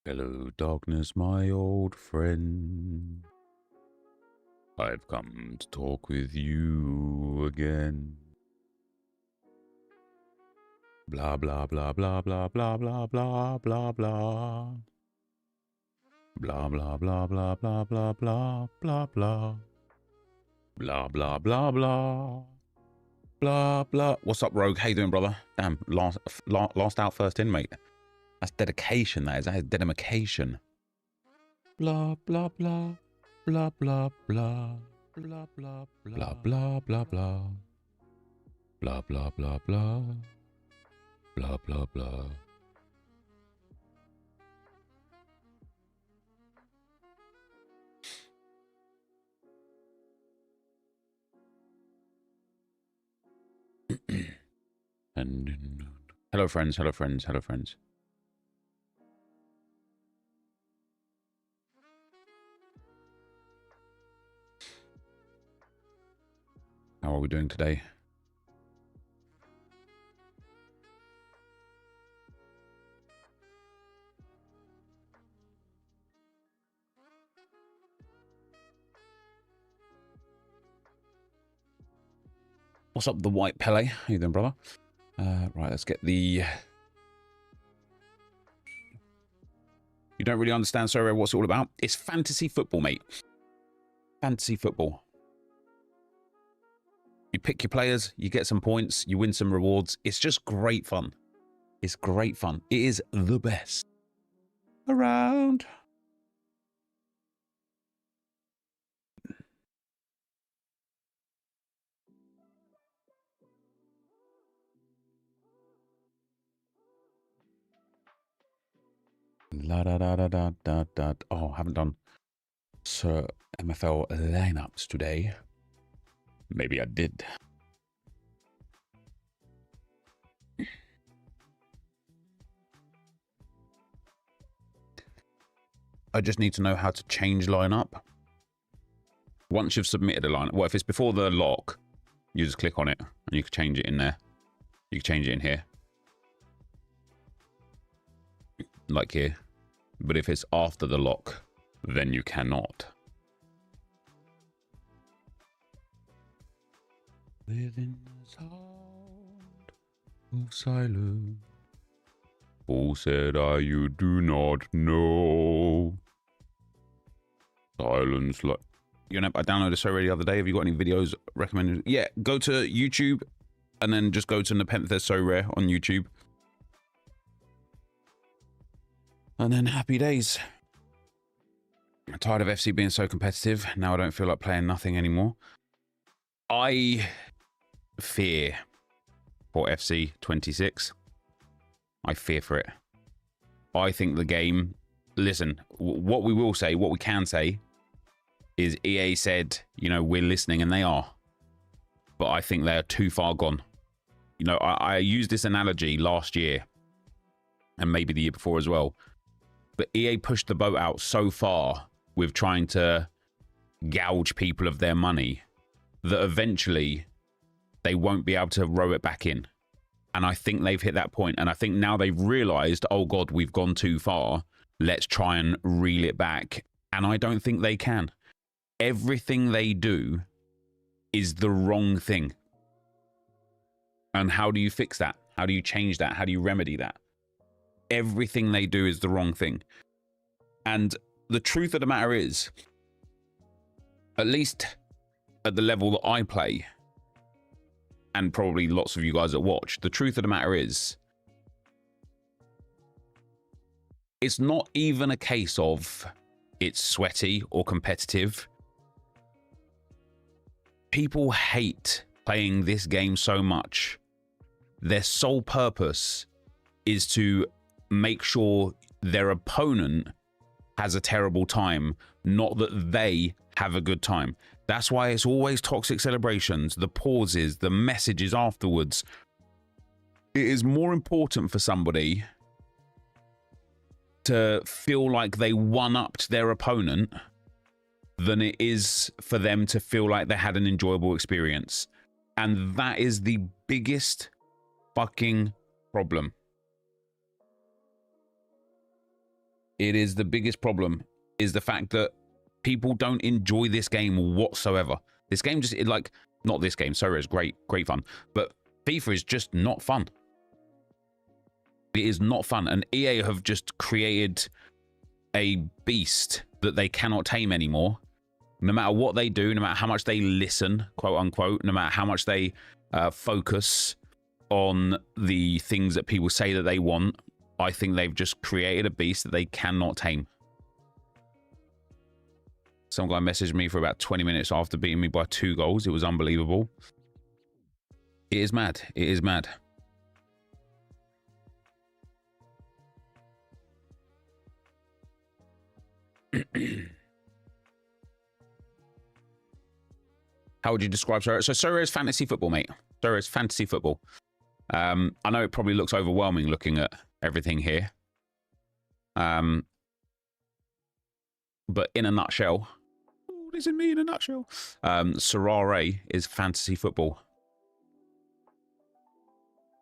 Hello, darkness, my old friend. I've come to talk with you again. Blah, blah, blah, blah, blah, blah, blah, blah, blah, blah. Blah, blah, blah, blah, blah, blah, blah, blah, blah. Blah, blah, blah, blah. Blah, blah. What's up, Rogue? How you doing, brother? Damn, last out, first in, mate. That's dedication, that is. That is dedication. Blah, blah, blah. Blah, blah, blah. Blah, blah, blah. Blah, blah, blah. Blah, blah, blah, blah. Blah, blah, blah. And hello, friends. Hello, friends. Hello, friends. How are we doing today? What's up, the White Pele? How you doing, brother? Right, let's get the... You don't really understand, SoRare, what's it all about? It's fantasy football, mate. Fantasy football. You pick your players, you get some points, you win some rewards. It's just great fun. It's great fun. It is the best around. La da da da da da da. Oh, I haven't done Sir MFL lineups today. Maybe I did. I just need to know how to change lineup. Once you've submitted a lineup, well, if it's before the lock, you just click on it and you can change it in there. You can change it in here. Like here. But if it's after the lock, then you cannot. Within the sound of silence, who said you do not know? Silence like... You know, I downloaded this already the other day. Have you got any videos recommended? Yeah, go to YouTube and then just go to NepentheZ SoRare on YouTube. And then happy days. I'm tired of FC being so competitive. Now I don't feel like playing nothing anymore. I fear for FC 26. I fear for it. I think the game... Listen, what we will say, what we can say, is EA said, you know, we're listening, and they are. But I think they are too far gone. You know, I used this analogy last year, and maybe the year before as well. But EA pushed the boat out so far with trying to gouge people of their money that eventually they won't be able to row it back in. And I think they've hit that point. And I think now they've realized, oh God, we've gone too far. Let's try and reel it back. And I don't think they can. Everything they do is the wrong thing. And how do you fix that? How do you change that? How do you remedy that? Everything they do is the wrong thing. And the truth of the matter is, at least at the level that I play, and probably lots of you guys that watch, the truth of the matter is, it's not even a case of it's sweaty or competitive. People hate playing this game so much. Their sole purpose is to make sure their opponent has a terrible time, not that they have a good time. That's why it's always toxic celebrations, the pauses, the messages afterwards. It is more important for somebody to feel like they one-upped their opponent than it is for them to feel like they had an enjoyable experience. And that is the biggest fucking problem. It is the biggest problem, is the fact that people don't enjoy this game whatsoever. This game just, like, not this game, SoRare is great fun, but FIFA is just not fun. It is not fun, and EA have just created a beast that they cannot tame anymore. No matter what they do, no matter how much they listen, quote unquote, no matter how much they focus on the things that people say that they want, I think they've just created a beast that they cannot tame. Some guy messaged me for about 20 minutes after beating me by 2 goals. It was unbelievable. It is mad. It is mad. How would you describe SoRare? So SoRare is fantasy football, mate. SoRare is fantasy football. I know it probably looks overwhelming looking at everything here. But in a nutshell, what does it mean in a nutshell? SoRare is fantasy football.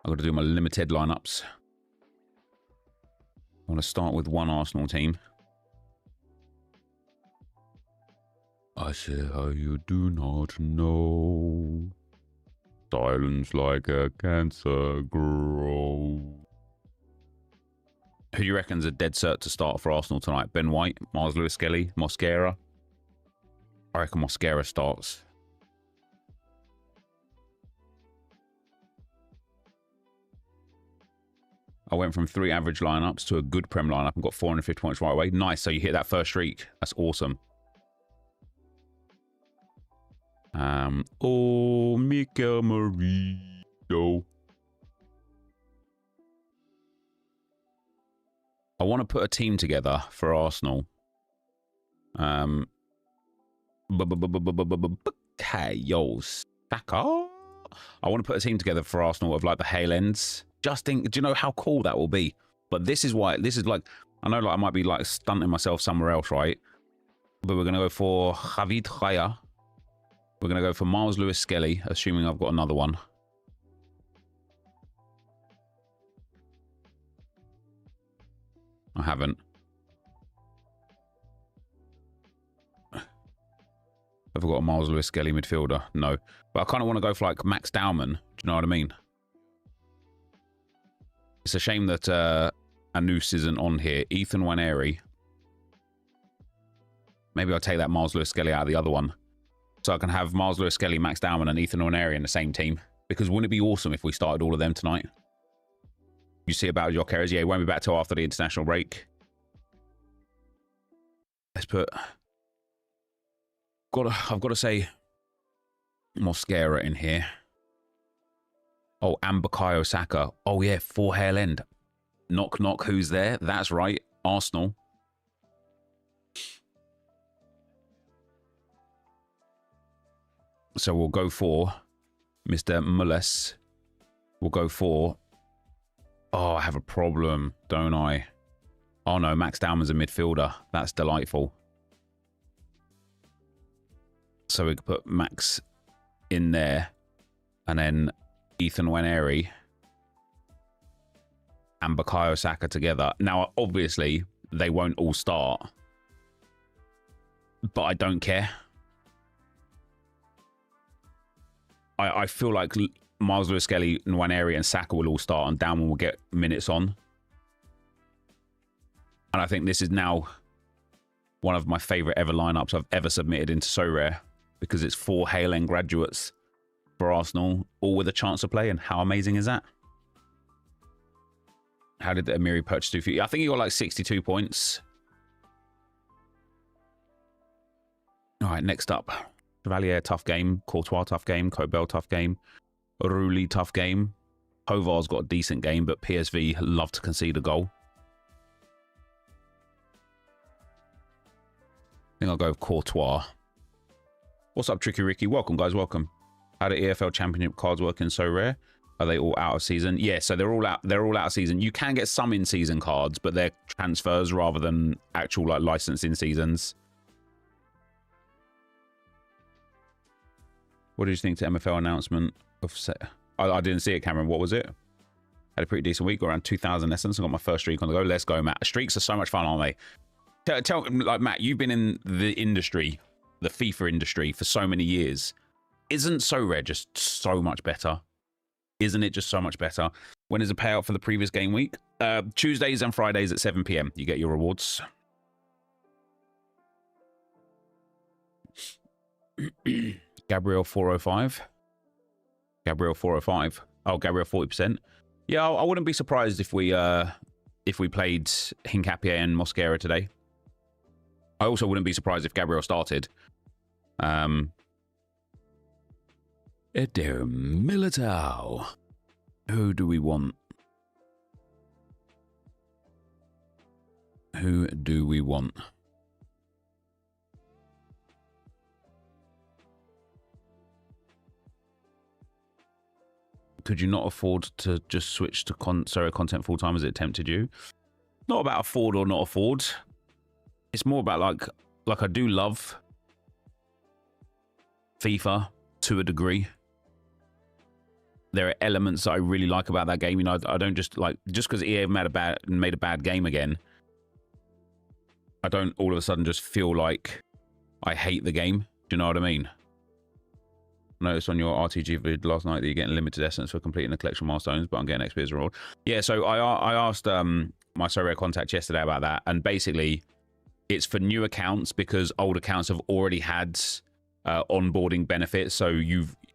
I've got to do my limited lineups. I want to start with one Arsenal team. I say how you do not know. Silence like a cancer grow. Who do you reckon's a dead cert to start for Arsenal tonight? Ben White, Mars Lewis Skelly, Mosquera. I reckon Mosquera starts. I went from 3 average lineups to a good Prem lineup and got 450 points right away. Nice, so you hit that first streak. That's awesome. Oh, Mikel Merino. I want to put a team together for Arsenal. Yo, Saka. I want to put a team together for Arsenal of like the Hale Ends. Do you know how cool that will be? But this is why, this is like, I know like I might be like stunting myself somewhere else, right? But we're going to go for Javid Khaya. We're going to go for Miles Lewis Skelly, assuming I've got another one. I haven't. Have I got a Miles Lewis Skelly midfielder? No. But I kind of want to go for like Max Dowman. Do you know what I mean? It's a shame that Anus isn't on here. Ethan Waneri. Maybe I'll take that Miles Lewis Skelly out of the other one. So I can have Miles Lewis Skelly, Max Dowman, and Ethan Waneri in the same team. Because wouldn't it be awesome if we started all of them tonight? You see about Enquiries? Yeah, he won't be back till after the international break. Let's put... I've got to say Mosquera in here. Oh, and Bukayo Saka. Oh, yeah, 4 Hale End. Knock, knock, who's there? That's right, Arsenal. So we'll go for Mr. Mullis. We'll go for... Oh, I have a problem, don't I? Oh, no, Max Dowman's a midfielder. That's delightful. So we could put Max in there. And then Ethan Waneri and Bukayo Saka together. Now, obviously, they won't all start. But I don't care. I feel like Miles Lewis Skelly, Nwaneri and Saka will all start and Downman will get minutes on. And I think this is now one of my favourite ever lineups I've ever submitted into SoRare because it's 4 Hale End graduates for Arsenal, all with a chance to play. And how amazing is that? How did the Amiri purchase do for you? I think he got like 62 points. All right, next up. Chevalier, tough game. Courtois, tough game. Kobel, tough game. Rulli, tough game. Hovar's got a decent game, but PSV love to concede a goal. I think I'll go with Courtois. What's up, Tricky Ricky? Welcome, guys. Welcome. How do EFL Championship cards work in SoRare? Are they all out of season? Yeah, so they're all out. They're all out of season. You can get some in-season cards, but they're transfers rather than actual like licensing seasons. What did you think to MFL announcement of set? I didn't see it, Cameron. What was it? Had a pretty decent week, got around 2,000 essence. I got my first streak on the go. Let's go, Matt. Streaks are so much fun, aren't they? Like, Matt, you've been in the industry, the FIFA industry, for so many years. Isn't SoRare just so much better? Isn't it just so much better? When is the payout for the previous game week? Tuesdays and Fridays at 7 p.m. You get your rewards. Gabriel 405. Gabriel 405. Oh, Gabriel 40%. Yeah, I wouldn't be surprised if we played Hincapié and Mosquera today. I also wouldn't be surprised if Gabriel started. Eder Militao. Who do we want? Who do we want? Could you not afford to just switch to SoRare content full time as it tempted you? Not about afford or not afford. It's more about like I do love FIFA to a degree. There are elements that I really like about that game. You know, I don't just because EA made a bad game again. I don't all of a sudden just feel like I hate the game. Do you know what I mean? I noticed on your RTG vid last night that you're getting limited essence for completing the collection milestones, but I'm getting XP as a reward. Yeah, so I asked my SoRare contact yesterday about that, and basically it's for new accounts because old accounts have already had onboarding benefits. So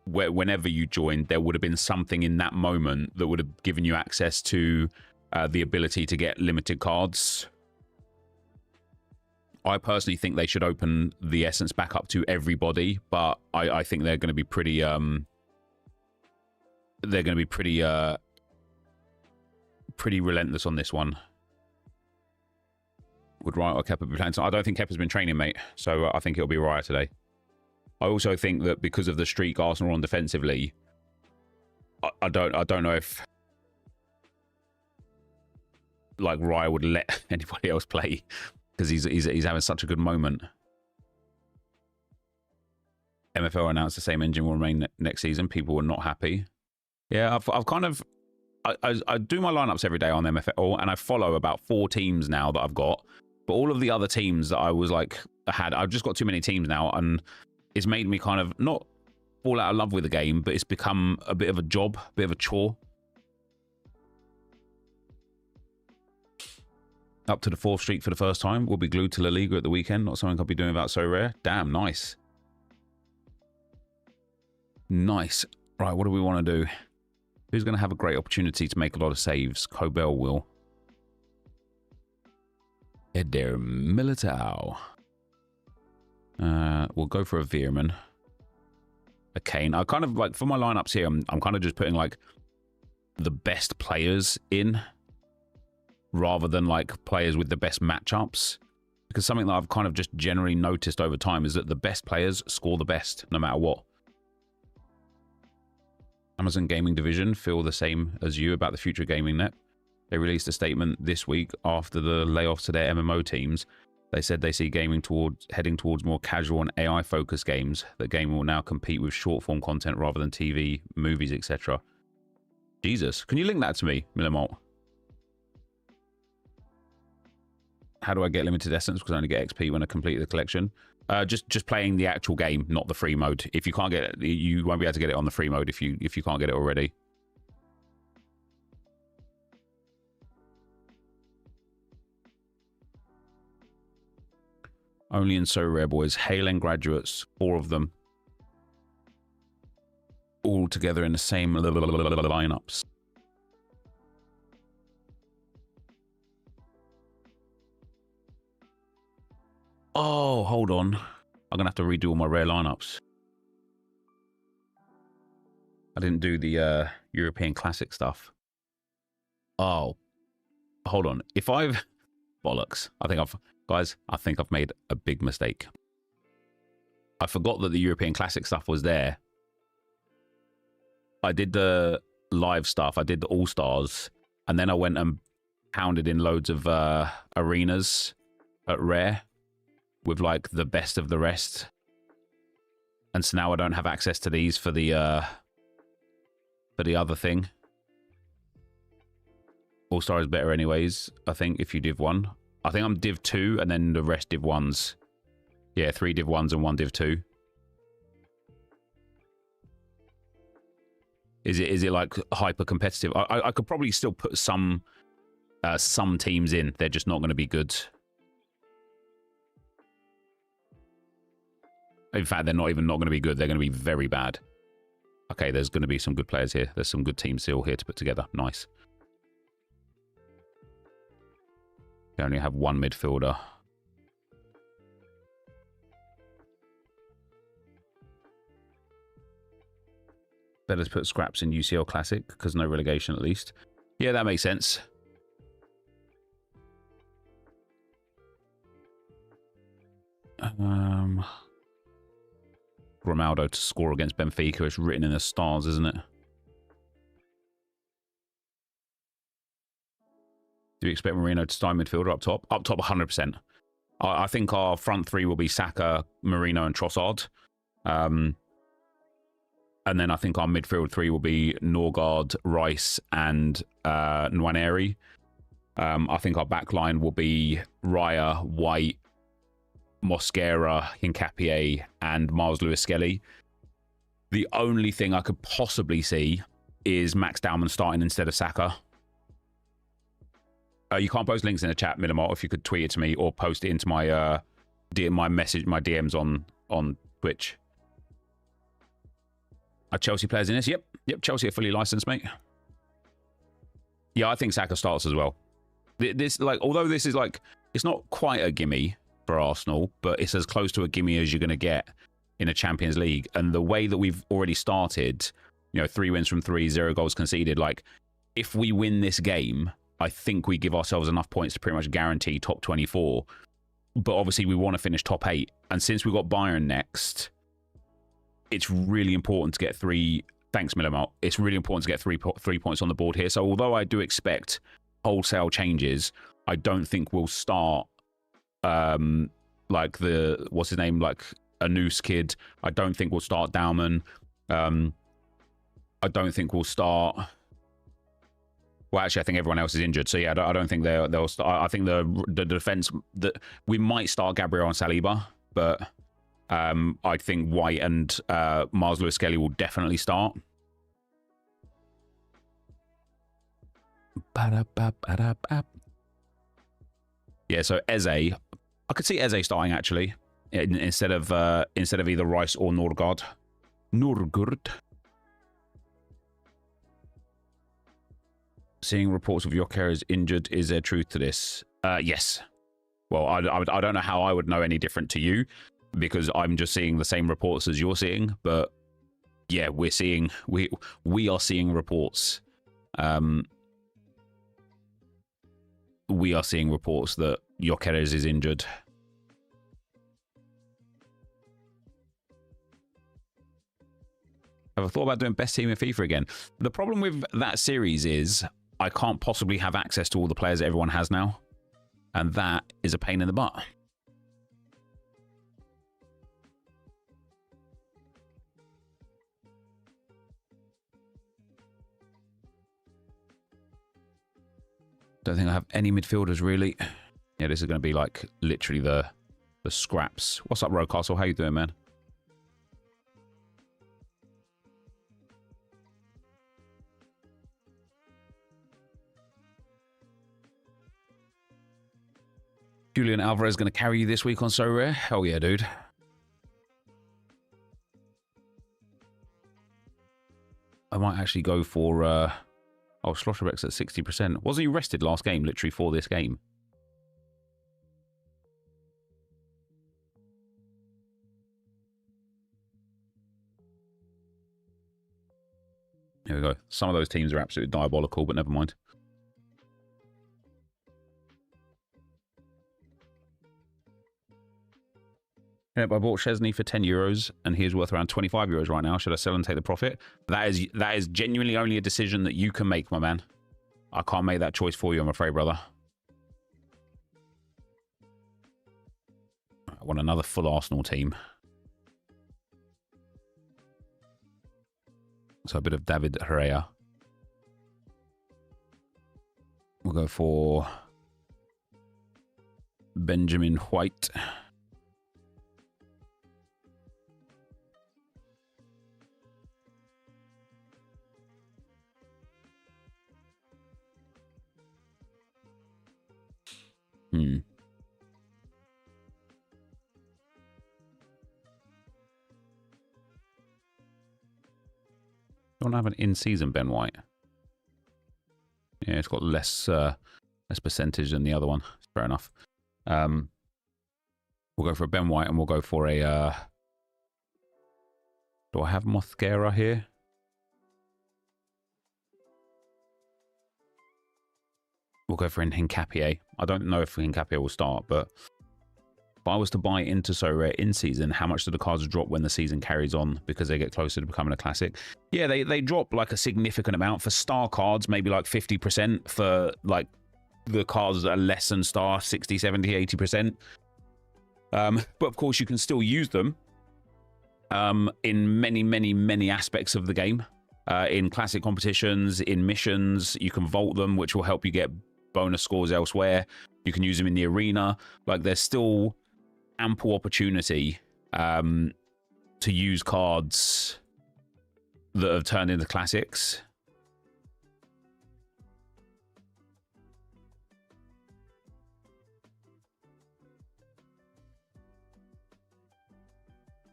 whenever you joined, there would have been something in that moment that would have given you access to the ability to get limited cards. I personally think they should open the essence back up to everybody, but I think they're going to be pretty pretty relentless on this one. Would Riot or Kepa be playing? I don't think Kepa's been training, mate, so I think it'll be Riot today. I also think that because of the streak Arsenal on defensively, I don't know if like Riot would let anybody else play because he's having such a good moment. MFL announced the same engine will remain next season. People were not happy. Yeah, I've kind of I do my lineups every day on MFL, and I follow about 4 teams now that I've got. But all of the other teams that I was like I've just got too many teams now, and it's made me kind of not fall out of love with the game, but it's become a bit of a job, a bit of a chore. Up to the 4th streak for the first time. We'll be glued to La Liga at the weekend. Not something I'll be doing without SoRare. Damn, nice. Nice. Right, what do we want to do? Who's going to have a great opportunity to make a lot of saves? Cobell will. Eder Militao. We'll go for a Veerman. A Kane. I kind of like, for my lineups here, I'm kind of just putting like the best players in rather than like players with the best matchups, because something that I've kind of just generally noticed over time is that the best players score the best no matter what. Amazon Gaming Division feel the same as you about the future of gaming net. They released a statement this week after the layoffs to their MMO teams. They said they see gaming heading towards more casual and AI focused games. That gaming will now compete with short form content rather than TV, movies, etc. Jesus, can you link that to me, Millimalt? How do I get limited essence? Because I only get XP when I complete the collection. Just playing the actual game, not the free mode. If you can't get it, you won't be able to get it on the free mode if you can't get it already. Only in SoRare, boys. Halen graduates, 4 of them, all together in the same lineups. Oh, hold on. I'm going to have to redo all my rare lineups. I didn't do the European Classic stuff. Oh, hold on. If I've... Bollocks. Guys, I think I've made a big mistake. I forgot that the European Classic stuff was there. I did the live stuff. I did the All-Stars. And then I went and pounded in loads of arenas at Rare with like the best of the rest. And so now I don't have access to these for the other thing. All-Star is better anyways, I think, if you Div 1. I think I'm Div 2 and then the rest Div 1s. Yeah, 3 Div 1s and 1 Div 2. Is it like hyper competitive? I could probably still put some teams in. They're just not going to be good. In fact, they're not going to be good. They're going to be very bad. Okay, there's going to be some good players here. There's some good teams still here to put together. Nice. They only have one midfielder. Better to put scraps in UCL Classic because no relegation at least. Yeah, that makes sense. Ronaldo to score against Benfica. It's written in the stars, isn't it? Do you expect Marino to start midfielder up top? Up top, 100%. I think our front three will be Saka, Marino, and Trossard. And then I think our midfield three will be Norgard, Rice, and Nwaneri. I think our back line will be Raya, White, Mosquera, Hincapié, and Miles Lewis-Skelly. The only thing I could possibly see is Max Dowman starting instead of Saka. You can't post links in the chat, Minimalt. If you could tweet it to me or post it into my my DMs on Twitch. Are Chelsea players in this? Yep, Chelsea are fully licensed, mate. Yeah, I think Saka starts as well. This, like, although this is like, it's not quite a gimme for Arsenal, but it's as close to a gimme as you're going to get in a Champions League. And the way that we've already started, you know, 3 wins from 3, 0 goals conceded. Like, if we win this game, I think we give ourselves enough points to pretty much guarantee top 24. But obviously, we want to finish top 8. And since we've got Bayern next, it's really important to get 3. Thanks, Millimart. It's really important to get 3 points on the board here. So although I do expect wholesale changes, I don't think we'll start like the, what's his name, like a Noose kid. I don't think we'll start Dauman. I don't think we'll start. Well, actually, I think everyone else is injured. So yeah, I don't think they'll start. I think the defense, that we might start Gabriel and Saliba, but I think White and Miles Lewis-Skelly will definitely start. Yeah, so Eze, I could see Eze starting actually instead of either Rice or Norgard. Seeing reports of Joker is injured, is there truth to this? Yes. Well, I don't know how I would know any different to you, because I'm just seeing the same reports as you're seeing. But yeah, we are seeing reports. We are seeing reports that Jokeres is injured. Have I thought about doing best team in FIFA again? The problem with that series is I can't possibly have access to all the players that everyone has now. And that is a pain in the butt. Don't think I have any midfielders really. Yeah, this is going to be like literally the scraps. What's up, Rocastle? How you doing, man? Julian Alvarez going to carry you this week on SoRare? Hell yeah, dude. I might actually go for... oh, Schlotterbeck's at 60%. Wasn't he rested last game, literally for this game? Here we go. Some of those teams are absolutely diabolical, but never mind. Yep, I bought Chesney for 10 euros, and he is worth around 25 euros right now. Should I sell and take the profit? That is genuinely only a decision that you can make, my man. I can't make that choice for you, I'm afraid, brother. I want another full Arsenal team. So a bit of David Herrera. We'll go for Benjamin White. Don't have an in-season Ben White. Yeah, it's got less percentage than the other one. Fair enough. We'll go for a Ben White, and we'll go for a... do I have Mosquera here? We'll go for an Hincapié. I don't know if Hincapié will start, but if I was to buy into SoRare in season, how much do the cards drop when the season carries on because they get closer to becoming a classic? Yeah, they drop like a significant amount. For star cards, maybe like 50%. For like the cards that are less than star, 60, 70, 80%. But of course, you can still use them in many aspects of the game. In classic competitions, in missions, you can vault them, which will help you get bonus scores elsewhere. You can use them in the arena. Like, there's still ample opportunity to use cards that have turned into classics.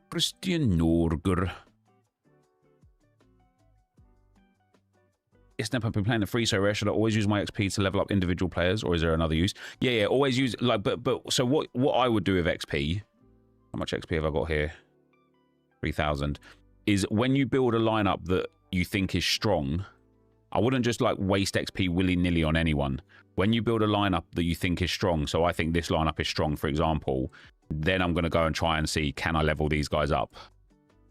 Christian Norger. Yes, Nep, I've been playing the free SoRare. Should I always use my XP to level up individual players, or is there another use? Yeah, always use, like, but so what I would do with XP, how much XP have I got here? 3,000. Is when you build a lineup that you think is strong, I wouldn't just like waste XP willy-nilly on anyone. When you build a lineup that you think is strong, so I think this lineup is strong, for example, then I'm going to go and try and see, can I level these guys up?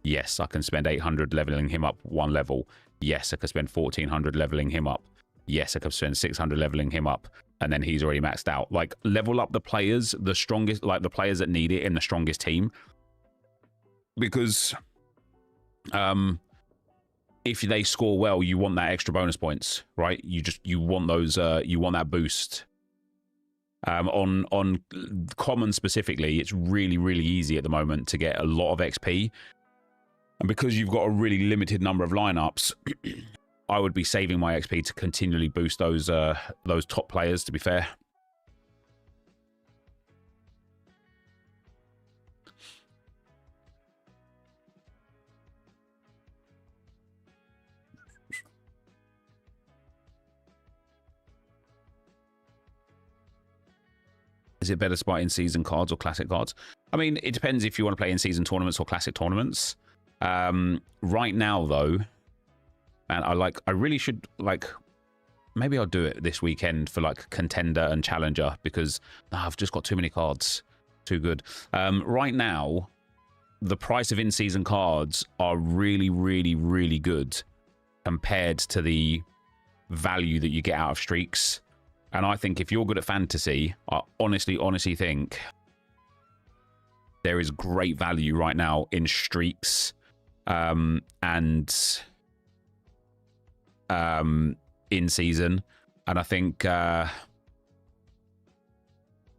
Yes, I can spend 800 leveling him up 1 level. Yes, I could spend 1,400 leveling him up. Yes, I could spend 600 leveling him up. And then he's already maxed out. Like, level up the players, the strongest, like the players that need it in the strongest team. Because if they score well, you want that extra bonus points, right? You want those, you want that boost. On common specifically, it's really easy at the moment to get a lot of XP. And because you've got a really limited number of lineups, I would be saving my XP to continually boost those top players, to be fair. Is it better to buy in-season cards or classic cards? I mean, it depends if you want to play in-season tournaments or classic tournaments. Right now, though, and I really should, like, maybe I'll do it this weekend for, like, Contender and Challenger, because I've just got too many cards. Too good. Right now, the price of in-season cards are really good compared to the value that you get out of streaks. And I think if you're good at fantasy, I honestly think there is great value right now in streaks and in season. And I think did I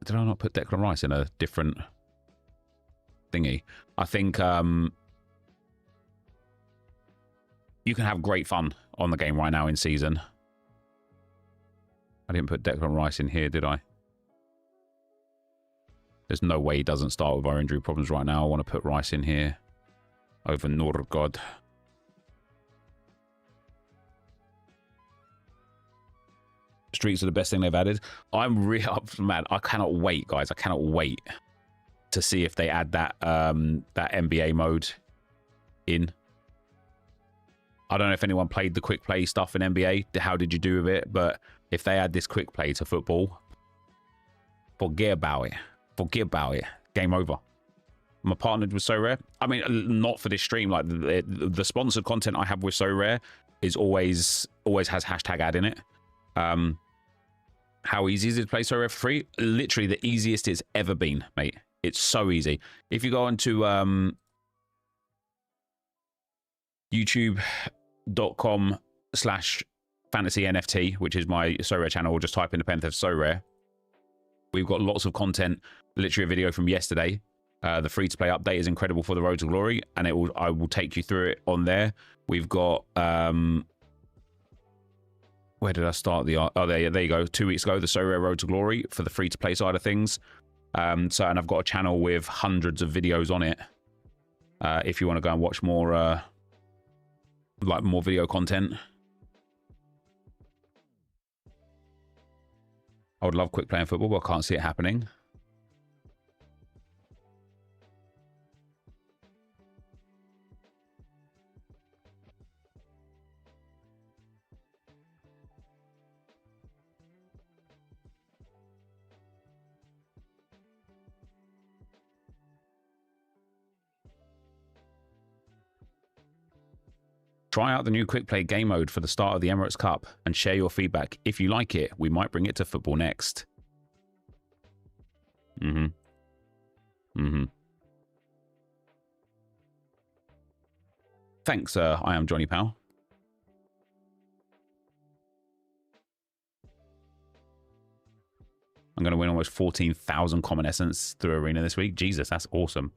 not put Declan Rice in a different thingy? I think you can have great fun on the game right now in season. I didn't put Declan Rice in here, did I? There's no way he doesn't start with our injury problems right now. I want to put Rice in here over Norgod. Streaks are the best thing they've added. I'm really up, man. I cannot wait, guys. I cannot wait to see if they add that that NBA mode in. I don't know if anyone played the quick play stuff in NBA. How did you do with it? But if they add this quick play to football, forget about it. Forget about it. Game over. Am I partnered with SoRare? I mean, not for this stream. Like the sponsored content I have with SoRare is always has hashtag ad in it. How easy is it to play SoRare for free? Literally the easiest it's ever been, mate. It's so easy. If you go onto youtube.com/fantasy Fantasy NFT, which is my SoRare channel, or just type in NepentheZ SoRare. We've got lots of content, literally a video from yesterday. The free-to-play update is incredible for the Road to Glory, and I will take you through it on there. We've got... where did I start the... Oh, there you go. 2 weeks ago, the SoRare Road to Glory for the free-to-play side of things. And I've got a channel with hundreds of videos on it. If you want to go and watch more, more video content. I would love quick playing football, but I can't see it happening. Try out the new quick play game mode for the start of the Emirates Cup and share your feedback. If you like it, we might bring it to football next. Thanks, I am Johnny Powell. I'm going to win almost 14,000 common essence through Arena this week. Jesus, that's awesome.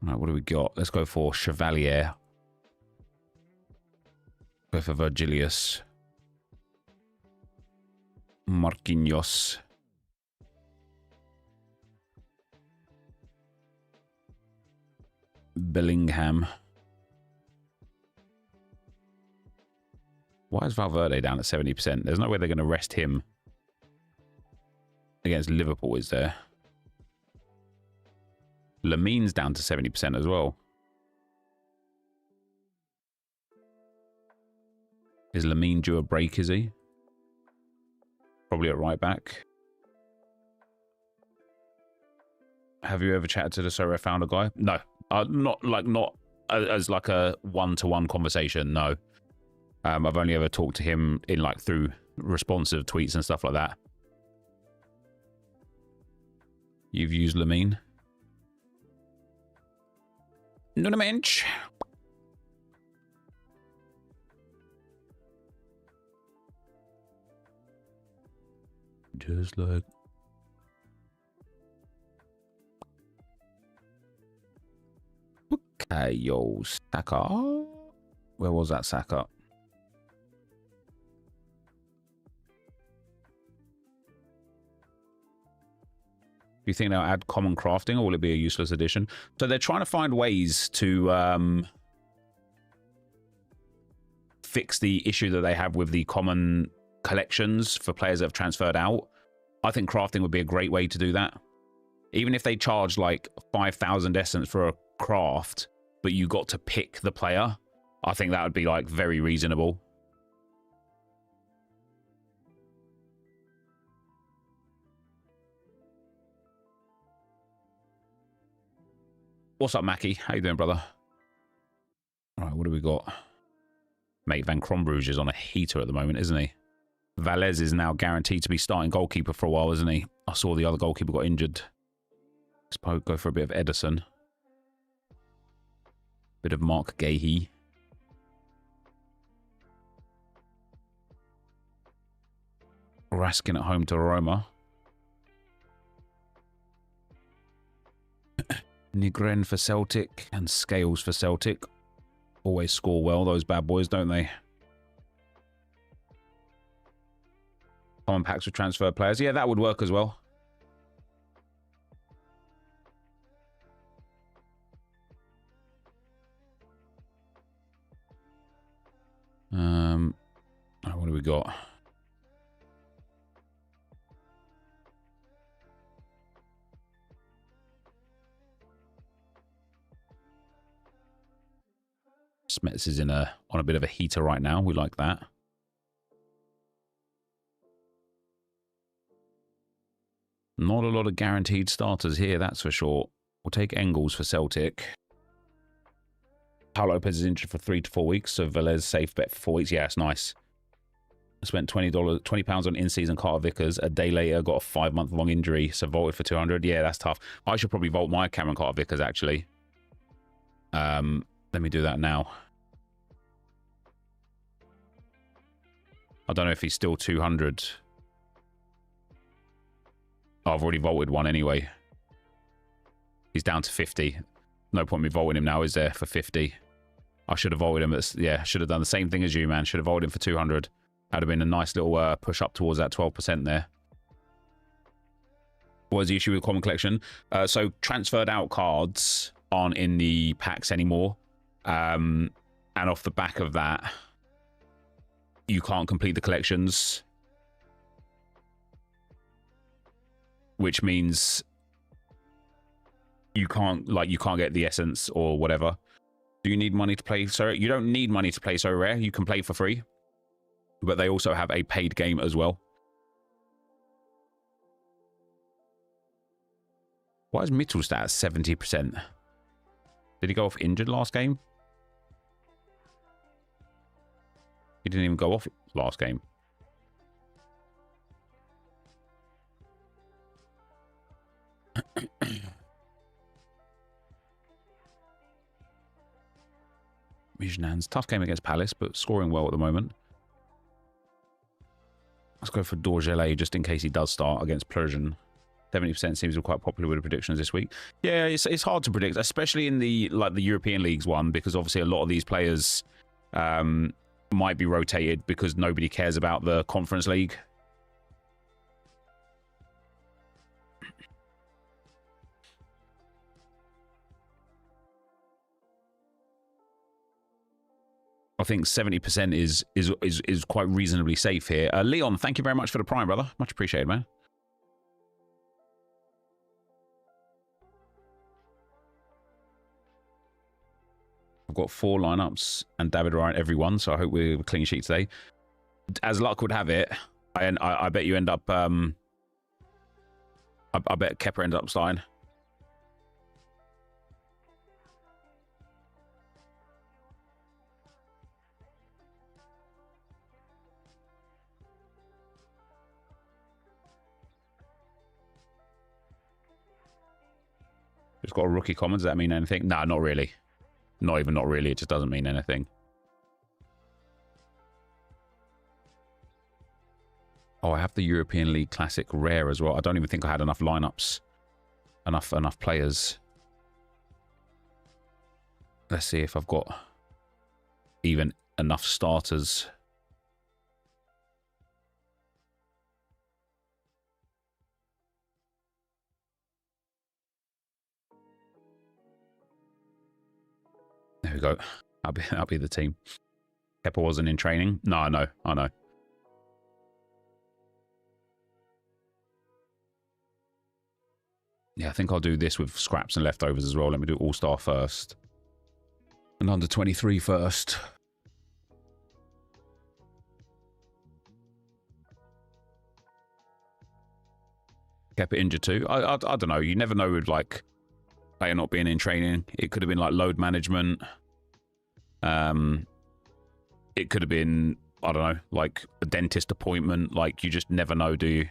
All right, what do we got? Let's go for Chevalier. Go for Virgilius. Marquinhos. Bellingham. Why is Valverde down at 70%? There's no way they're going to rest him against Liverpool, is there? Lamine's down to 70% as well. Is Lamine due a break, is he? Probably at right back. Have you ever chatted to the SoRare founder guy? No. Not as like a one-to-one conversation, no. I've only ever talked to him in through responsive tweets and stuff like that. You've used Lamine? No mensch. Just like... Okay, yo, Saka. Where was that Saka? Do you think they'll add common crafting, or will it be a useless addition? So they're trying to find ways to fix the issue that they have with the common collections for players that have transferred out. I think crafting would be a great way to do that. Even if they charge like 5,000 essence for a craft, but you got to pick the player, I think that would be very reasonable. What's up, Mackie? How you doing, brother? All right, what do we got? Mate, Van Crombrugge is on a heater at the moment, isn't he? Valles is now guaranteed to be starting goalkeeper for a while, isn't he? I saw the other goalkeeper got injured. Let's go for a bit of Edison. Bit of Mark Gahey. Raskin at home to Roma. Nygren for Celtic and Scales for Celtic. Always score well, those bad boys, don't they? Common packs with transfer players. Yeah, that would work as well. What do we got? Smets is on a bit of a heater right now. We like that. Not a lot of guaranteed starters here, that's for sure. We'll take Engels for Celtic. Paul Lopez is injured for 3 to 4 weeks, so Velez safe bet for 4 weeks. Yeah, it's nice. I spent £20 on in-season Carter Vickers. A day later, got a 5-month-long injury, so vaulted for 200. Yeah, that's tough. I should probably vault my Cameron Carter Vickers, actually. Let me do that now. I don't know if he's still 200. Oh, I've already vaulted one anyway. He's down to 50. No point in me vaulting him now, is there, for 50? I should have vaulted him. Yeah, should have done the same thing as you, man. Should have vaulted him for 200. That would have been a nice little push up towards that 12% there. What was the issue with Common Collection? So transferred out cards aren't in the packs anymore. And off the back of that, you can't complete the collections. Which means you can't get the essence or whatever. Do you need money to play SoRare? You don't need money to play SoRare. You can play for free. But they also have a paid game as well. Why is Mittelstadt at 70%? Did he go off injured last game? He didn't even go off last game. Mijnans, tough game against Palace, but scoring well at the moment. Let's go for Dorgelet just in case he does start against Persian. 70% seems to be quite popular with the predictions this week. Yeah, it's hard to predict, especially in the European Leagues one, because obviously a lot of these players might be rotated because nobody cares about the Conference League. I think 70% is quite reasonably safe here. Leon, thank you very much for the Prime, brother. Much appreciated, man. I've got 4 lineups and David Ryan everyone, so I hope we're a clean sheet today. As luck would have it, I bet you end up... I bet Kepper ends up starting. Just got a rookie comment. Does that mean anything? Nah, not really. Not really. It just doesn't mean anything. Oh, I have the European League Classic Rare as well. I don't even think I had enough lineups. Enough players. Let's see if I've got even enough starters. There we go. I'll be the team. Kepa wasn't in training. No, I know. Yeah, I think I'll do this with scraps and leftovers as well. Let me do All-Star first. And under 23 first. Kepa injured too. I don't know. You never know with like player not being in training. It could have been like load management. It could have been, I don't know, like a dentist appointment. Like you just never know, do you?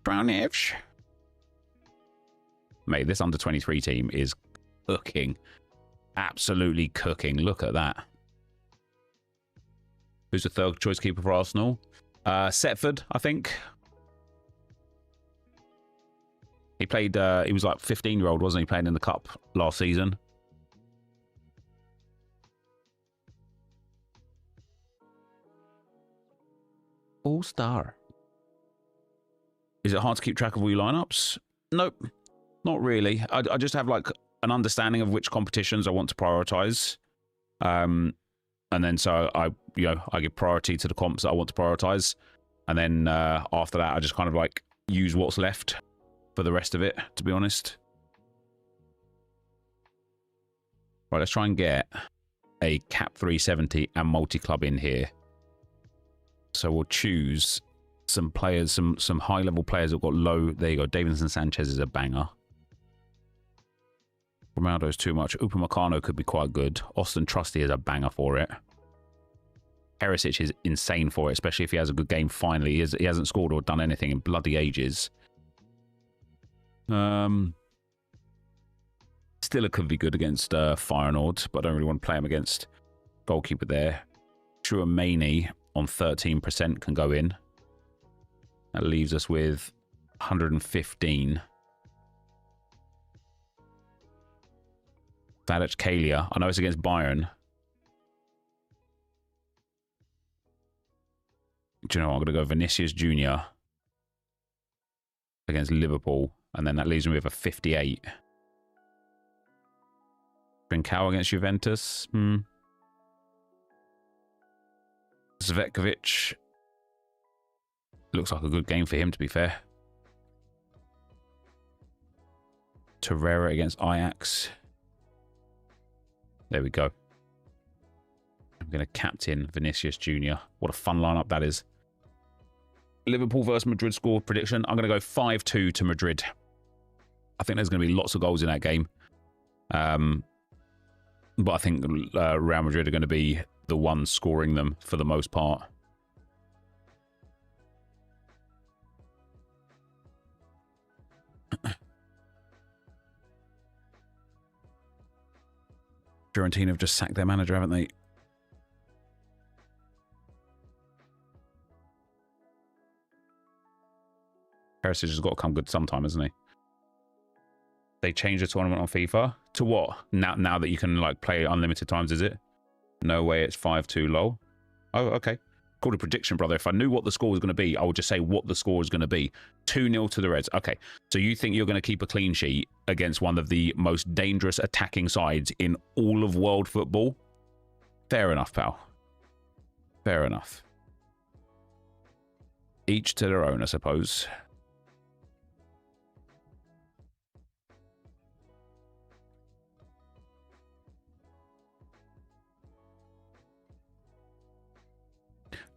Brownish. Mate, this under 23 team is cooking. Absolutely cooking. Look at that. Who's the third choice keeper for Arsenal? Setford, I think. He played, he was like 15-year-old, wasn't he, playing in the Cup last season? All-star. Is it hard to keep track of all your lineups? Nope, not really. I just have like an understanding of which competitions I want to prioritize. And then so I give priority to the comps that I want to prioritize. And then after that, I just kind of like use what's left for the rest of it, to be honest. Right, let's try and get a cap 370 and multi-club in here. So we'll choose some players, some high-level players that have got low. There you go. Davinson Sanchez is a banger. Ronaldo's too much. Upamecano could be quite good. Austin Trusty is a banger for it. Perisic is insane for it, especially if he has a good game finally. He hasn't scored or done anything in bloody ages. Still, it could be good against Feyenoord, but I don't really want to play him against goalkeeper there. Chouameni on 13% can go in. That leaves us with 115. Kvaratskhelia. I know it's against Bayern. Do you know what? I'm going to go Vinicius Jr. against Liverpool, and then that leaves me with a 58. Trincao against Juventus. Zvetkovic. Looks like a good game for him, to be fair. Torreira against Ajax. There we go. I'm going to captain Vinicius Jr. What a fun lineup that is. Liverpool versus Madrid score prediction. I'm going to go 5-2 to Madrid. I think there's going to be lots of goals in that game. But I think Real Madrid are going to be the ones scoring them for the most part. Fiorentina have just sacked their manager, haven't they? Perisic has got to come good sometime, hasn't he? They changed the tournament on FIFA to what? Now that you can like play unlimited times, is it? No way, it's 5-2 lol. Oh, okay. Called a prediction, brother. If I knew what the score was going to be, I would just say what the score is going to be. 2-0 to the Reds. Okay. So you think you're going to keep a clean sheet against one of the most dangerous attacking sides in all of world football? Fair enough, pal. Fair enough. Each to their own, I suppose.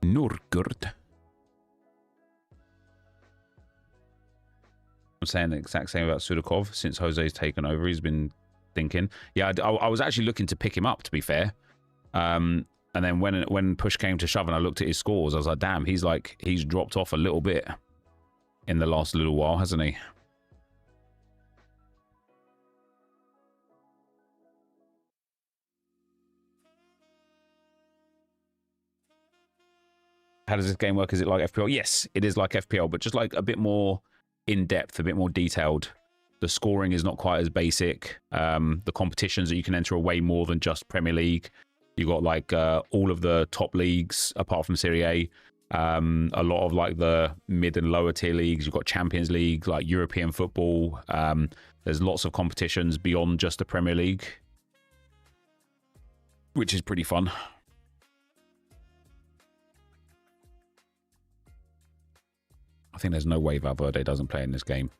Nurgurt. I'm saying the exact same about Sudakov since Jose's taken over. He's been thinking. Yeah, I was actually looking to pick him up, to be fair. And then when push came to shove and I looked at his scores, I was like, damn, he's dropped off a little bit in the last little while, hasn't he? How does this game work? Is it like FPL? Yes, it is like FPL, but just like a bit more in-depth, a bit more detailed. The scoring is not quite as basic. The competitions that you can enter are way more than just Premier League. You got like all of the top leagues apart from Serie A. A lot of like the mid and lower tier leagues. You've got Champions League, like European football. There's lots of competitions beyond just the Premier League, which is pretty fun. I think there's no way Valverde doesn't play in this game.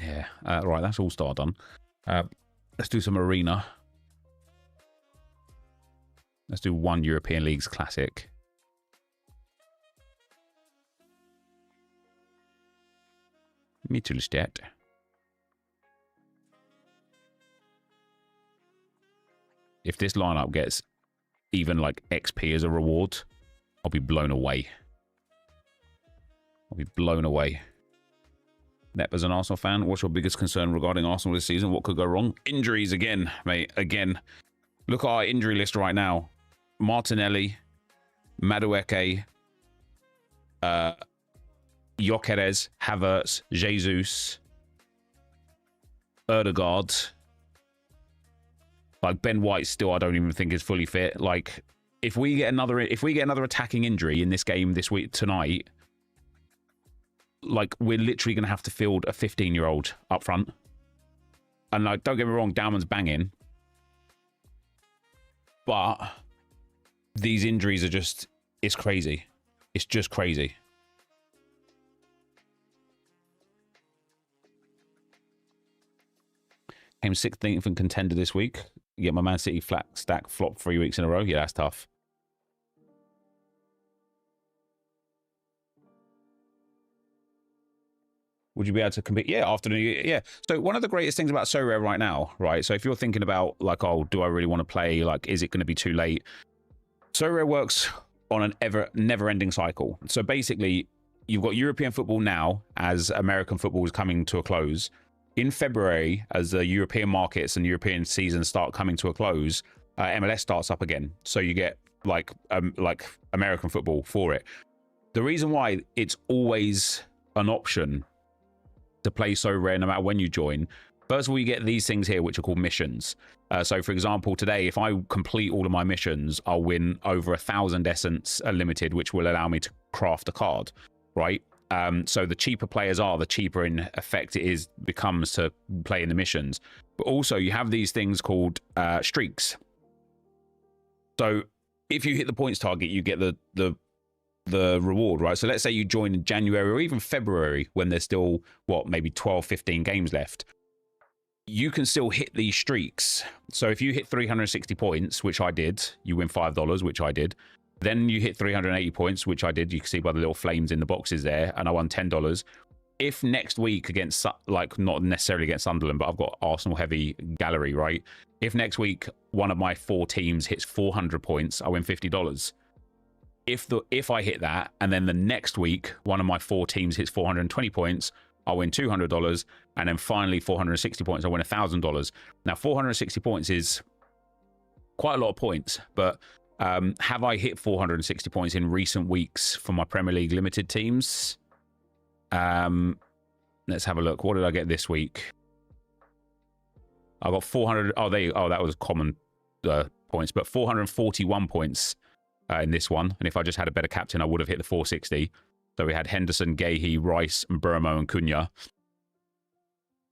Yeah, right, that's All-Star done. Let's do some Arena. Let's do one European Leagues Classic. Mittelstadt. If this lineup gets even like XP as a reward, I'll be blown away. I'll be blown away. Nep, as an Arsenal fan, what's your biggest concern regarding Arsenal this season? What could go wrong? Injuries again, mate. Again. Look at our injury list right now. Martinelli, Madueke, Gyökeres, Havertz, Jesus, Erdegaard. Like Ben White still I don't even think is fully fit. Like if we get another attacking injury in this game this week tonight, like we're literally going to have to field a 15-year-old up front. And like don't get me wrong, Dalman's banging. But these injuries are just, it's crazy. It's just crazy. Came 16th and contender this week. Yeah, my Man City flat stack flopped 3 weeks in a row. Yeah, that's tough. Would you be able to compete? Yeah, after the new year. Yeah. So one of the greatest things about SoRare right now, right? So if you're thinking about like, oh, do I really want to play? Like, is it going to be too late? SoRare works on an never-ending cycle. So basically, you've got European football now as American football is coming to a close. In February, as the European markets and European seasons start coming to a close, MLS starts up again. So you get like American football for it. The reason why it's always an option to play SoRare no matter when you join, first of all, you get these things here which are called missions. So for example, today, if I complete all of my missions, I'll win over 1,000 Essence Limited, which will allow me to craft a card, right? So the cheaper players are, the cheaper in effect it becomes to play in the missions. But also you have these things called streaks. So if you hit the points target, you get the reward, right? So let's say you join in January or even February when there's still, what, maybe 12, 15 games left. You can still hit these streaks. So if you hit 360 points, which I did, you win $5, which I did. Then you hit 380 points, which I did. You can see by the little flames in the boxes there, and I won $10. If next week against, like, not necessarily against Sunderland, but I've got Arsenal heavy gallery, right? If next week one of my 4 teams hits 400 points, I win $50. If I hit that, and then the next week one of my 4 teams hits 420 points, I'll win $200, and then finally 460 points, I win $1,000. Now 460 points is quite a lot of points, but have I hit 460 points in recent weeks for my Premier League limited teams? Let's have a look. What did I get this week? I got 400. Oh, that was common points, but 441 points in this one. And if I just had a better captain, I would have hit the 460. So we had Henderson, Gahey, Rice, and Burmo and Cunha.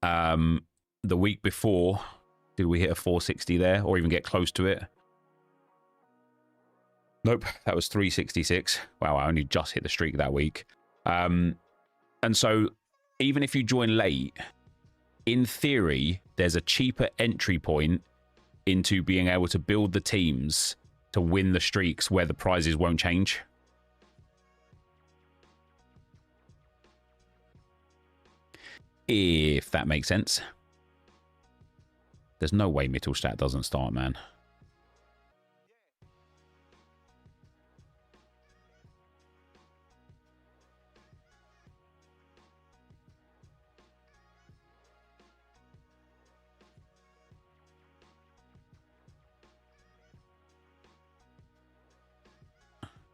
The week before, did we hit a 460 there or even get close to it? Nope, that was 366. Wow, I only just hit the streak that week. And so even if you join late, in theory, there's a cheaper entry point into being able to build the teams to win the streaks where the prizes won't change. If that makes sense. There's no way Mittelstadt doesn't start, man.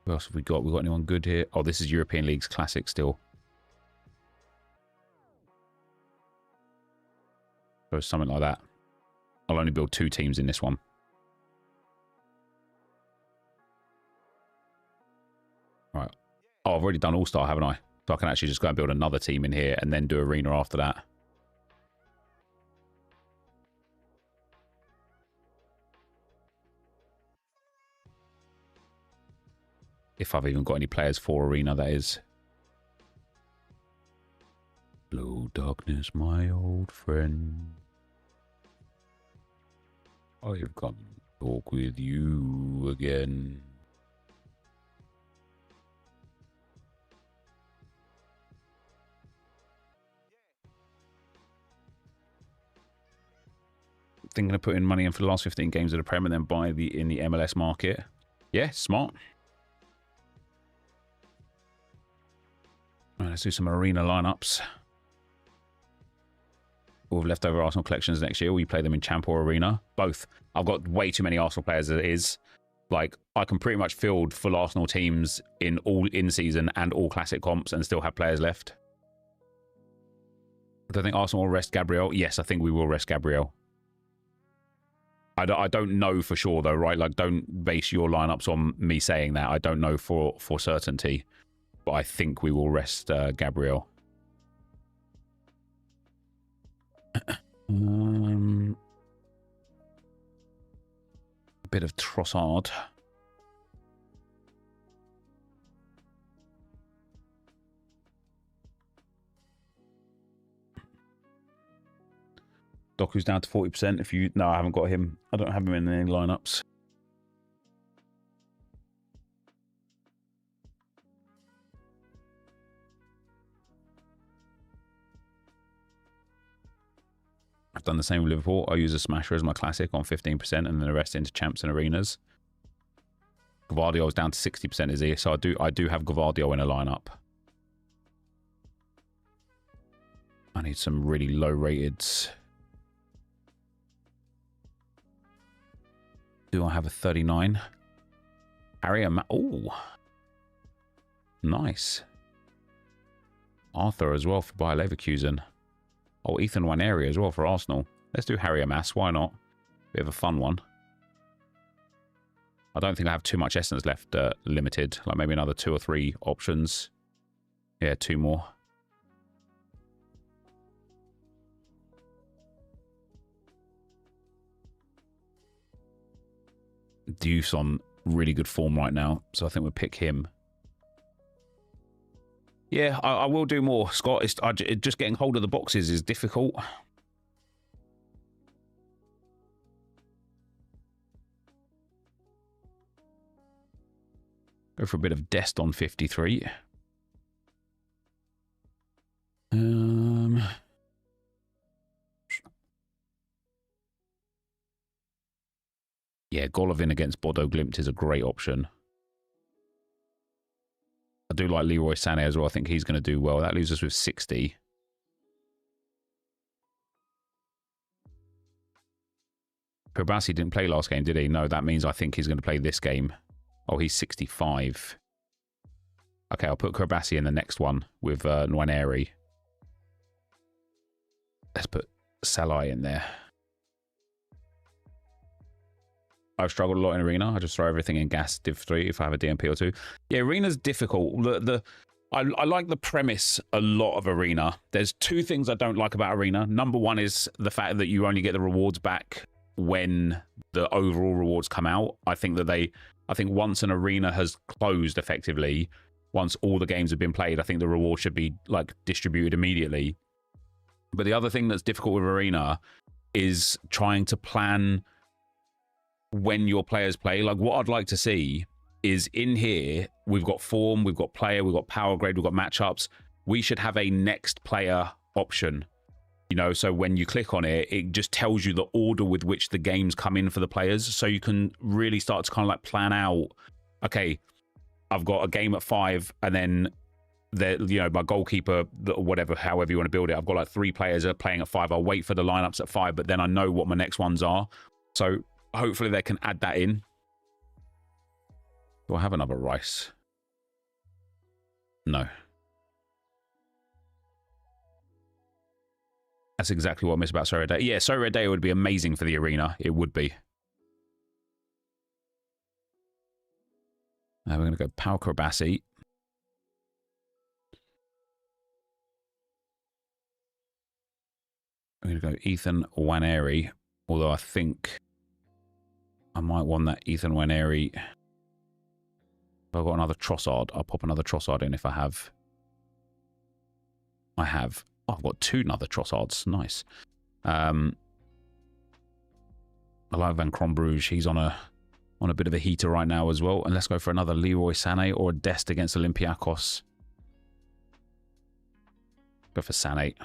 What else have we got? We got anyone good here? Oh, this is European Leagues Classic still. So something like that. I'll only build 2 teams in this one. Right. Oh, I've already done All-Star, haven't I? So I can actually just go and build another team in here and then do Arena after that. If I've even got any players for Arena, that is. Hello, darkness, my old friend. I've come to talk with you again. Thinking of putting money in for the last 15 games of the Prem and then buy in the MLS market. Yeah, smart. All right, let's do some Arena lineups. With leftover Arsenal collections next year, we play them in Champ or Arena. Both. I've got way too many Arsenal players as it is. Like, I can pretty much field full Arsenal teams in all in-season and all classic comps and still have players left. Do I think Arsenal will rest Gabriel? Yes, I think we will rest Gabriel. I don't know for sure, though, right? Like, don't base your lineups on me saying that. I don't know for certainty. But I think we will rest Gabriel. A bit of Trossard. Doku's down to 40%. If you... No, I haven't got him. I don't have him in any lineups. I've done the same with Liverpool. I'll use a smasher as my classic on 15% and then the rest into champs and arenas. Gvardio's down to 60%, is he? So I do have Gvardio in a lineup. I need some really low rated. Do I have a 39? Oh, nice. Arthur as well for Bayer Leverkusen. Oh, Ethan Nwaneri as well for Arsenal. Let's do Harry Amass. Why not? Bit of a fun one. I don't think I have too much essence left limited. Like maybe another 2 or 3 options. Yeah, 2 more. Deuce on really good form right now, so I think we'll pick him. Yeah, I will do more, Scott. Just getting hold of the boxes is difficult. Go for a bit of Dest on 53. Yeah, Golovin against Bodo Glimt is a great option. I do like Leroy Sané as well. I think he's going to do well. That leaves us with 60. Krabassi didn't play last game, did he? No, that means I think he's going to play this game. Oh, he's 65. Okay, I'll put Krabassi in the next one with Nwaneri. Let's put Salai in there. I've struggled a lot in Arena. I just throw everything in Gas Div 3 if I have a DMP or 2. Yeah, Arena's difficult. I like the premise a lot of Arena. There's 2 things I don't like about Arena. Number 1 is the fact that you only get the rewards back when the overall rewards come out. I think once an Arena has closed effectively, once all the games have been played, I think the reward should be like distributed immediately. But the other thing that's difficult with Arena is trying to plan when your players play. Like what I'd like to see is in here, we've got form, we've got player, we've got power grade, we've got matchups. We should have a next player option, you know, so when you click on it, it just tells you the order with which the games come in for the players. So you can really start to kind of like plan out, okay, I've got a game at 5 and then you know, my goalkeeper, whatever, however you want to build it, I've got like 3 players are playing at 5. I'll wait for the lineups at 5, but then I know what my next ones are. So hopefully they can add that in. Do I have another Rice? No. That's exactly what I miss about SoRare Day. Yeah, SoRare Day would be amazing for the Arena. It would be. Now we're going to go Pau Krabassi. We're going to go Ethan Nwaneri, although I think I might want that Ethan Nwaneri. If I've got another Trossard, I'll pop another Trossard in if I have. I have. Oh, I've got 2 other Trossards. Nice. I like Van Cronbruge. He's on a bit of a heater right now as well. And let's go for another Leroy Sané or a Dest against Olympiacos. Go for Sané.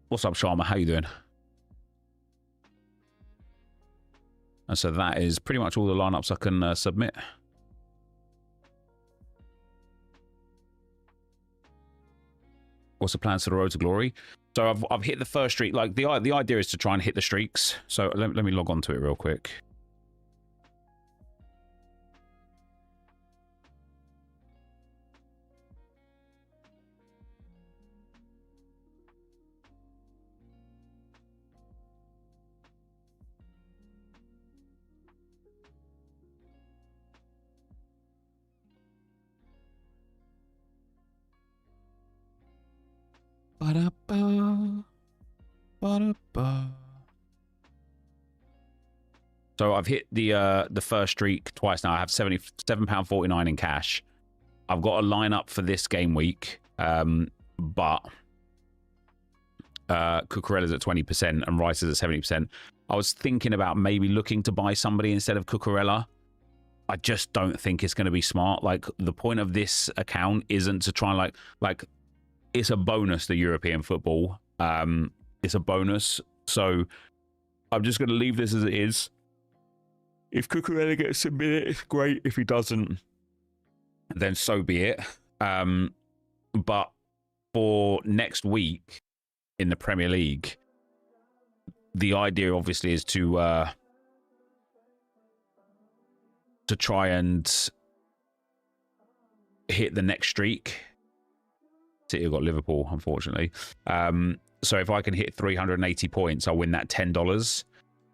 What's up, Sharma? How you doing? And so that is pretty much all the lineups I can submit. What's the plans for the road to glory? So I've hit the first streak. Like the idea is to try and hit the streaks. So let me log on to it real quick. So I've hit the first streak twice now. I have £77.49 in cash. I've got a lineup for this game week, but Cucurella's at 20% and Rice is at 70%. I was thinking about maybe looking to buy somebody instead of Cucurella. I just don't think it's going to be smart. Like the point of this account isn't to try and like it's a bonus, the European football. It's a bonus. So I'm just going to leave this as it is. If Cucurella gets submitted, it's great. If he doesn't, then so be it. But for next week in the Premier League, the idea obviously is to try and hit the next streak. City have got Liverpool, unfortunately. So if I can hit 380 points, I'll win that $10.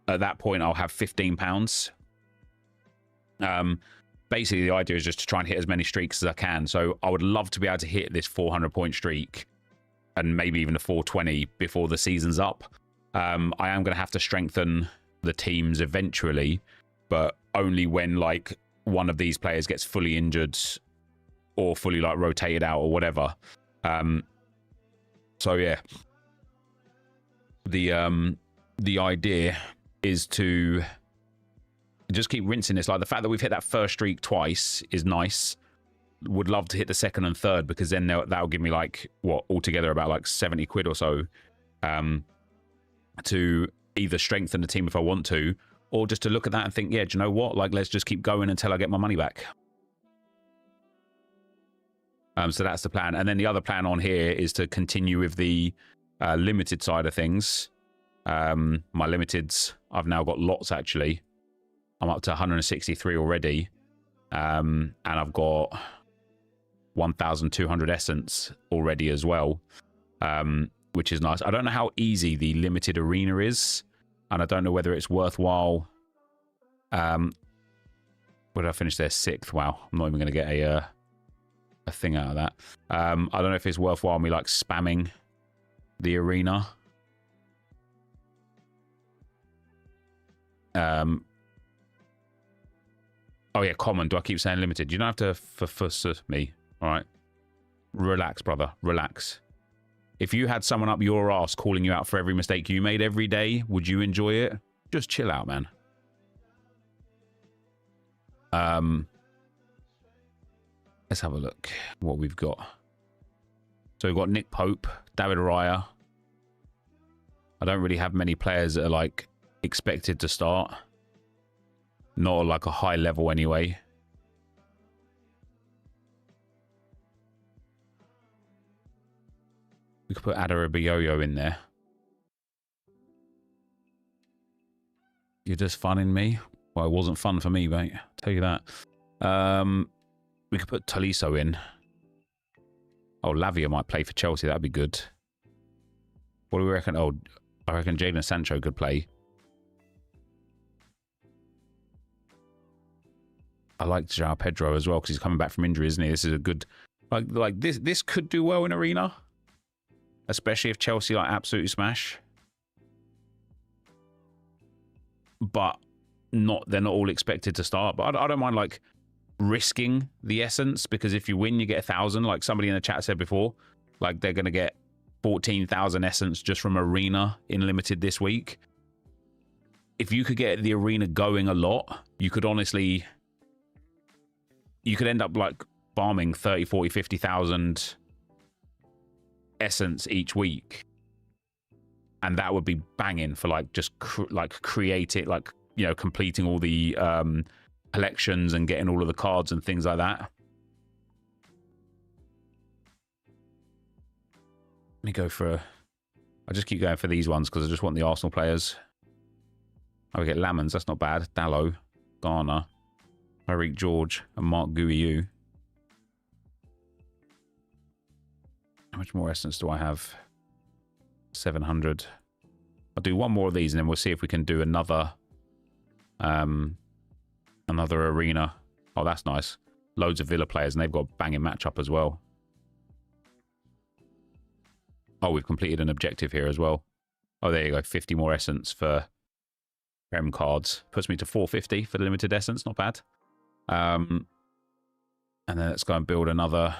At that point, I'll have £15. Basically, the idea is just to try and hit as many streaks as I can. So I would love to be able to hit this 400-point streak and maybe even a 420 before the season's up. I am going to have to strengthen the teams eventually, but only when like one of these players gets fully injured or fully like rotated out or whatever. So yeah, the idea is to just keep rinsing this. Like the fact that we've hit that first streak twice is nice. Would love to hit the second and third, because then that'll give me like what altogether about like 70 quid or so to either strengthen the team if I want to, or just to look at that and think, yeah, do you know what? Like, let's just keep going until I get my money back. So that's the plan. And then the other plan on here is to continue with the limited side of things. My limiteds, I've now got lots actually. I'm up to 163 already. And I've got 1,200 essence already as well, which is nice. I don't know how easy the limited arena is, and I don't know whether it's worthwhile. Where did I finish there? 6th. Wow, I'm not even going to get a thing out of that. I don't know if it's worthwhile me like spamming the arena. Oh yeah, common. Do I keep saying limited? You don't have to fuss me. All right, relax, brother. Relax. If you had someone up your ass calling you out for every mistake you made every day, would you enjoy it? Just chill out, man. Let's have a look what we've got. So we've got Nick Pope, David Raya. I don't really have many players that are like expected to start. Not like a high level anyway. We could put Adarabiyoyo in there. You're just funning me? Well, it wasn't fun for me, mate. I'll tell you that. We could put Tolisso in. Oh, Lavia might play for Chelsea. That'd be good. What do we reckon? Oh, I reckon Jadon Sancho could play. I like João Pedro as well because he's coming back from injury, isn't he? This is a good... Like this. This could do well in Arena. Especially if Chelsea like absolutely smash. But they're not all expected to start. But I don't mind like risking the essence, because if you win, you get 1,000. Like somebody in the chat said before, like they're going to get 14,000 essence just from Arena in limited this week. If you could get the Arena going a lot, you could honestly... You could end up like farming 30, 40, 50,000 essence each week, and that would be banging for like just creating, like, you know, completing all the collections and getting all of the cards and things like that. Let me go for I just keep going for these ones because I just want the Arsenal players. Oh, we get Lamans, that's not bad. Dallo, Garner, Eric George, and Mark Guiu. How much more essence do I have? 700. I'll do one more of these and then we'll see if we can do another arena. Oh, that's nice. Loads of Villa players and they've got a banging matchup as well. Oh, we've completed an objective here as well. Oh, there you go. 50 more essence for Prem cards. Puts me to 450 for the limited essence. Not bad. And then let's go and build another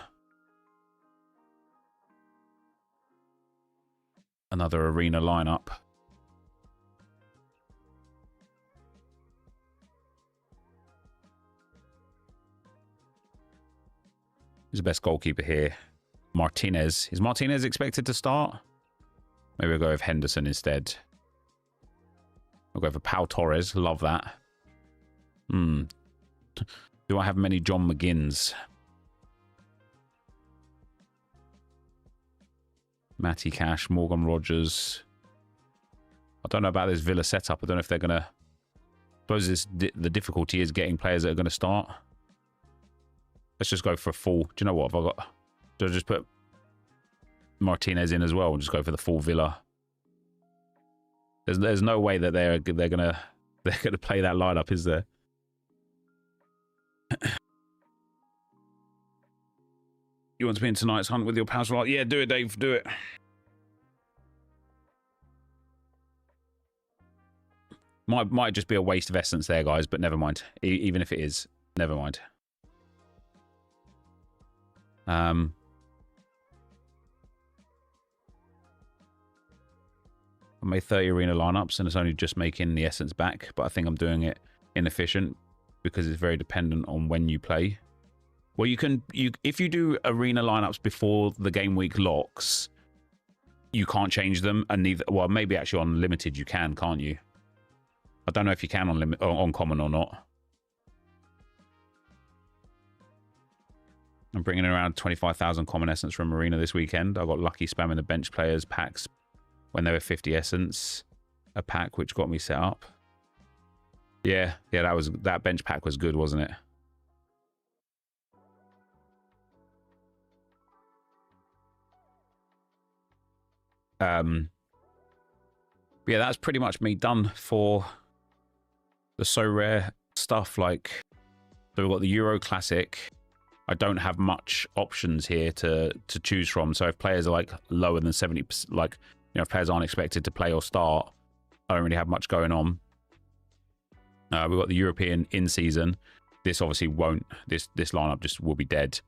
arena lineup. Who's the best goalkeeper here? Martinez. Is Martinez expected to start? Maybe I'll go with Henderson instead. I'll go for Pau Torres. Love that. Do I have many John McGinns? Matty Cash, Morgan Rogers. I don't know about this Villa setup. I don't know if they're going to... I suppose the difficulty is getting players that are going to start. Let's just go for a full... Do you know what? Have I got... Do I just put Martinez in as well and just go for the full Villa? There's no way that they're gonna play that lineup, is there? You want to be in tonight's hunt with your pals? Yeah, do it, Dave. Do it. Might just be a waste of essence there, guys, but never mind. Even if it is, never mind. I made 30 arena lineups and it's only just making the essence back, but I think I'm doing it inefficient because it's very dependent on when you play. Well, if you do arena lineups before the game week locks, you can't change them, and neither. Well, maybe actually on limited you can, can't you? I don't know if you can on common or not. I'm bringing in around 25,000 common essence from arena this weekend. I got lucky spamming the bench players packs when they were 50 essence a pack, which got me set up. Yeah, that bench pack was good, wasn't it? Yeah, that's pretty much me done for the SoRare stuff. Like, so we've got the Euro Classic. I don't have much options here to choose from. So if players are like lower than 70%, like, you know, if players aren't expected to play or start, I don't really have much going on. We've got the European in season. This obviously won't. This lineup just will be dead.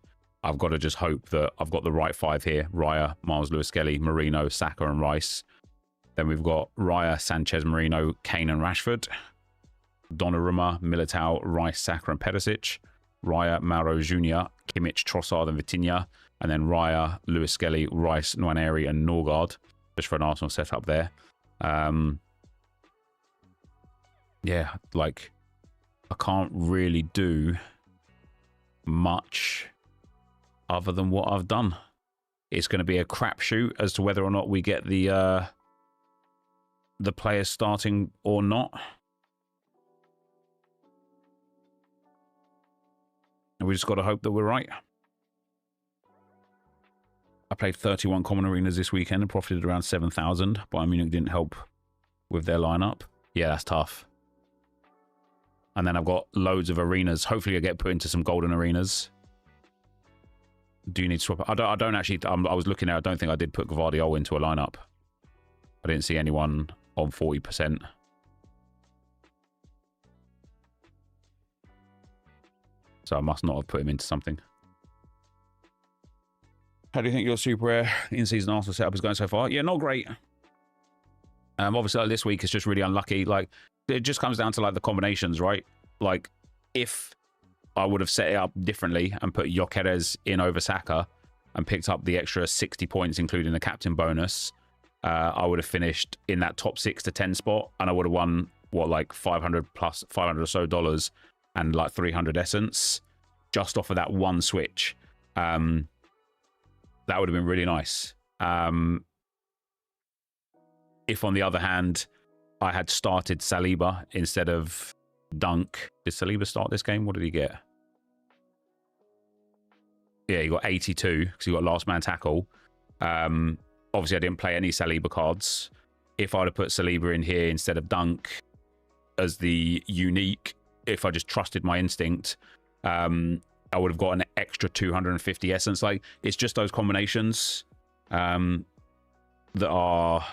I've got to just hope that I've got the right five here: Raya, Miles Lewis-Skelly, Marino, Saka, and Rice. Then we've got Raya, Sanchez, Marino, Kane, and Rashford. Donnarumma, Militao, Rice, Saka, and Perisic. Raya, Mauro Jr., Kimmich, Trossard, and Vitinha. And then Raya, Lewis-Skelly, Rice, Nwaneri, and Norgard. Just for an Arsenal setup there. Yeah, like, I can't really do much other than what I've done. It's going to be a crapshoot as to whether or not we get the players starting or not. And we just got to hope that we're right. I played 31 common arenas this weekend and profited around 7,000. Bayern Munich didn't help with their lineup. Yeah, that's tough. And then I've got loads of arenas. Hopefully I get put into some golden arenas. Do you need to swap? I don't actually. I was looking at. I don't think I did put Gvardiol into a lineup. I didn't see anyone on 40%. So I must not have put him into something. How do you think your super rare in-season Arsenal setup is going so far? Yeah, not great. Obviously, like, this week is just really unlucky. Like, it just comes down to like the combinations, right? Like, if I would have set it up differently and put Gyökeres in over Saka and picked up the extra 60 points, including the captain bonus, I would have finished in that top 6 to 10 spot, and I would have won, what, like 500 plus 500 or so dollars and like 300 essence just off of that one switch. That would have been really nice. If, on the other hand, I had started Saliba instead of Dunk. Did Saliba start this game? What did he get? Yeah, he got 82 because he got last man tackle. Obviously, I didn't play any Saliba cards. If I'd have put Saliba in here instead of Dunk as the unique, if I just trusted my instinct, I would have got an extra 250 essence. Like, it's just those combinations that are...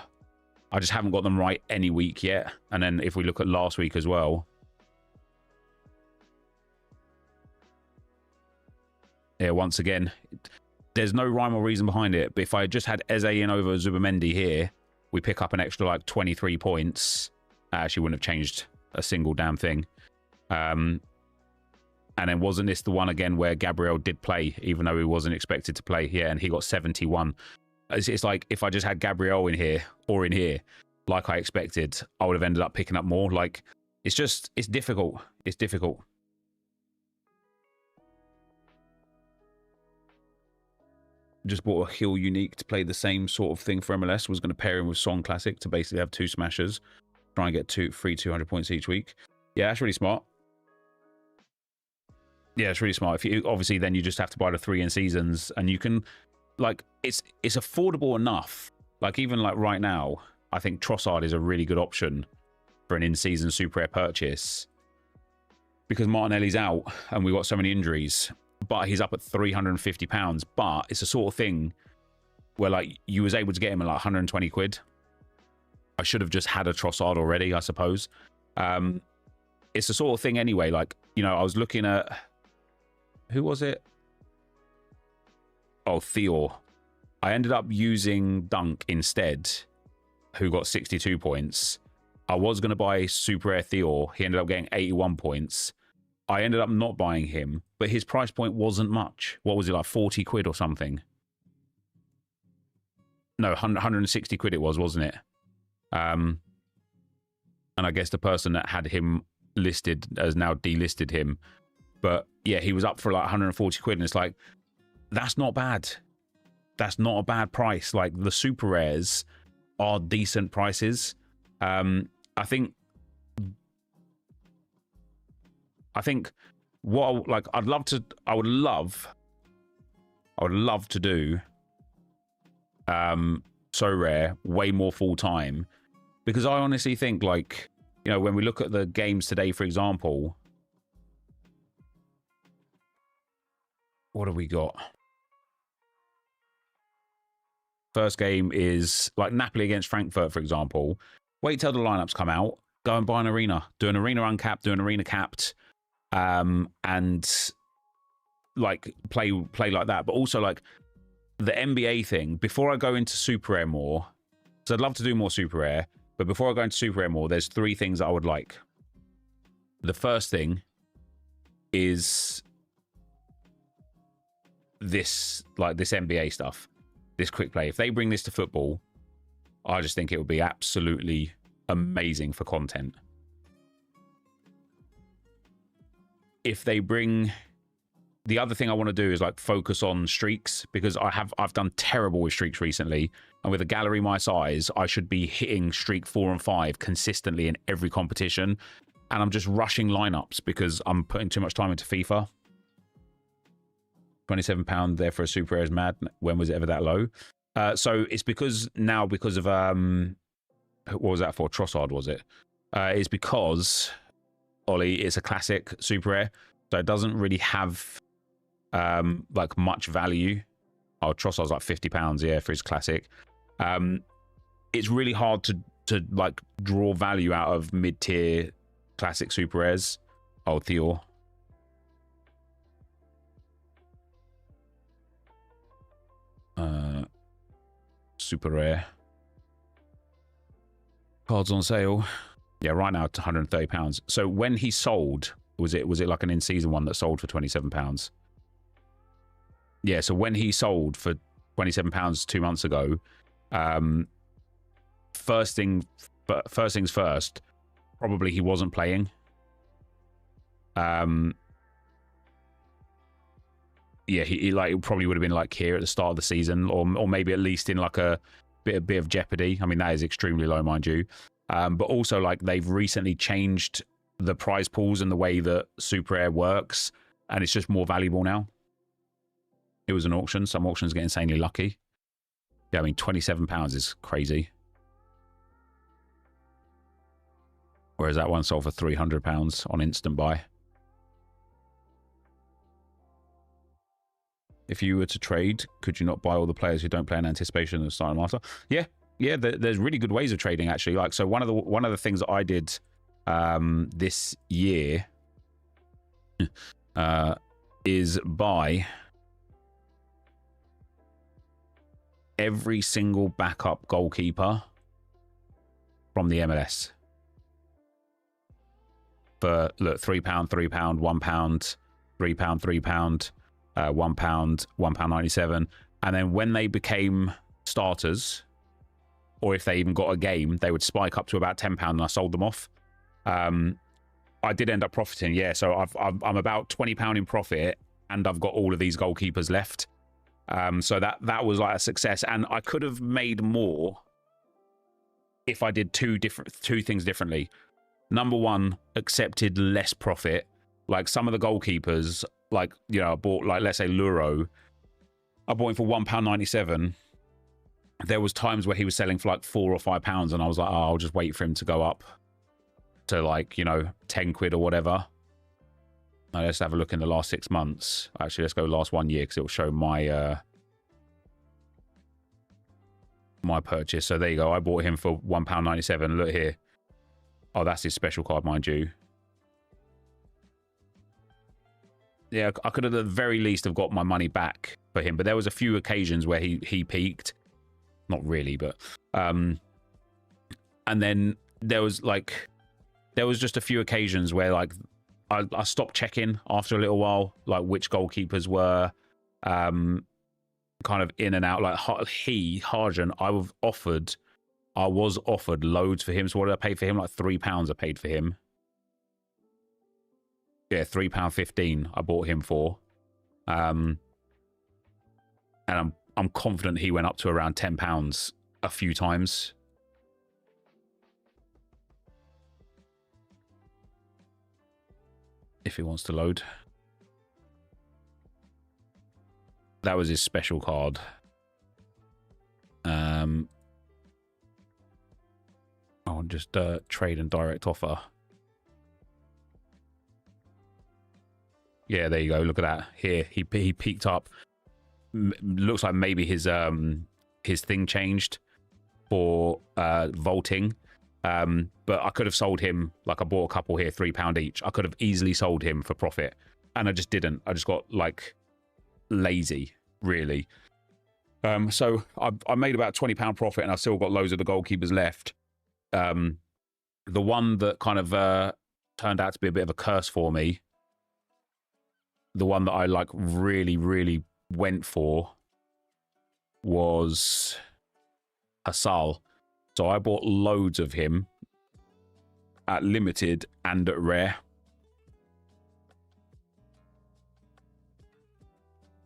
I just haven't got them right any week yet. And then if we look at last week as well... Yeah, once again, there's no rhyme or reason behind it. But if I just had Eze in over Zubamendi here, we pick up an extra like 23 points. I actually wouldn't have changed a single damn thing. And then wasn't this the one again where Gabriel did play, even though he wasn't expected to play? Yeah, and he got 71. It's like if I just had Gabriel in here or in here, like I expected, I would have ended up picking up more. Like, it's difficult. It's difficult. Just bought a Hill Unique to play the same sort of thing for MLS. Was going to pair him with Song Classic to basically have 2 smashers. Try and get free 200 points each week. Yeah, that's really smart. Yeah, it's really smart. If you obviously then you just have to buy the 3 in seasons, and you can, like, it's affordable enough. Like, even like right now, I think Trossard is a really good option for an in-season super rare purchase because Martinelli's out and we've got so many injuries. But he's up at £350. But it's a sort of thing where, like, you was able to get him at like 120 quid. I should have just had a Trossard already, I suppose. It's the sort of thing anyway. Like, you know, I was looking at, who was it? Oh, Theo. I ended up using Dunk instead, who got 62 points. I was going to buy Super Rare Theo. He ended up getting 81 points. I ended up not buying him, but his price point wasn't much. What was it, like 40 quid or something? No, 160 quid it was, wasn't it? And I guess the person that had him listed has now delisted him. But yeah, he was up for like 140 quid, and it's like, that's not bad. That's not a bad price. Like, the super rares are decent prices. I think what I would love to do SoRare way more full time, because I honestly think, like, you know, when we look at the games today, for example, what have we got? First game is like Napoli against Frankfurt, for example. Wait till the lineups come out. Go and buy an arena. Do an arena uncapped. Do an arena capped. And like play like that. But also, like, the NBA thing. Before I go into Super Rare more, because I'd love to do more Super Rare. But before I go into Super Rare more, there's 3 things that I would like. The first thing is this NBA stuff. This quick play. If they bring this to football, I just think it would be absolutely amazing for content. If they bring, the other thing I want to do is like focus on streaks, because I've done terrible with streaks recently, and with a gallery my size, I should be hitting streak 4 and 5 consistently in every competition, and I'm just rushing lineups because I'm putting too much time into FIFA. £27 there for a super rare is mad. When was it ever that low? So it's because of what was that for? Trossard, was it? It's because, Ollie, it's a classic super rare, so it doesn't really have like much value. Oh, Trossard's like £50, yeah, for his classic. It's really hard to like draw value out of mid-tier classic super rares. Oh, Theo. Super rare cards on sale. Yeah, right now it's £130. So when he sold, was it like an in-season one that sold for £27? Yeah, so when he sold for £27 2 months ago, first things first, probably he wasn't playing. Yeah, he like probably would have been like here at the start of the season, or maybe at least in like a bit of jeopardy. I mean, that is extremely low, mind you. But also, like, they've recently changed the prize pools and the way that Super Rare works, and it's just more valuable now. It was an auction. Some auctions get insanely lucky. Yeah, I mean, £27 is crazy. Whereas that one sold for £300 on instant buy. If you were to trade, could you not buy all the players who don't play in anticipation and start them after? Yeah, there's really good ways of trading, actually. Like, so one of the things that I did this year is buy every single backup goalkeeper from the MLS for, look, £3, £3, £1. £3, £3, £1, £1.97. And then when they became starters, or if they even got a game, they would spike up to about £10 and I sold them off. I did end up profiting, yeah. So I'm about £20 in profit, and I've got all of these goalkeepers left. So that was like a success, and I could have made more if I did two things differently. Number one, accepted less profit. Like some of the goalkeepers, like, you know, I bought, like, let's say Luro, I bought him for £1.97. There was times where he was selling for like £4 or £5, and I was like, oh, I'll just wait for him to go up to, like, you know, 10 quid or whatever. Now let's have a look in the last 6 months. Actually, let's go last 1 year, because it will show my my purchase. So there you go. I bought him for £1.97. Look here. Oh, that's his special card, mind you. Yeah, I could have at the very least have got my money back for him, but there was a few occasions where he peaked. Not really, but and then there was just a few occasions where, like, I stopped checking after a little while, like which goalkeepers were kind of in and out. Like Harjan, I was offered loads for him. So what did I pay for him? Like £3 I paid for him. Yeah, £3.15 I bought him for. And I'm confident he went up to around £10 a few times. If he wants to load. That was his special card. I'll just trade and direct offer. Yeah, there you go. Look at that. Here, he peaked up. Looks like maybe his thing changed for vaulting. But I could have sold him, like I bought a couple here, £3 each. I could have easily sold him for profit, and I just didn't. I just got, like, lazy, really. So I made about £20 profit, and I've still got loads of the goalkeepers left. The one that kind of turned out to be a bit of a curse for me, the one that I, like, really, really went for, was Hassal. So I bought loads of him at limited and at rare.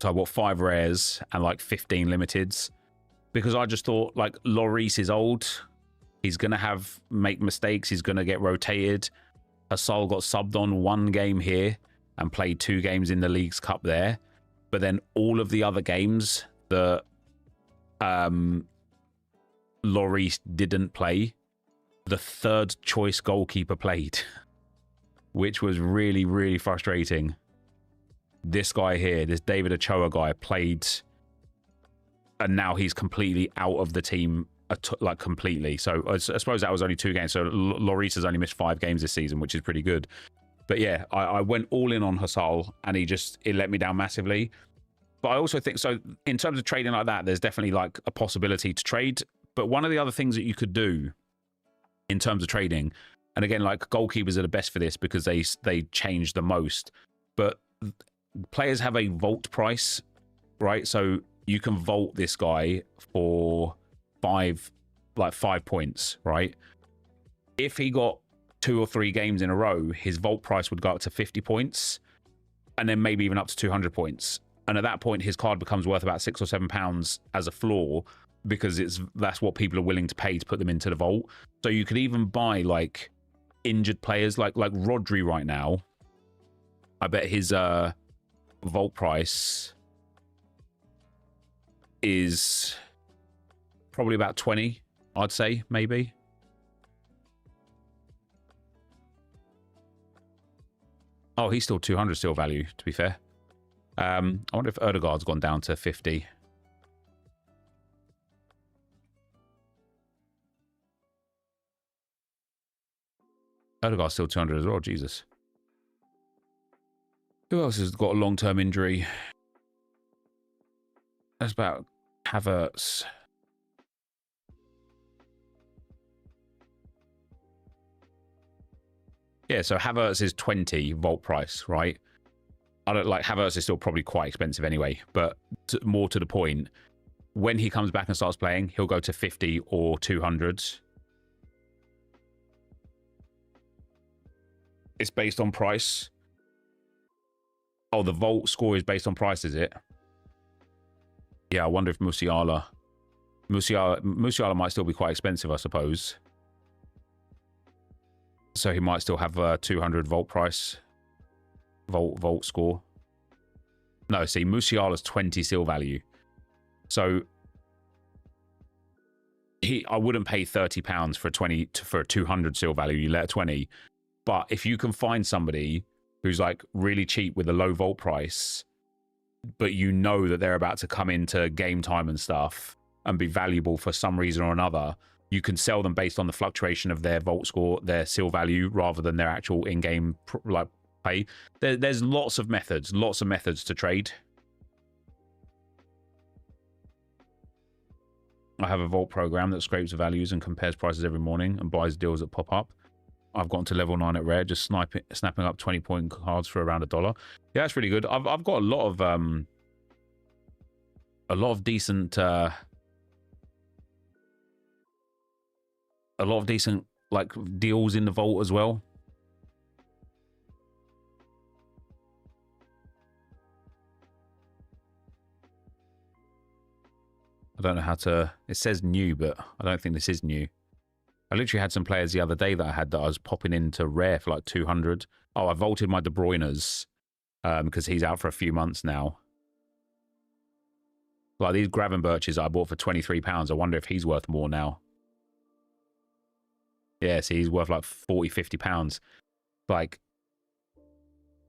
So I bought 5 rares and like 15 limiteds, because I just thought, like, Lloris is old. He's going to make mistakes. He's going to get rotated. Hassal got subbed on 1 game here and played 2 games in the League's Cup there. But then all of the other games that Lloris didn't play, the 3rd choice goalkeeper played, which was really, really frustrating. This guy here, this David Ochoa guy, played, and now he's completely out of the team, like, completely. So I suppose that was only 2 games. So Lloris has only missed 5 games this season, which is pretty good. But yeah, I went all in on Hassal, and it let me down massively. But I also think, so in terms of trading like that, there's definitely, like, a possibility to trade. But one of the other things that you could do in terms of trading, and again, like, goalkeepers are the best for this because they change the most, but players have a vault price, right? So you can vault this guy for 5 points, right? If he got 2 or 3 games in a row, his vault price would go up to 50 points, and then maybe even up to 200 points. And at that point, his card becomes worth about £6 or £7 as a floor, because that's what people are willing to pay to put them into the vault. So you could even buy, like, injured players, like Rodri right now. I bet his vault price is probably about 20, I'd say, maybe. Oh, he's still 200 still value, to be fair. I wonder if Erdegaard's gone down to 50. Erdegaard's still 200 as well, Jesus. Who else has got a long-term injury? That's about Havertz. Yeah, so Havertz is 20 vault price, right? I don't like Havertz is still probably quite expensive anyway, but more to the point, when he comes back and starts playing, he'll go to 50 or 200. It's based on price. Oh, the vault score is based on price, is it? Yeah, I wonder if Musiala might still be quite expensive, I suppose. So he might still have a 200 vault price. Vault score. No, see, Musiala's 20 seal value. So I wouldn't pay £30 for a 200 seal value. You let 20. But if you can find somebody who's like really cheap with a low vault price, but you know that they're about to come into game time and stuff and be valuable for some reason or another, you can sell them based on the fluctuation of their vault score, their seal value, rather than their actual in-game like pay. There's lots of methods to trade. I have a vault program that scrapes the values and compares prices every morning and buys deals that pop up. I've gotten to level 9 at rare, just snapping up 20-point cards for around $1. Yeah, that's really good. I've got a lot of decent like deals in the vault as well. I don't know how to. It says new, but I don't think this is new. I literally had some players the other day that I was popping into rare for like 200. Oh, I vaulted my De Bruyne's because he's out for a few months now. Like these Gravenberches I bought for £23. I wonder if he's worth more now. Yeah, see, he's worth like £40–50. Like,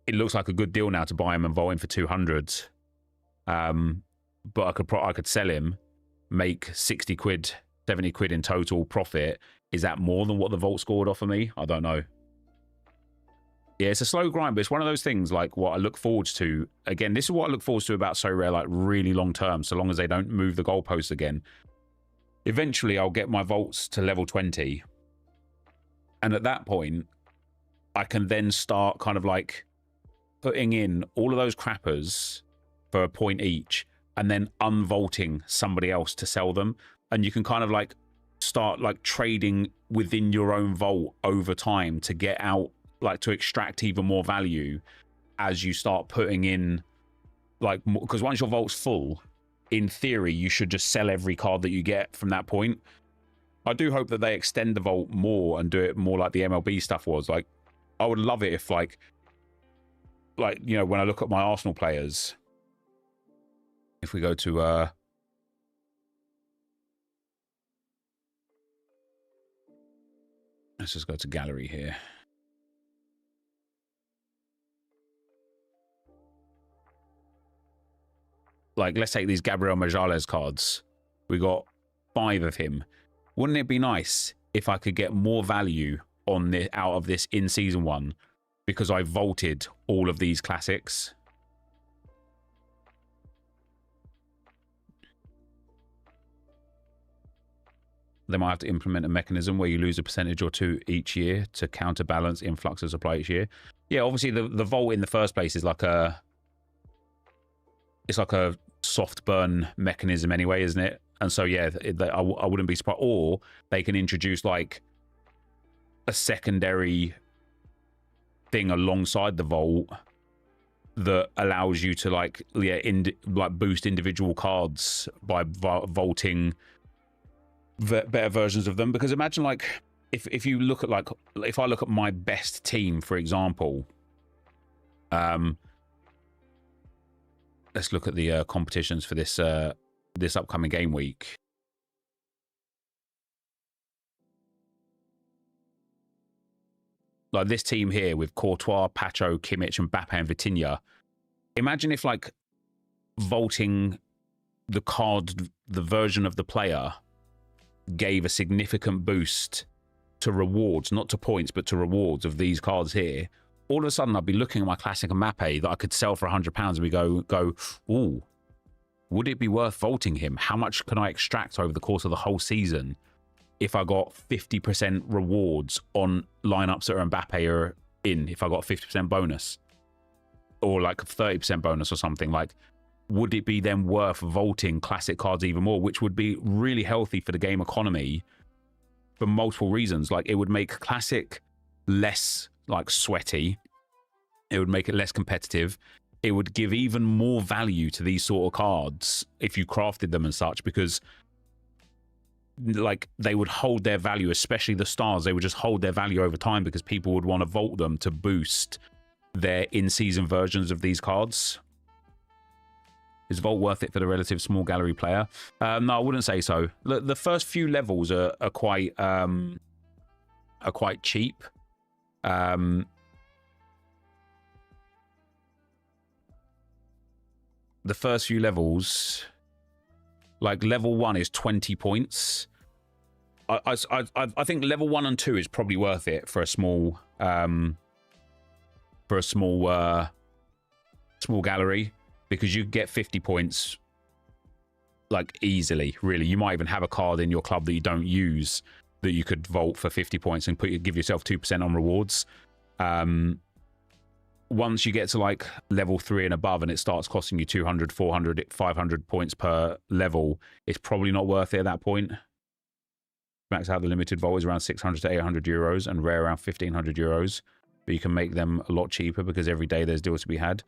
it looks like a good deal now to buy him and vault him for 200. But I could sell him, make 60 quid, 70 quid in total profit. Is that more than what the vault score would offer me? I don't know. Yeah, it's a slow grind, but it's one of those things like what I look forward to. Again, this is what I look forward to about SoRare, like really long term, so long as they don't move the goalposts again. Eventually, I'll get my vaults to level 20. And at that point, I can then start kind of like putting in all of those crappers for a point each and then unvaulting somebody else to sell them. And you can kind of like start like trading within your own vault over time to get out, like to extract even more value as you start putting in like, because once your vault's full, in theory, you should just sell every card that you get from that point. I do hope that they extend the vault more and do it more like the MLB stuff was. Like, I would love it if like, you know, when I look at my Arsenal players, if we go to, let's just go to gallery here. Like, let's take these Gabriel Magalhães cards. We got 5 of him. Wouldn't it be nice if I could get more value on the out of this in season 1 because I vaulted all of these classics? They might have to implement a mechanism where you lose a percentage or 2 each year to counterbalance influx of supply each year. Yeah, obviously the vault in the first place is like a, it's like a soft burn mechanism anyway, isn't it? And so yeah, I wouldn't be surprised. Or they can introduce like a secondary thing alongside the vault that allows you to like, yeah, like boost individual cards by vaulting better versions of them. Because imagine like if you look at like, if I look at my best team, for example, let's look at the competitions for this this upcoming game week. Like this team here with Courtois, Pacho, Kimmich, and Mbappe and Vitinha. Imagine if like vaulting the card, the version of the player, gave a significant boost to rewards, not to points, but to rewards of these cards here. All of a sudden, I'd be looking at my classic Mbappe that I could sell for £100, and we go, ooh, would it be worth vaulting him? How much can I extract over the course of the whole season if I got 50% rewards on lineups that are Mbappe or in, if I got 50% bonus? or like a 30% bonus or something, like, would it be then worth vaulting classic cards even more, which would be really healthy for the game economy for multiple reasons? Like, it would make classic less like sweaty, it would make it less competitive, it would give even more value to these sort of cards if you crafted them and such, because like they would hold their value, especially the stars. They would just hold their value over time because people would want to vault them to boost their in-season versions of these cards. Is vault worth it for the relative small gallery player? No, I wouldn't say so. The first few levels are quite cheap. The first few levels, like level 1 is 20 points. I think level 1 and 2 is probably worth it for a small small gallery, because you get 50 points like easily. Really, you might even have a card in your club that you don't use that you could vault for 50 points and give yourself 2% on rewards. Once you get to like level 3 and above and it starts costing you 200, 400, 500 points per level, it's probably not worth it at that point. Max out the limited vault is around 600 to 800 euros and rare around 1500 euros, but you can make them a lot cheaper because every day there's deals to be had.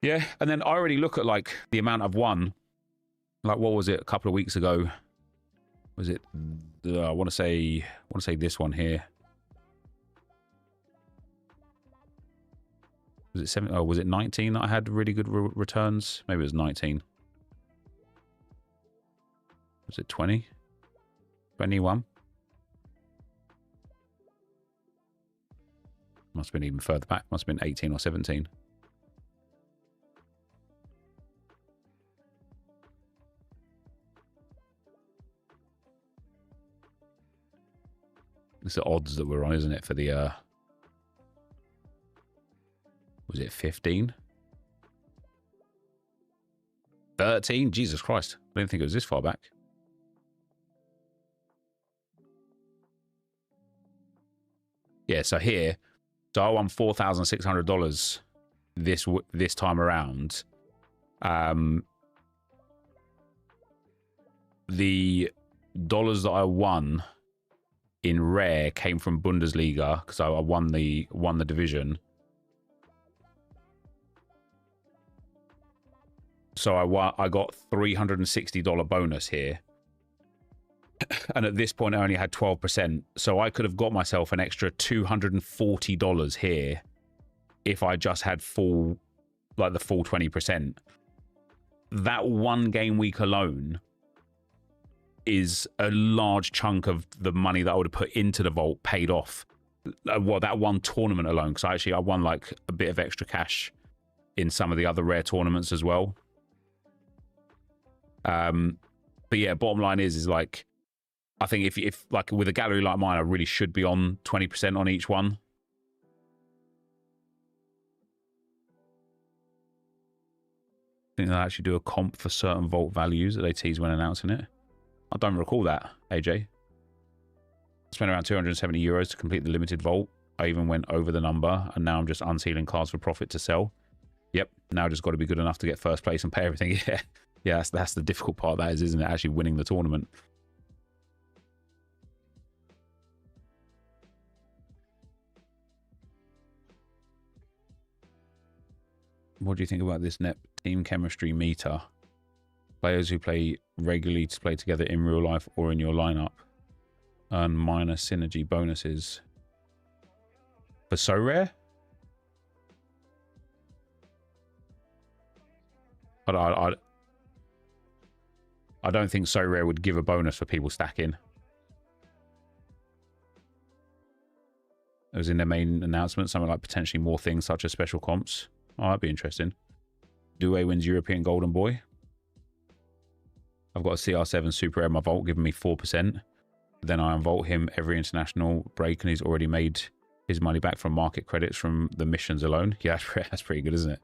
Yeah, and then I already look at like the amount I've won. Like, what was it a couple of weeks ago? Was it I want to say this one here. Was it 7? Oh, was it 19 that I had really good returns? Maybe it was 19. Was it 20? 21? Must have been even further back. Must have been 18 or 17. It's the odds that we're on, isn't it, for the was it 15? 13? Jesus Christ. I didn't think it was this far back. Yeah, so here, so I won $4,600 this time around. The dollars that I won in rare came from Bundesliga because I won the division. So I got $360 bonus here. And at this point, I only had 12%. So I could have got myself an extra $240 here if I just had the full 20%. That one game week alone is a large chunk of the money that I would have put into the vault paid off. Well, that one tournament alone, because I won like a bit of extra cash in some of the other rare tournaments as well. But yeah, bottom line is like, I think if like with a gallery like mine, I really should be on 20% on each one. I think they'll actually do a comp for certain vault values that they tease when announcing it. I don't recall that, AJ. I spent around 270 euros to complete the limited vault. I even went over the number, and now I'm just unsealing cards for profit to sell. Yep, now just got to be good enough to get first place and pay everything. Yeah, that's the difficult part of that is, isn't it? Actually winning the tournament. What do you think about this NEP team chemistry meter? Players who play regularly to play together in real life or in your lineup earn minor synergy bonuses. For SoRare? But I don't think SoRare would give a bonus for people stacking. It was in their main announcement, something like potentially more things such as special comps. Oh, that'd be interesting. Due wins European Golden Boy. I've got a CR7 Super Rare in my vault, giving me 4%. Then I unvault him every international break, and he's already made his money back from market credits from the missions alone. Yeah, that's pretty good, isn't it?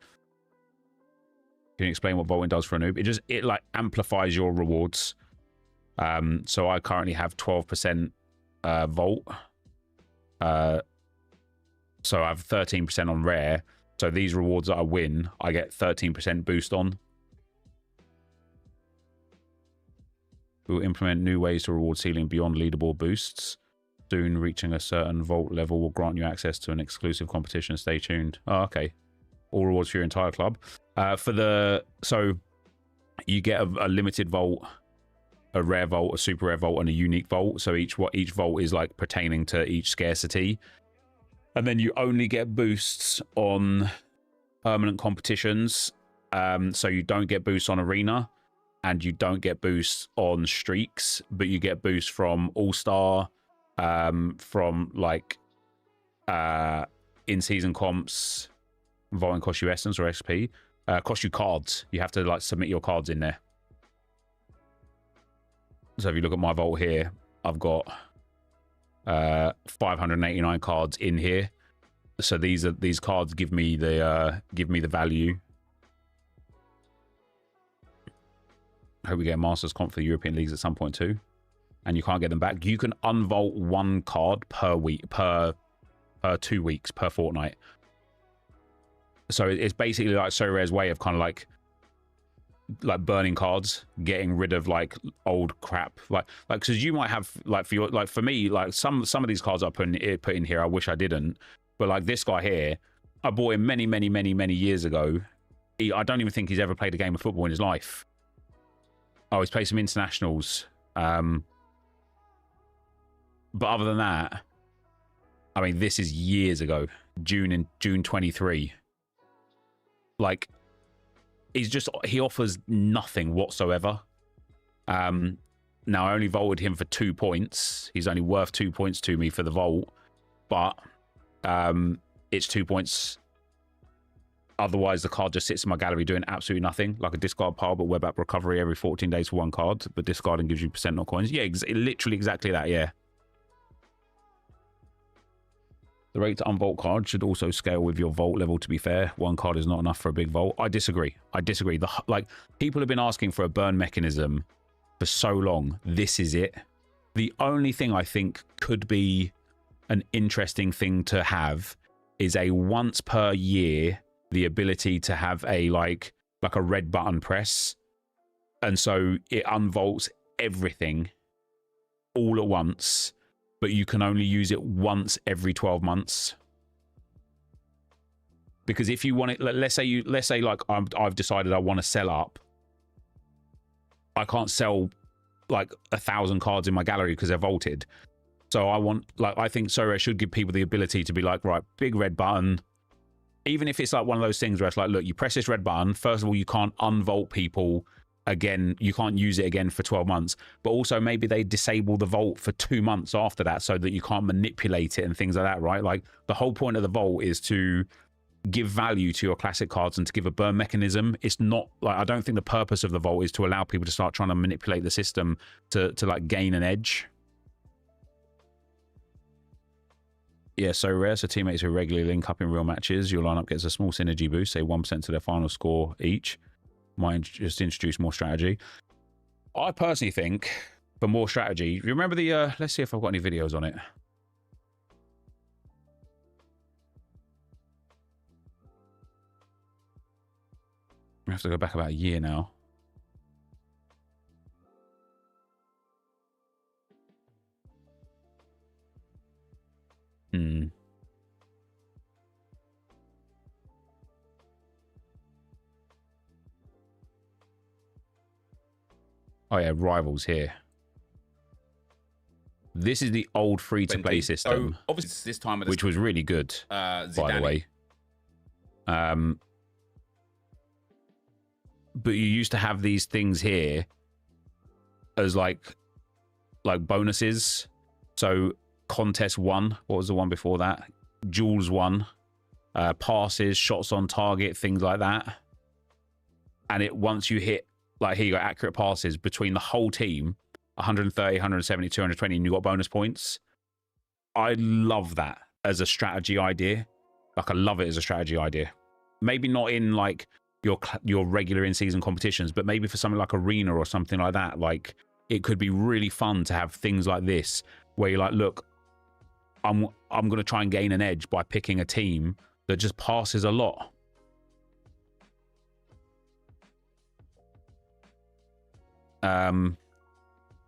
Can you explain what vaulting does for a noob? It like amplifies your rewards. So I currently have 12% vault. So I have 13% on rare. So these rewards that I win, I get 13% boost on. We'll implement new ways to reward ceiling beyond leaderboard boosts. Soon reaching a certain vault level will grant you access to an exclusive competition. Stay tuned. Oh, okay. All rewards for your entire club. So you get a limited vault, a rare vault, a super rare vault, and a unique vault. So each vault is like pertaining to each scarcity. And then you only get boosts on permanent competitions. So you don't get boosts on arena, and you don't get boosts on streaks, but you get boosts from All-Star, from like in-season comps. Vaulting cost you essence or XP. Cost you cards. You have to like submit your cards in there. So if you look at my vault here, I've got 589 cards in here. So these cards give me the value. I hope we get a Masters comp for the European leagues at some point too. And you can't get them back. You can unvault one card per week, per 2 weeks, per fortnight. So it's basically like SoRare's way of kind of like burning cards, getting rid of like old crap, like because you might have like for me like some of these cards I put in here I wish I didn't, but like this guy here I bought him many years ago. I don't even think he's ever played a game of football in his life. Oh, he's played some internationals, but other than that, I mean, this is years ago, June 23. Like, he offers nothing whatsoever. Now I only vaulted him for 2 points. He's only worth 2 points to me for the vault, but it's 2 points. Otherwise, the card just sits in my gallery doing absolutely nothing, like a discard pile, but web app recovery every 14 days for 1 card. But discarding gives you percent, not coins. Yeah, literally exactly that. Yeah. The rate to unvault cards should also scale with your vault level, to be fair. 1 card is not enough for a big vault. I disagree. Like, people have been asking for a burn mechanism for so long. This is it. The only thing I think could be an interesting thing to have is a once per year, the ability to have a like a red button press. And so it unvaults everything all at once, but you can only use it once every 12 months. Because if you want it, let's say like I've decided I want to sell up. I can't sell like 1,000 cards in my gallery because they're vaulted. So I think SoRare should give people the ability to be like, right, big red button. Even if it's like one of those things where it's like, look, you press this red button. First of all, you can't unvault people again. You can't use it again for 12 months. But also maybe they disable the vault for 2 months after that so that you can't manipulate it and things like that, right? Like the whole point of the vault is to give value to your classic cards and to give a burn mechanism. It's not like, I don't think the purpose of the vault is to allow people to start trying to manipulate the system to like gain an edge. Yeah, SoRare. So teammates who regularly link up in real matches, your lineup gets a small synergy boost, say 1% to their final score each. Might just introduce more strategy. I personally think for more strategy, you remember the, let's see if I've got any videos on it. I have to go back about a year now. Oh yeah, Rivals here. This is the old free-to-play system. So obviously this time, which was really good, by the way. But you used to have these things here as like bonuses. So contest 1, what was the one before that? Duels 1, passes, shots on target, things like that. And it once you hit, like here you got accurate passes between the whole team, 130, 170, 220, and you got bonus points. I love that as a strategy idea. Like I love it as a strategy idea. Maybe not in like your regular in-season competitions, but maybe for something like Arena or something like that. Like it could be really fun to have things like this where you're like, look, I'm going to try and gain an edge by picking a team that just passes a lot.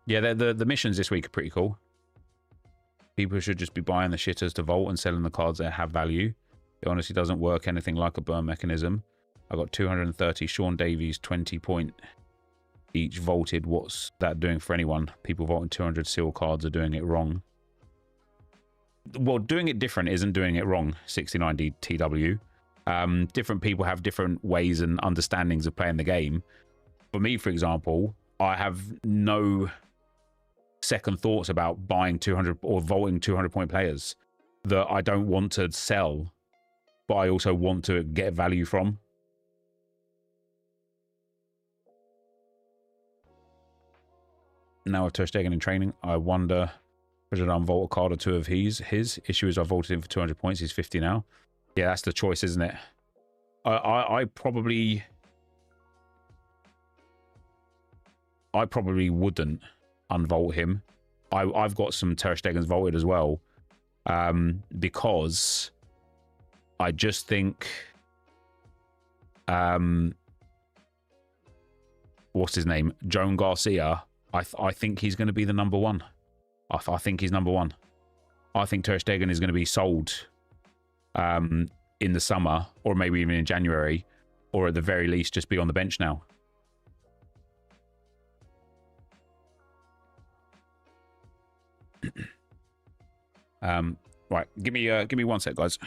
Yeah, the missions this week are pretty cool. People should just be buying the shitters to vault and selling the cards that have value. It honestly doesn't work anything like a burn mechanism. I got 230 Sean Davies 20 point each vaulted. What's that doing for anyone? People vaulting 200 seal cards are doing it wrong. Well, doing it different isn't doing it wrong, 69D TW. Different people have different ways and understandings of playing the game. For me, for example, I have no second thoughts about buying 200 or vaulting 200 point players that I don't want to sell, but I also want to get value from. Now with Ter Stegen in training, I wonder should I unvault a card or two of his issue is I vaulted him for 200 points. He's 50 now. Yeah, that's the choice, isn't it? I probably wouldn't unvault him. I've got some Ter Stegens vaulted as well, because I just think what's his name, Joan Garcia. I think he's going to be the number one. I think he's number one. I think Ter Stegen is going to be sold in the summer, or maybe even in January, or at the very least just be on the bench now. Right, give me 1 sec, guys.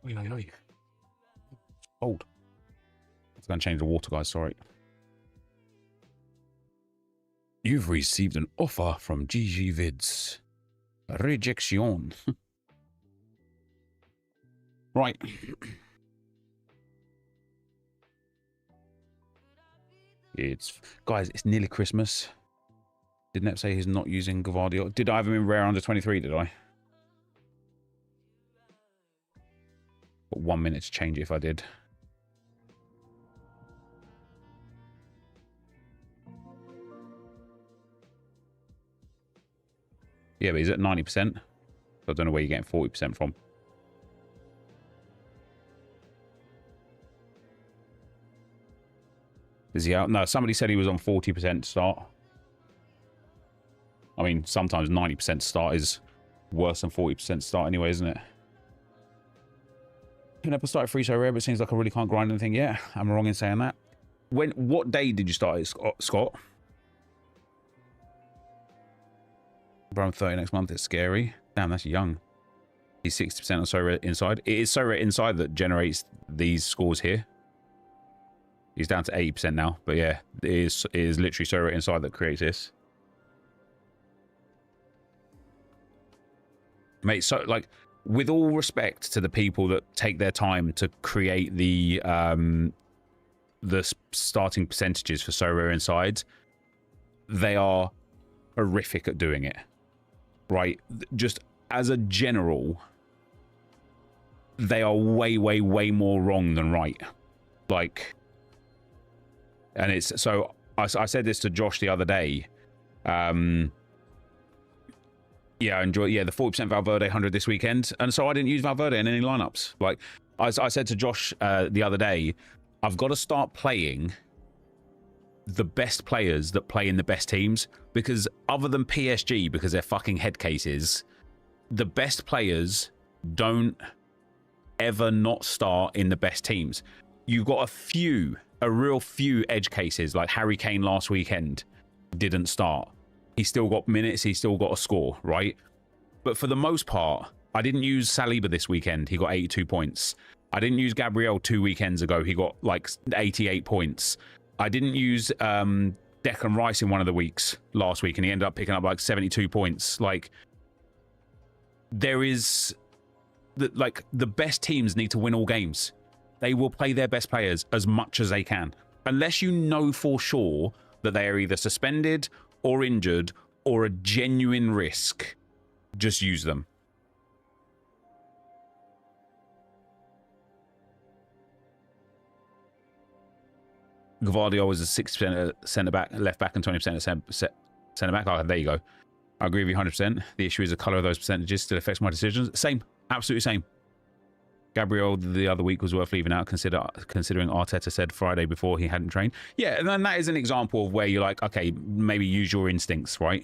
Oy, oy, oy. Cold. Let's go and change the water, guys. Sorry. You've received an offer from GG Vids. Rejection. Right. Guys, it's nearly Christmas. Did Nep say he's not using Gavardio? Did I have him in rare under 23, did I? Got 1 minute to change it if I did. Yeah, but he's at 90%. So I don't know where you're getting 40% from. Is he out? No, somebody said he was on 40% start. I mean, sometimes 90% start is worse than 40% start anyway, isn't it? I've never started free SoRare, but it seems like I really can't grind anything yet. I'm wrong in saying that. What day did you start it, Scott? Bro, I'm 30 next month. It's scary. Damn, that's young. He's 60% on SoRare Inside. It is SoRare Inside that generates these scores here. He's down to 80% now. But yeah, it is literally SoRare Inside that creates this. Mate, so like, with all respect to the people that take their time to create the starting percentages for SoRare Inside, they are horrific at doing it. Right? Just as a general, they are way, way, way more wrong than right. Like, and it's so I said this to Josh the other day. Yeah, I enjoy the 40% Valverde 100 this weekend, and so I didn't use Valverde in any lineups. Like I said to Josh the other day, I've got to start playing the best players that play in the best teams, because other than PSG, because they're fucking head cases, the best players don't ever not start in the best teams. You've got a real few edge cases, like Harry Kane last weekend didn't start. He still got minutes, he still got a score, right? But for the most part, I didn't use Saliba this weekend. He got 82 points. I didn't use Gabriel 2 weekends ago. He got like 88 points. I didn't use Declan Rice in one of the weeks last week, and he ended up picking up like 72 points. Like, there is... the best teams need to win all games. They will play their best players as much as they can. Unless you know for sure that they are either suspended or injured or a genuine risk, just use them. Gavardio was a 60% centre-back, left-back, and 20% centre-back. Oh, there you go. I agree with you 100%. The issue is the colour of those percentages still affects my decisions. Same. Absolutely same. Gabriel the other week was worth leaving out, considering Arteta said Friday before he hadn't trained. Yeah, and then that is an example of where you're like, okay, maybe use your instincts, right?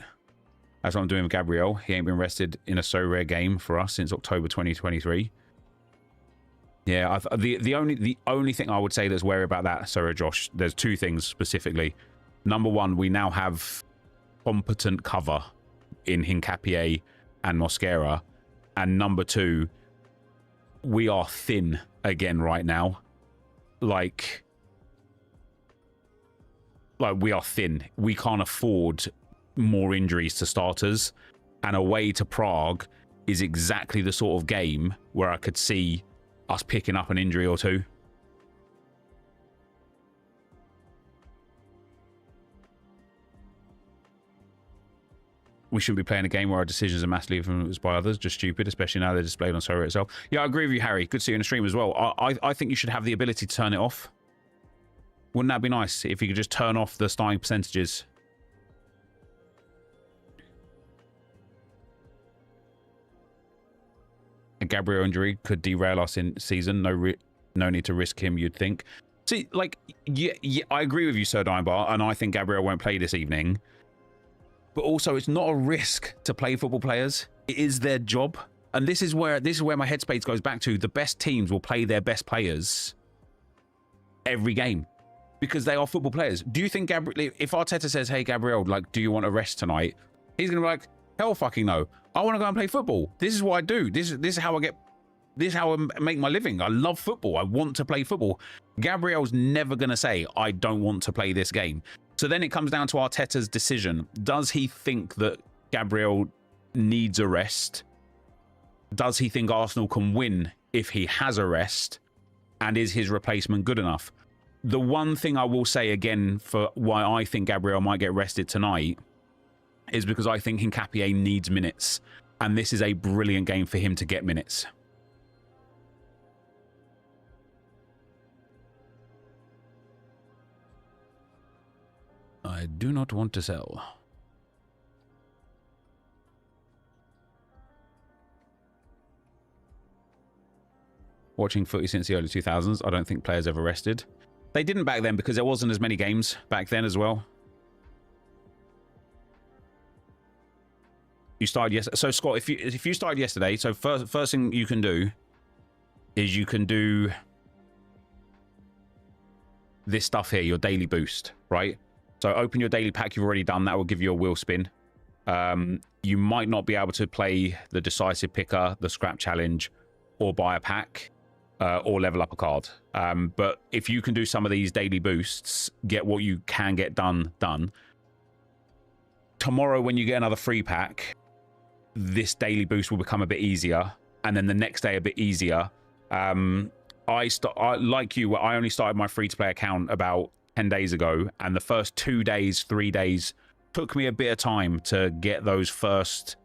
That's what I'm doing with Gabriel. He ain't been rested in a SoRare game for us since October 2023. Yeah, the only thing I would say that's wary about that, sorry, Josh, there's 2 things specifically. Number 1, we now have competent cover in Hincapié and Mosquera. And number 2, we are thin again right now. Like we are thin. We can't afford more injuries to starters. And away to Prague is exactly the sort of game where I could see us picking up an injury or 2. We shouldn't be playing a game where our decisions are massively influenced by others. Just stupid, especially now they're displayed on SoRare itself. Yeah, I agree with you, Harry. Good to see you in the stream as well. I think you should have the ability to turn it off. Wouldn't that be nice if you could just turn off the starting percentages? A Gabriel injury could derail us in season. No need to risk him, you'd think. See, like, yeah, I agree with you, Sir Dimebar, and I think Gabriel won't play this evening. But also, it's not a risk to play football players. It is their job. And this is where my headspace goes back to. The best teams will play their best players every game because they are football players. Do you think if Arteta says, hey, Gabriel, like, do you want a rest tonight? He's going to be like, hell fucking no. I want to go and play football. This is what I do. This is how I get This is how I make my living. I love football. I want to play football. Gabriel's never going to say, I don't want to play this game. So then it comes down to Arteta's decision. Does he think that Gabriel needs a rest? Does he think Arsenal can win if he has a rest? And is his replacement good enough? The one thing I will say again for why I think Gabriel might get rested tonight is because I think Nketiah needs minutes. And this is a brilliant game for him to get minutes. I do not want to sell. Watching footy since the early 2000s, I don't think players ever rested. They didn't back then because there wasn't as many games back then as well. You started yesterday. So Scott, if you started yesterday, so first thing you can do is you can do this stuff here, your daily boost, right? So open your daily pack you've already done. That will give you a wheel spin. You might not be able to play the decisive picker, the scrap challenge, or buy a pack, or level up a card. But if you can do some of these daily boosts, get what you can get done. Tomorrow, when you get another free pack, this daily boost will become a bit easier, and then the next day a bit easier. Like you, I only started my free-to-play account about 10 days ago, and the first 2 days, 3 days took me a bit of time to get those first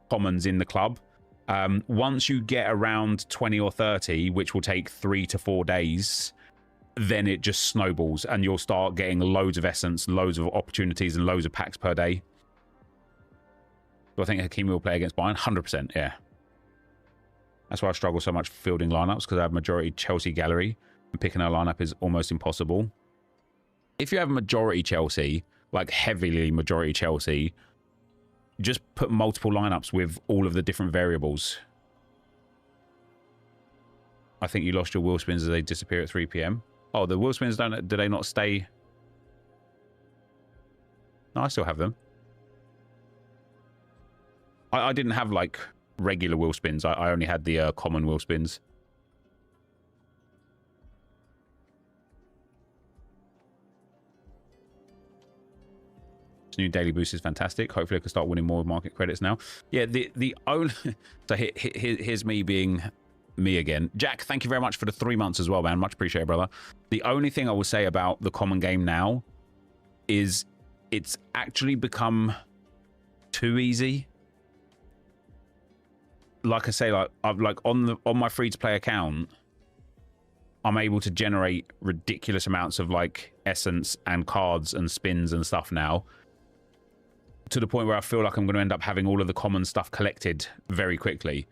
commons in the club. Once you get around 20 or 30, which will take 3 to 4 days, then it just snowballs, and you'll start getting loads of essence, loads of opportunities, and loads of packs per day. Do I think Hakimi will play against Bayern? 100%, yeah. That's why I struggle so much fielding lineups, because I have majority Chelsea gallery, and picking a lineup is almost impossible. If you have majority Chelsea, like heavily majority Chelsea, just put multiple lineups with all of the different variables. I think you lost your wheel spins as they disappear at 3 PM. Oh, the wheel spins do they not stay? No, I still have them. I didn't have like regular wheel spins. I only had the common wheel spins. This new daily boost is fantastic. Hopefully I can start winning more market credits now. Yeah, the only... So here's me being me again. Jack, thank you very much for the 3 months as well, man. Much appreciated, brother. The only thing I will say about the common game now is it's actually become too easy. Like I say, like on my free-to-play account, I'm able to generate ridiculous amounts of like essence and cards and spins and stuff now, to the point where I feel like I'm going to end up having all of the common stuff collected very quickly.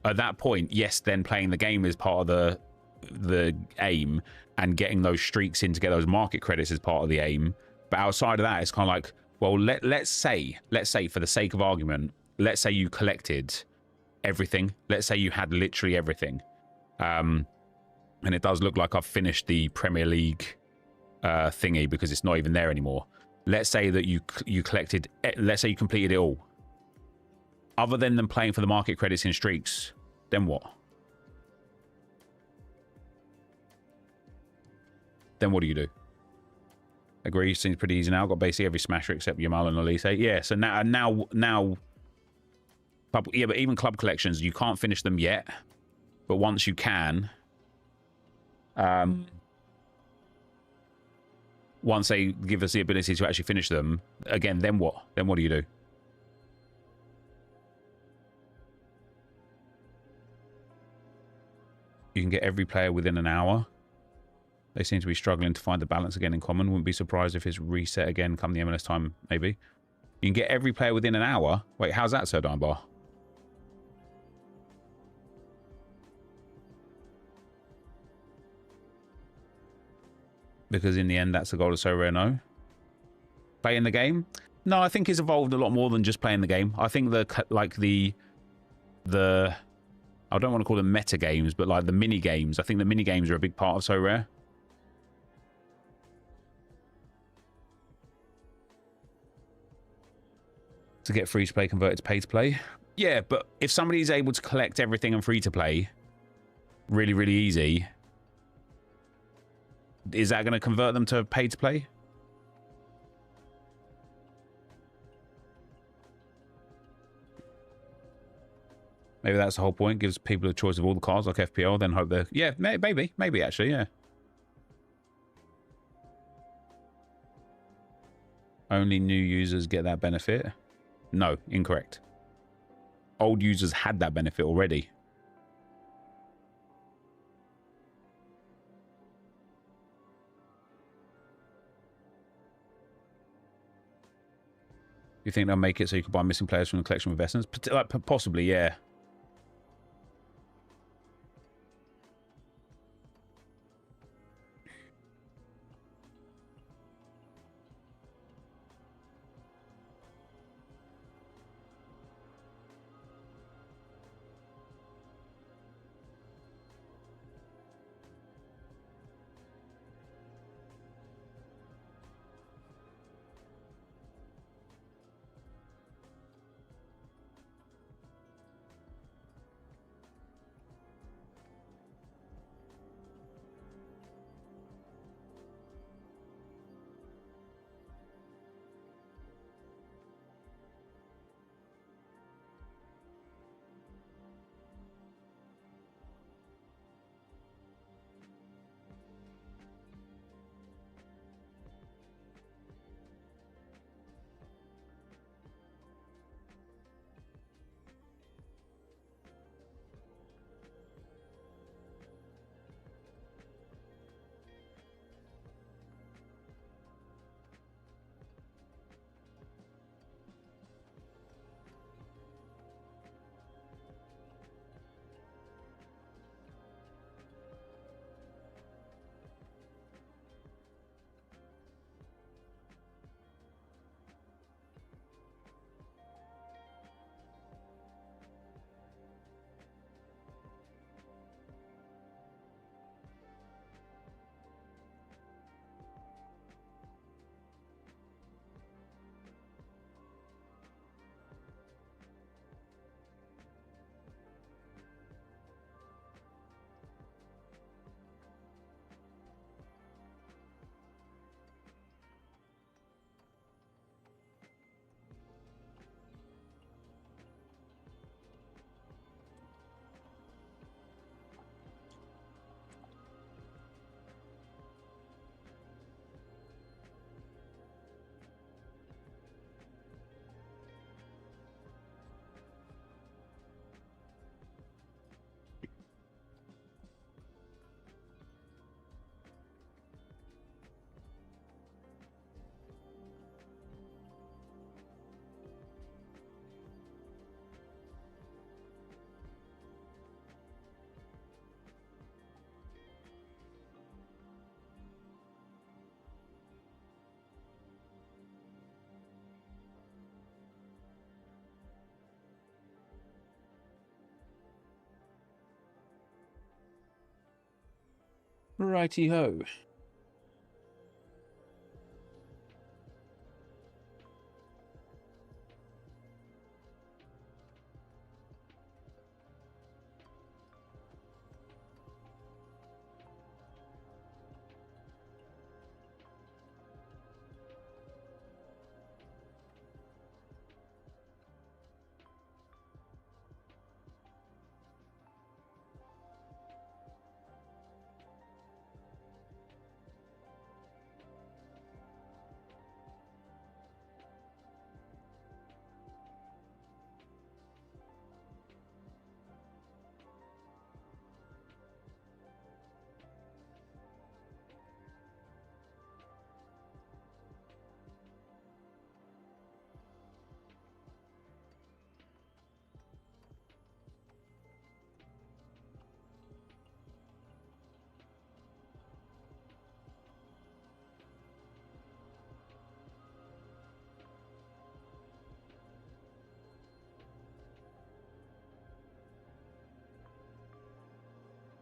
At that point, yes, then playing the game is part of the aim, and getting those streaks in to get those market credits is part of the aim. But outside of that, it's kind of like, well, let's say for the sake of argument, let's say you collected everything. Let's say you had literally everything. And it does look like I've finished the Premier League thingy because it's not even there anymore. Let's say that you collected, let's say you completed it all. Other than them playing for the market credits in streaks, then what? Then what do you do? Agree, seems pretty easy now. Got basically every smasher except Yamal and Elise. Yeah, so now yeah, but even club collections, you can't finish them yet. But once you can, once they give us the ability to actually finish them, again, then what? Then what do you do? You can get every player within an hour. They seem to be struggling to find the balance again in common. Wouldn't be surprised if it's reset again come the MLS time, maybe. You can get every player within an hour. Wait, how's that, Sir Dunbar? Because in the end, that's the goal of SoRare, no? Playing the game? No, I think it's evolved a lot more than just playing the game. I think the I don't want to call them meta games, but like the mini games. I think the mini games are a big part of SoRare. To get free to play converted to pay to play. Yeah, but if somebody's able to collect everything and free to play, really, really easy, is that going to convert them to pay to play? Maybe that's the whole point. Gives people a choice of all the cards like FPL, then hope they're... Yeah, maybe actually, yeah. Only new users get that benefit? No, incorrect. Old users had that benefit already. You think they'll make it so you can buy missing players from the collection of investments? Possibly, yeah. Righty-ho.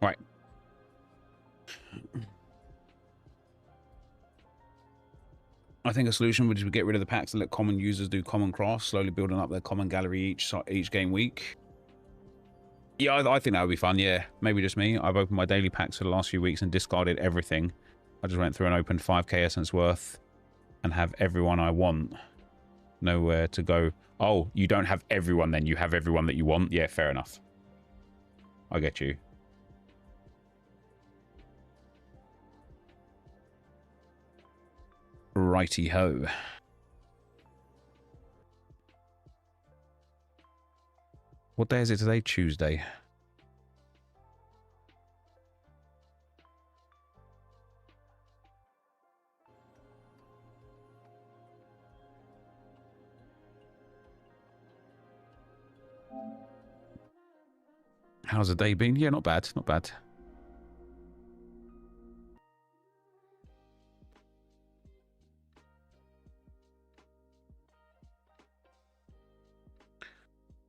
Right. I think a solution would be to get rid of the packs and let common users do common crafts, slowly building up their common gallery each game week. Yeah, I think that would be fun. Yeah, maybe just me. I've opened my daily packs for the last few weeks and discarded everything. I just went through and opened 5k essence worth and have everyone I want. Nowhere to go. Oh, you don't have everyone then. You have everyone that you want. Yeah, fair enough. I get you. Righty-ho. What day is it today? Tuesday. How's the day been? Yeah, not bad. Not bad.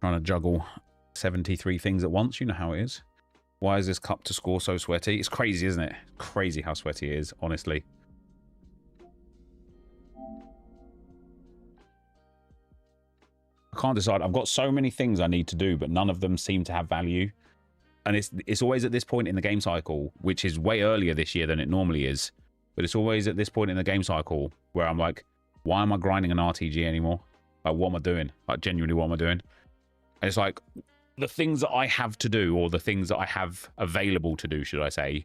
Trying to juggle 73 things at once. You know how it is. Why is this cup to score so sweaty? It's crazy, isn't it? Crazy how sweaty it is, honestly. I can't decide. I've got so many things I need to do, but none of them seem to have value. And it's always at this point in the game cycle, which is way earlier this year than it normally is. But it's always at this point in the game cycle where I'm like, why am I grinding an RTG anymore? Like, what am I doing? Like, genuinely, what am I doing? And it's like, the things that I have to do, or the things that I have available to do, should I say,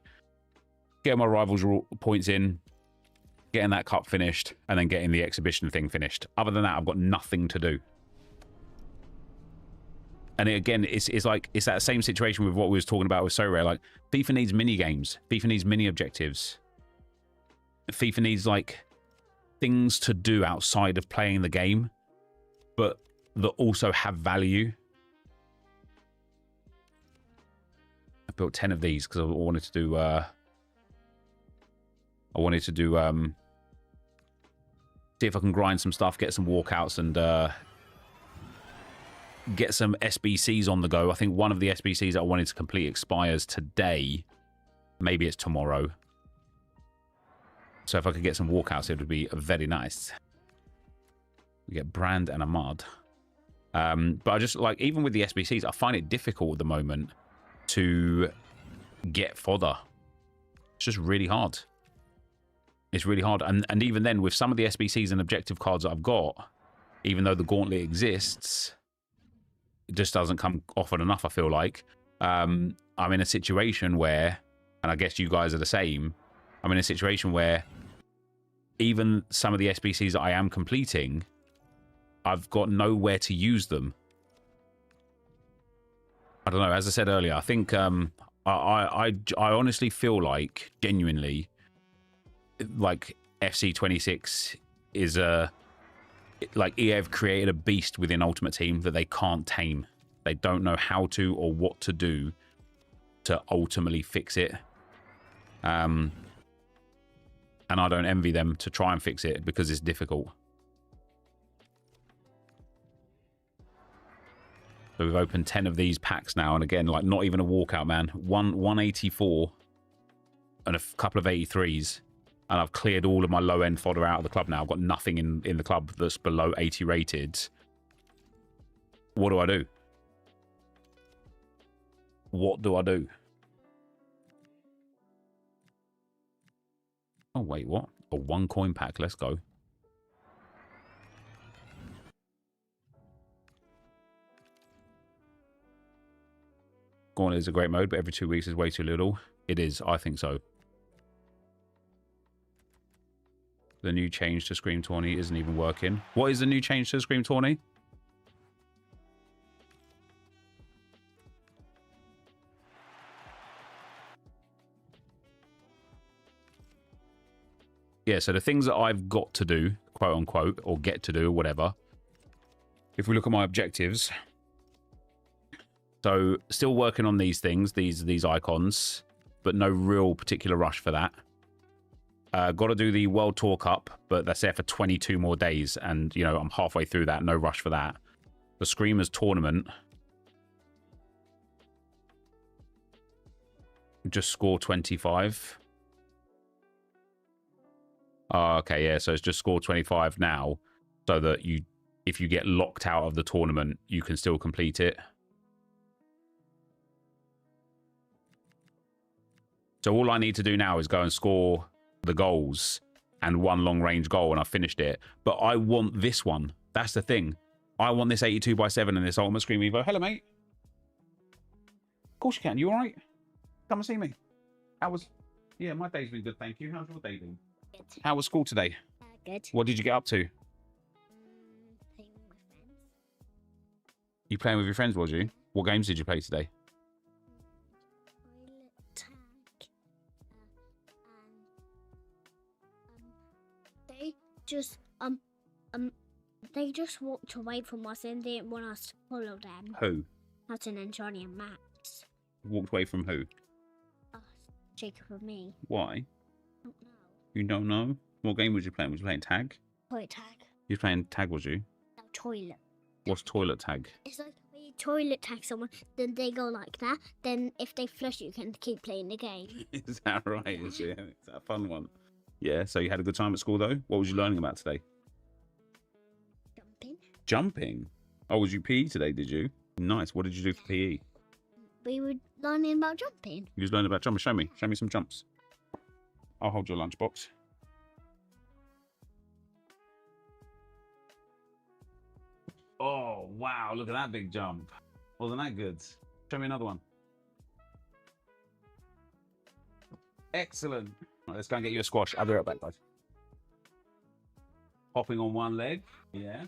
getting my rivals points in, getting that cup finished, and then getting the exhibition thing finished. Other than that, I've got nothing to do. And again, it's like, it's that same situation with what we was talking about with SoRare. Like, FIFA needs mini games. FIFA needs mini objectives. FIFA needs, like, things to do outside of playing the game, but that also have value. I built 10 of these because I wanted to do, see if I can grind some stuff, get some walkouts, and get some SBCs on the go. I think one of the SBCs that I wanted to complete expires today. Maybe it's tomorrow. So if I could get some walkouts, it would be very nice. We get Brand and Ahmad. But I just, like, even with the SBCs, I find it difficult at the moment to get fodder. It's just really hard. It's really hard. And even then, with some of the SBCs and objective cards that I've got, even though the gauntlet exists, it just doesn't come often enough, I feel like. I'm in a situation where, and I guess you guys are the same, I'm in a situation where even some of the SBCs that I am completing, I've got nowhere to use them. I don't know, as I said earlier, I think I honestly feel like, genuinely, like FC26 is a... like, EA have created a beast within Ultimate Team that they can't tame. They don't know how to or what to do to ultimately fix it. And I don't envy them to try and fix it because it's difficult. So we've opened 10 of these packs now, and again, like, not even a walkout, man. 184 and a couple of 83s. And I've cleared all of my low-end fodder out of the club now. I've got nothing in the club that's below 80 rated. What do I do? What do I do? Oh, wait, what? A 1 coin pack. Let's go. Gauntlet is a great mode, but every 2 weeks is way too little. It is. I think so. The new change to Scream Tourney isn't even working. What is the new change to Scream Tourney? Yeah, so the things that I've got to do, quote unquote, or get to do, or whatever. If we look at my objectives. So still working on these things, these icons, but no real particular rush for that. Got to do the World Tour Cup, but that's there for 22 more days. And, you know, I'm halfway through that. No rush for that. The Screamers Tournament. Just score 25. Oh, okay, yeah. So it's just score 25 now. So that you, if you get locked out of the tournament, you can still complete it. So all I need to do now is go and score the goals and one long range goal, and I've finished it. But I want this one. That's the thing. I want this 82x7 and this Ultimate Scream Evo. Hello, mate. Of course you can. You all right? Come and see me. How was... Yeah, my day's been good, thank you. How's your day been? Good. How was school today? Good. What did you get up to? Playing with friends. You playing with your friends, was you? What games did you play today? Toilet tag. And they just walked away from us and didn't want us to follow them. Who? Hudson and Johnny and Max. Walked away from who? Us, Jacob and me. Why? I don't know. You don't know? What game was you playing? Was you playing tag? Toilet tag. You was playing tag, was you? No, toilet. What's toilet tag? It's like when you toilet tag someone, then they go like that. Then if they flush, you can keep playing the game. Is that right? Is it? Is that a fun one? Yeah, so you had a good time at school though? What was you learning about today? Jumping. Jumping? Oh, was you PE today, did you? Nice. What did you do for PE? We were learning about jumping. You was learning about jumping. Show me. Show me some jumps. I'll hold your lunchbox. Oh, wow. Look at that big jump. Wasn't that good? Show me another one. Excellent. Right, let's go and get you a squash. I'll be right back, guys. Hopping on one leg. Yeah.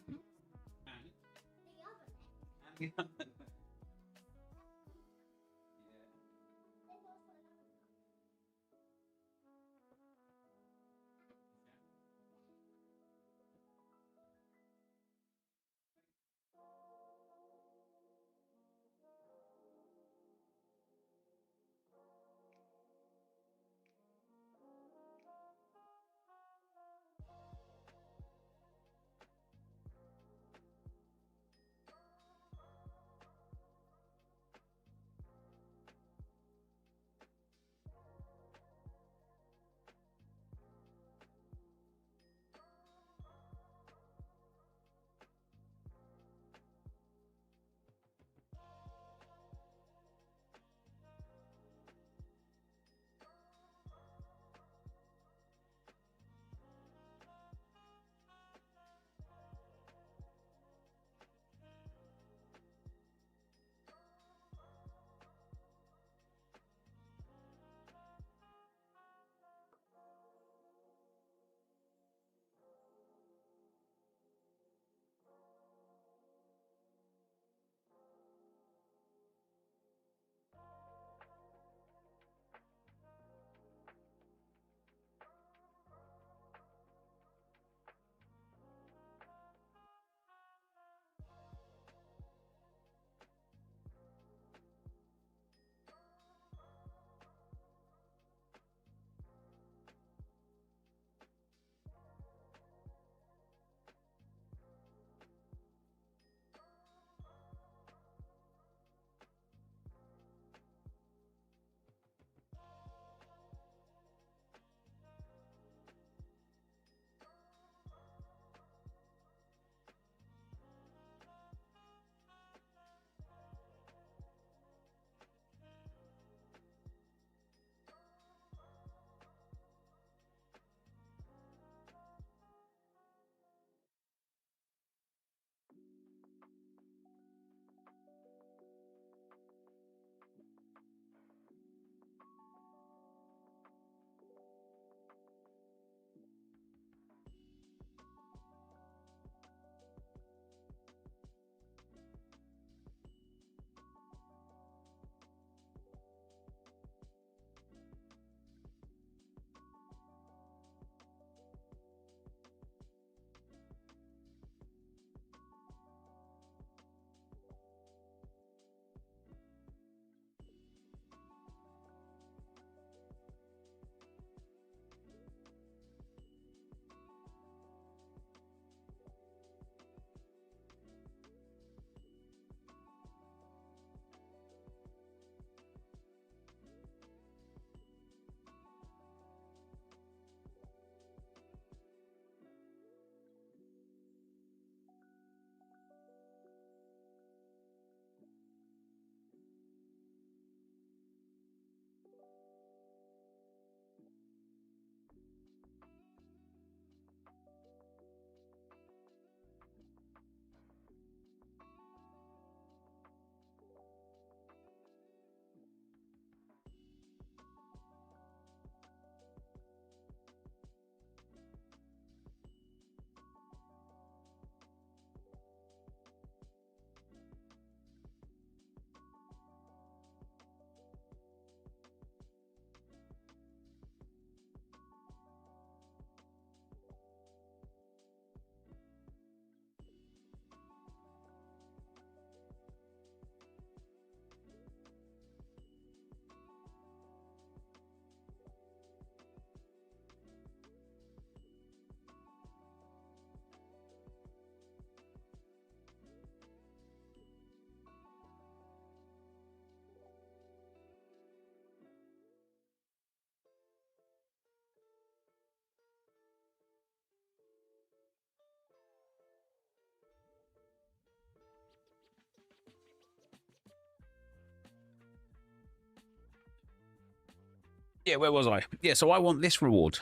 Yeah, where was I? Yeah, so I want this reward.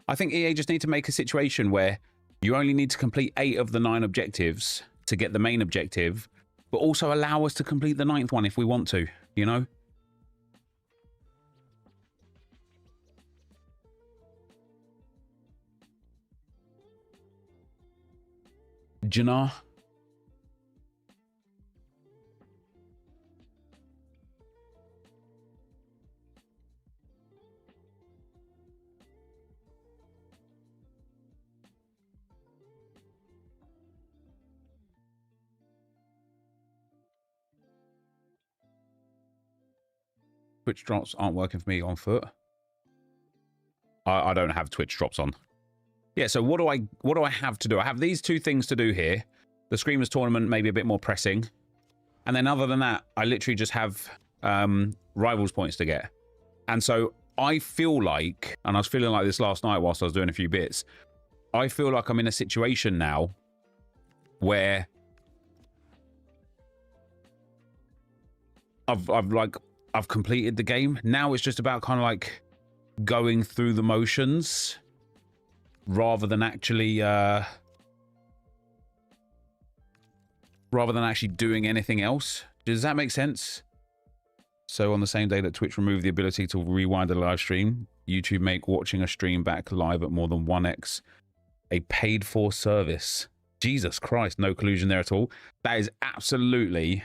I think EA just need to make a situation where you only need to complete 8 of the 9 objectives to get the main objective, but also allow us to complete the 9th one if we want to, you know? Jinnah. Twitch drops aren't working for me on foot. I don't have Twitch drops on. Yeah, so what do I have to do? I have these 2 things to do here. The Screamers tournament, maybe a bit more pressing. And then other than that, I literally just have rivals points to get. And so I feel like, and I was feeling like this last night whilst I was doing a few bits, I feel like I'm in a situation now where I've completed the game. Now it's just about kind of like going through the motions rather than actually doing anything else. Does that make sense? So on the same day that Twitch removed the ability to rewind a live stream, YouTube make watching a stream back live at more than 1x a paid for service. Jesus Christ, no collusion there at all. That is absolutely,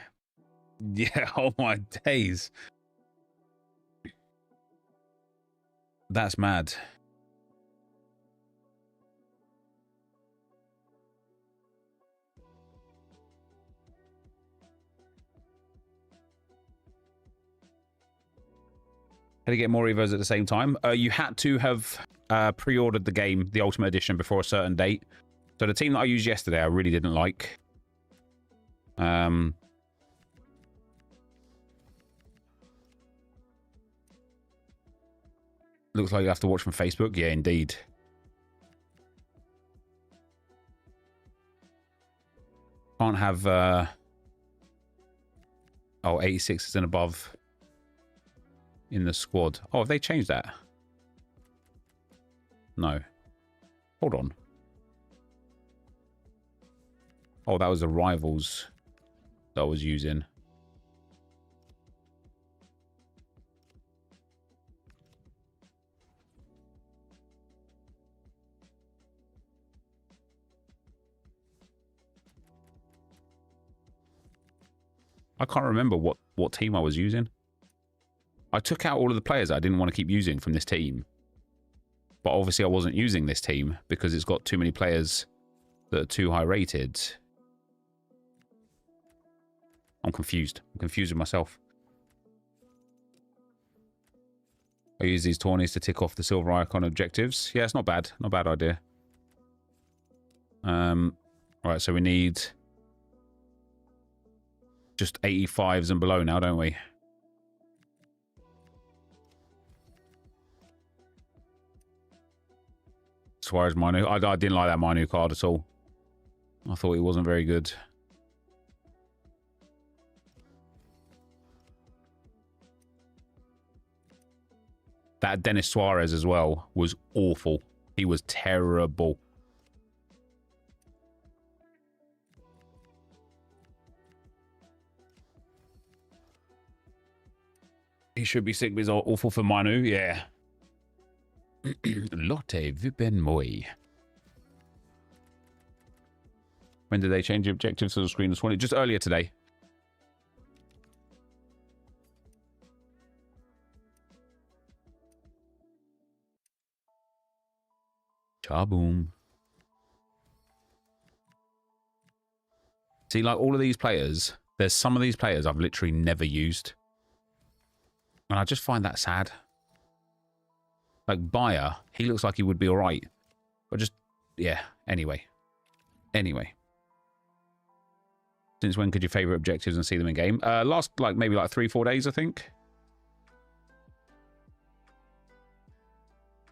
yeah, oh my days. That's mad. How to get more Evos at the same time? You had to have pre-ordered the game, the Ultimate Edition, before a certain date. So the team that I used yesterday, I really didn't like. Looks like you have to watch from Facebook. Yeah, indeed. Can't have... oh, 86 and above in the squad. Oh, have they changed that? No. Hold on. Oh, that was the rivals that I was using. I can't remember what team I was using. I took out all of the players that I didn't want to keep using from this team. But obviously I wasn't using this team because it's got too many players that are too high rated. I'm confused. I'm confused with myself. I use these tourneys to tick off the silver icon objectives. Yeah, it's not bad. Not a bad idea. Right, so we need just 85s and below now, don't we? Suarez Manu. I didn't like that Manu card at all. I thought he wasn't very good. That Dennis Suarez as well was awful. He was terrible. He should be sick, but he's awful for Manu. Yeah. Lotte Vipen. When did they change the objectives to the screen this morning? Just earlier today. Chaboom. See, like all of these players, there's some of these players I've literally never used. And I just find that sad. Like Bayer, he looks like he would be all right. But just, yeah, anyway. Anyway. Since when could your favorite objectives and see them in game? Last, like, maybe like 3-4 days, I think.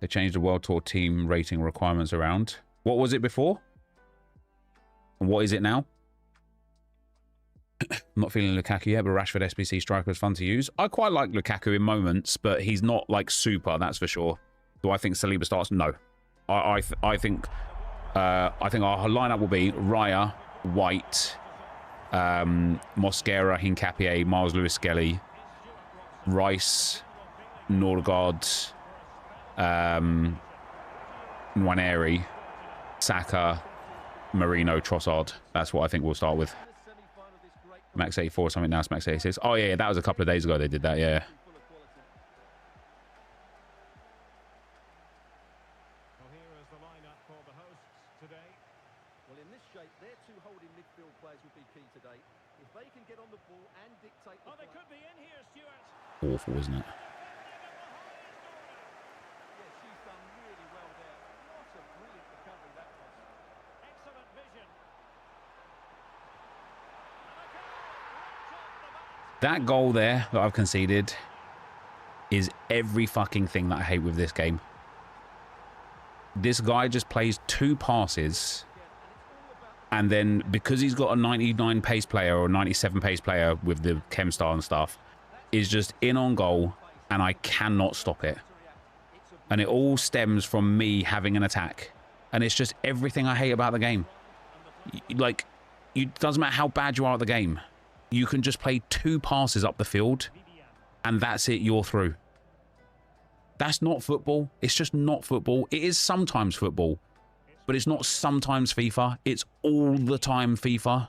They changed the World Tour team rating requirements around. What was it before? And what is it now? I'm not feeling Lukaku yet, but Rashford SBC striker is fun to use. I quite like Lukaku in moments, but he's not like super, that's for sure. Do I think Saliba starts? No. I think our lineup will be Raya, White, Mosquera, Hincapié, Miles Lewis-Skelly, Rice, Norgard, Nwaneri, Saka, Marino, Trossard. That's what I think we'll start with. Max 84 or something, now it's Max 86. Oh yeah, that was a couple of days ago they did that, yeah. Well, here is the lineup for the hosts today. Well, in this shape, their two holding midfield players will be key today. If they can get on the ball and dictate the They play. could be in here, Stuart. Awful, isn't it? Yeah, she's done really well there. What a brilliant recovery that was. Excellent vision. That goal there that I've conceded is every fucking thing that I hate with this game. This guy just plays 2 passes, and then because he's got a 99 pace player or 97 pace player with the chem star and stuff, is just in on goal, and I cannot stop it. And it all stems from me having an attack, and it's just everything I hate about the game. Like, it doesn't matter how bad you are at the game. You can just play 2 passes up the field, and that's it, you're through. That's not football. It's just not football. It is sometimes football, but it's not sometimes FIFA. It's all the time FIFA.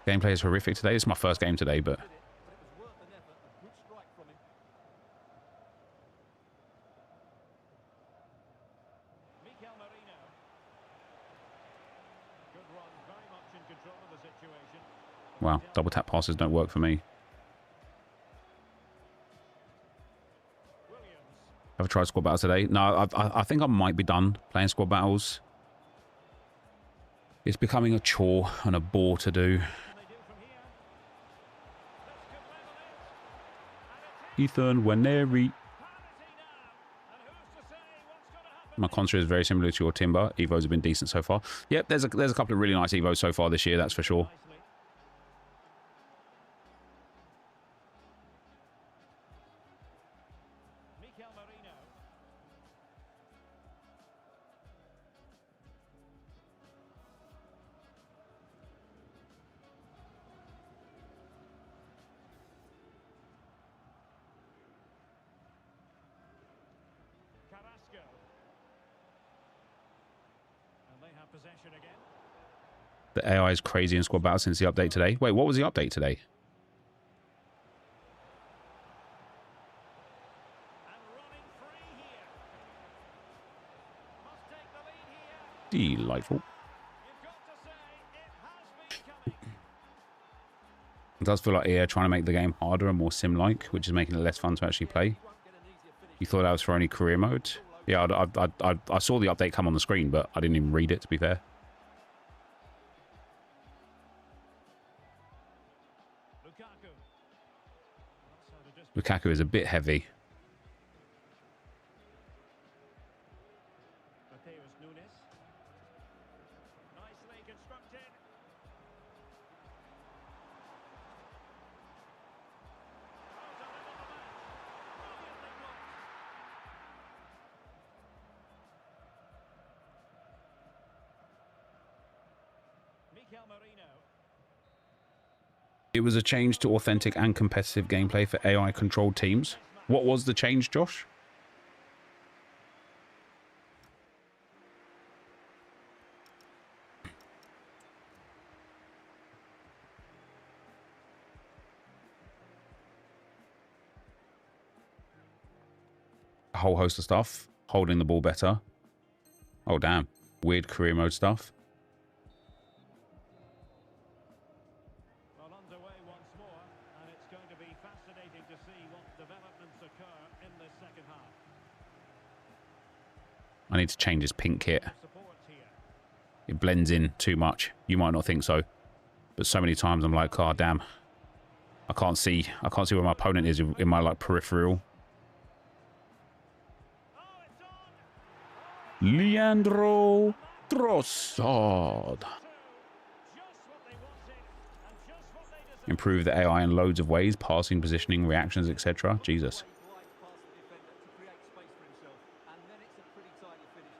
Gameplay is horrific today. This is my first game today, but... Wow, double tap passes don't work for me. Have I tried squad battles today? No, I think I might be done playing squad battles. It's becoming a chore and a bore to do. Ethan Waneri. My contra is very similar to your Timber. Evos have been decent so far. Yep, there's a couple of really nice Evos so far this year, that's for sure. The AI is crazy in squad battle since the update today. Wait, what was the update today? Delightful. It does feel like EA trying to make the game harder and more sim-like, which is making it less fun to actually play. You thought that was for only career mode? Yeah, I saw the update come on the screen, but I didn't even read it, to be fair. Lukaku is a bit heavy. It was a change to authentic and competitive gameplay for AI-controlled teams. What was the change, Josh? A whole host of stuff. Holding the ball better. Oh, damn. Weird career mode stuff. I need to change this pink kit. It blends in too much. You might not think so, but so many times I'm like, oh damn, I can't see where my opponent is in my like peripheral. Leandro Trossard. Improve the AI in loads of ways. Passing, positioning, reactions, etc. Jesus.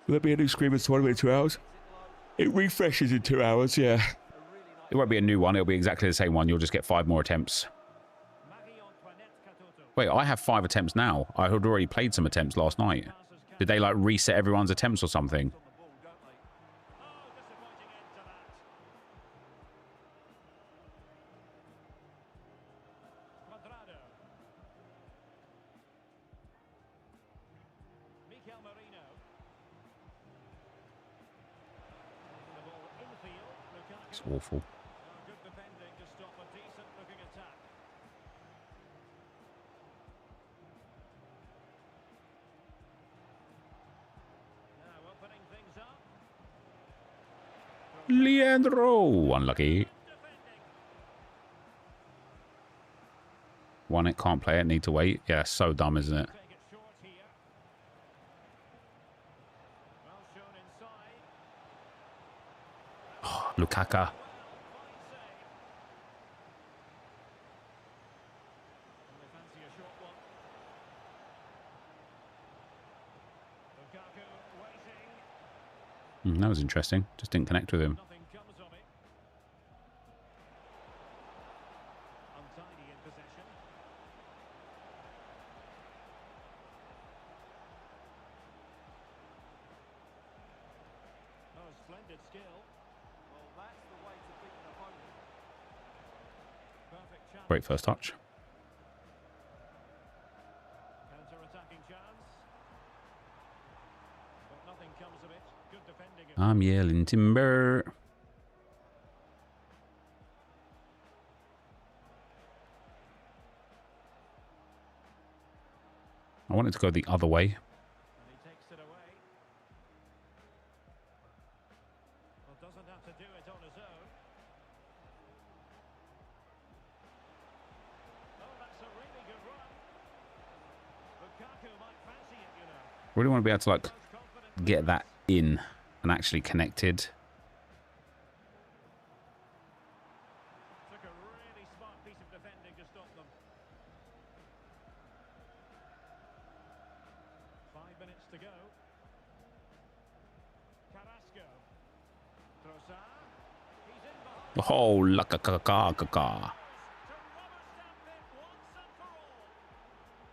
Will there be a new Screamers tournament in 2 hours? It refreshes in 2 hours, yeah. It won't be a new one. It'll be exactly the same one. You'll just get 5 more attempts. Wait, I have 5 attempts now. I had already played some attempts last night. Did they, like, reset everyone's attempts or something? It's awful. Leandro, unlucky. Won it, can't play it, need to wait. Yeah, so dumb, isn't it? Oh, Lukaku. That was interesting. Just didn't connect with him. Great first touch. I'm yelling timber. I wanted to go the other way. I really want to be able to, like, get that in and actually connected. Oh, la ka ka ka ka ka.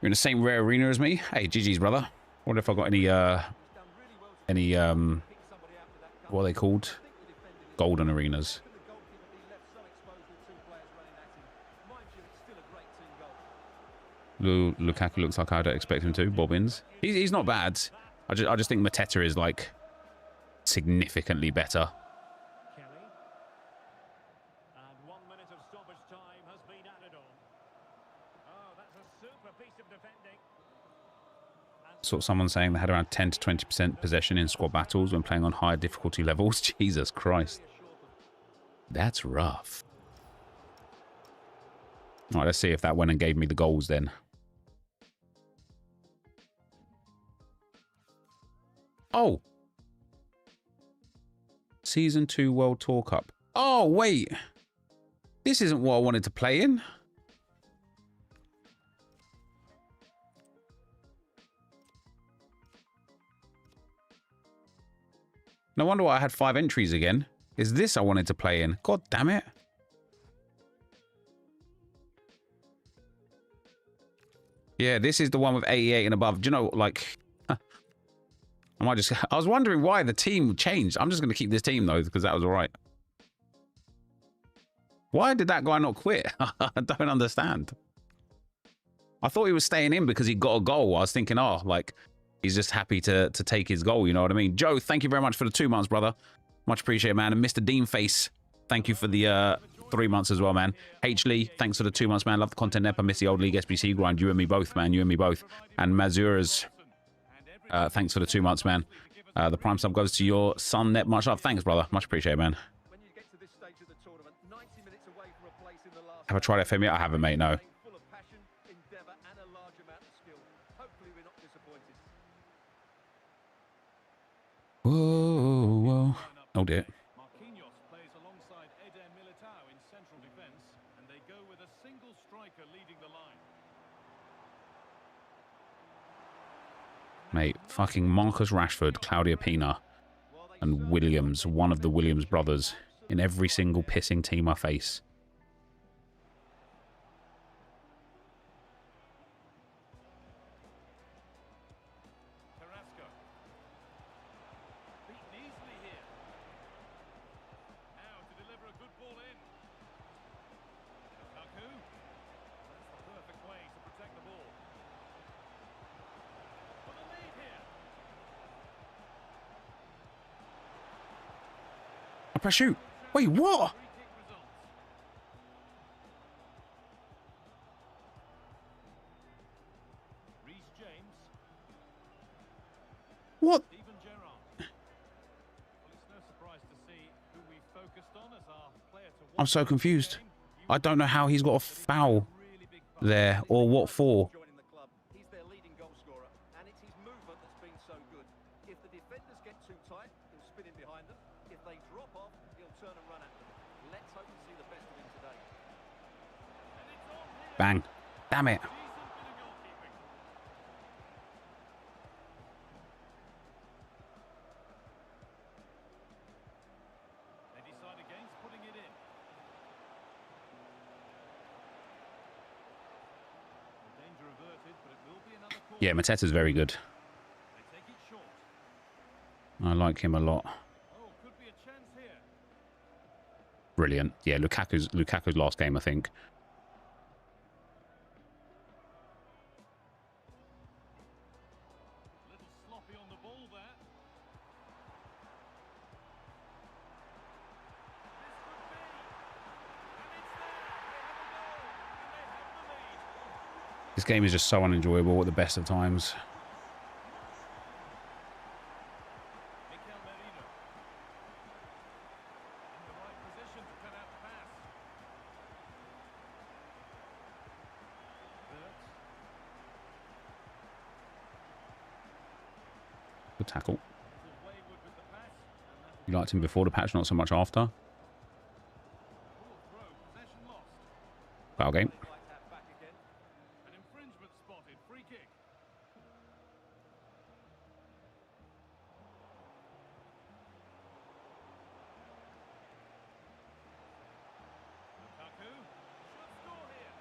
You're in the same rare arena as me? Hey, GG's, brother. Wonder if I got any what are they called? Golden arenas. Lukaku looks like I don't expect him to. Bobbins. He's not bad. I just think Mateta is, like, significantly better. Saw someone saying they had around 10 to 20% possession in squad battles when playing on higher difficulty levels. Jesus Christ. That's rough. All right, let's see if that went and gave me the goals then. Oh. Season 2 World Tour Cup. Oh, wait. This isn't what I wanted to play in. No wonder why I had 5 entries again. Is this I wanted to play in? God damn it. Yeah, this is the one with 88 and above. Do you know, like... I was wondering why the team changed. I'm just going to keep this team, though, because that was all right. Why did that guy not quit? I don't understand. I thought he was staying in because he got a goal. I was thinking, oh, like... he's just happy to take his goal, you know what I mean? Joe, thank you very much for the 2 months, brother. Much appreciated, man. And Mr. Deanface, thank you for the 3 months as well, man. H. Lee, thanks for the 2 months, man. Love the content, Nep. I miss the old League SBC grind. You and me both, man. You and me both. And Mazura's, thanks for the 2 months, man. The prime sub goes to your son, Nep. Much love. Thanks, brother. Much appreciated, man. Have I tried FM yet? I haven't, mate, no. Whoa, whoa. Oh dear. Marquinhos plays alongside Eder Militao in central defence, and they go with a single striker leading the line. Mate, fucking Marcus Rashford, Claudia Pina, and Williams, one of the Williams brothers, in every single pissing team I face. Carrasco. Beaten easily here. Now to deliver a good ball in. Lukaku. That's the perfect way to protect the ball. For the lead here. I press shoot. Wait, what? Free kick results. Reece James. What? Steven Gerrard. Well, it's no surprise to see who we focused on as our player to watch. I'm so confused. I don't know how he's got a foul there or what for. Joining the club. He's their leading goal scorer, and it's his movement that's been so good. If the defenders get too tight, he'll spin in behind them. If they drop off, he'll turn and run at them. Let's hope to see the best of him today. And it's on here. Bang. Damn it. Decent bit of goalkeeping. They decide against putting it in. Well, danger averted, but it will be another corner. Yeah, NepentheZ very good. They take it short. I like him a lot. Oh, could be a chance here. Brilliant. Yeah, Lukaku's last game, I think. A little sloppy on the ball there. This could be. And it's there. They have a goal. And they have the lead. This game is just so unenjoyable at the best of times. Mikel Merino. In the right position to cut out the pass. Bert. Good tackle. Little wayward with the pass. And that You liked him before the patch, not so much after. will throw. Possession lost. Foul game. They'd like to have back again. An infringement spotted. Free kick. Lukaku. Should score here.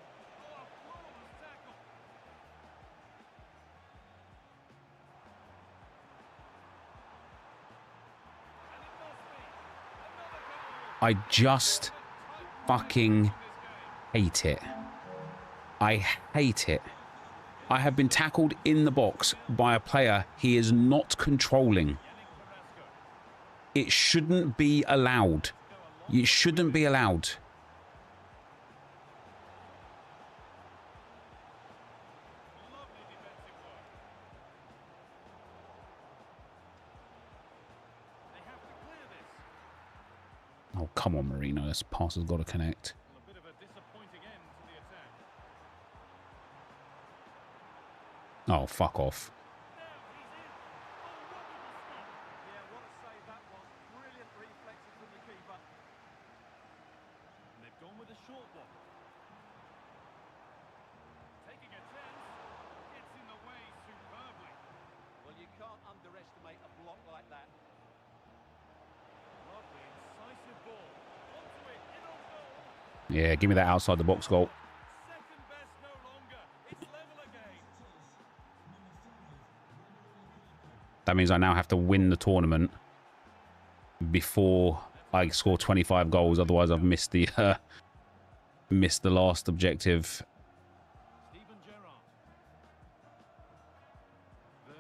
Oh, a flawless tackle. And it must be. Another goal. I just fucking hate it. I hate it. I have been tackled in the box by a player he is not controlling. It shouldn't be allowed. It shouldn't be allowed. Lovely defensive work. They have to clear this. Oh, come on, Marino. This pass has got to connect. Well, a bit of a disappointing end to the attack. Oh, fuck off. Now he's in. Oh, wonderful stop. Yeah, what a save that was. Brilliant reflexes from the keeper. And they've gone with a short one. Taking a chance. Gets in the way superbly. Well, you can't underestimate a block like that. Lovely, incisive ball. Onto it, in on goal. Yeah, give me that outside the box goal. Second best no longer. It's level again. That means I now have to win the tournament before I score 25 goals. Otherwise, I've missed the last objective. Steven Gerrard. Bert.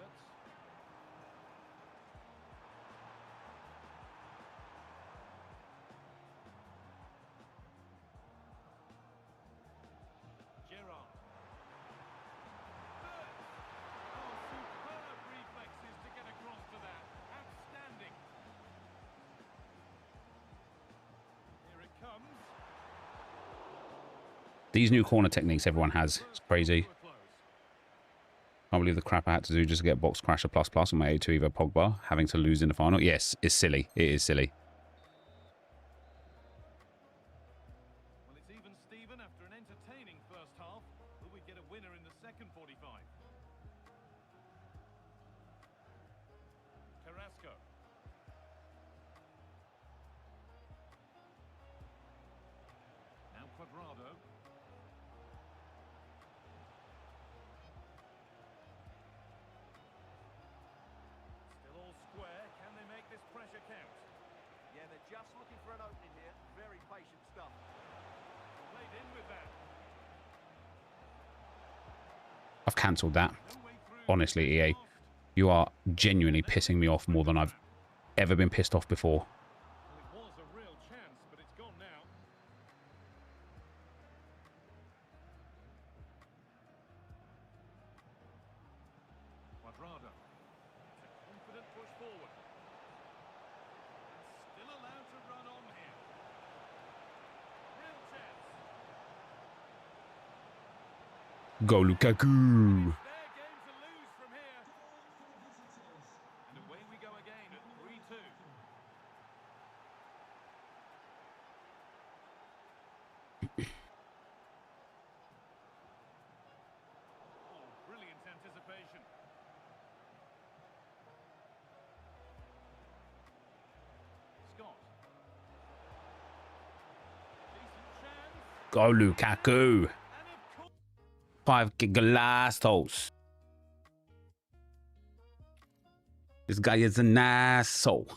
Gerrard. Bert. Oh, superb reflexes to get across to that. Outstanding. Here it comes. These new corner techniques everyone has. It's crazy. To a close. Can't believe the crap I had to do just to get box crasher plus plus on my A2 Evo Pogba, having to lose in the final. Yes, it's silly. It is silly. Well, it's even Steven after an entertaining first half. Will we get a winner in the second 45? Carrasco. Now Quadrado. Still all square. Can they make this pressure count? Yeah, they're just looking for an opening here. Very patient stuff. Played in with that. I've cancelled that. No way through. Honestly, EA, you are genuinely pissing me off more than I've ever been pissed off before. Well, it was a real chance, but it's gone now. Quadrado. It's a confident push forward. And still allowed to run on here. Real chance. Go Lukaku. Their game to lose from here. And away we go again at 3-2. Oh, brilliant anticipation. Scott. Decent chance. Go Lukaku. And of course. 5 gigalastos. This guy is an asshole.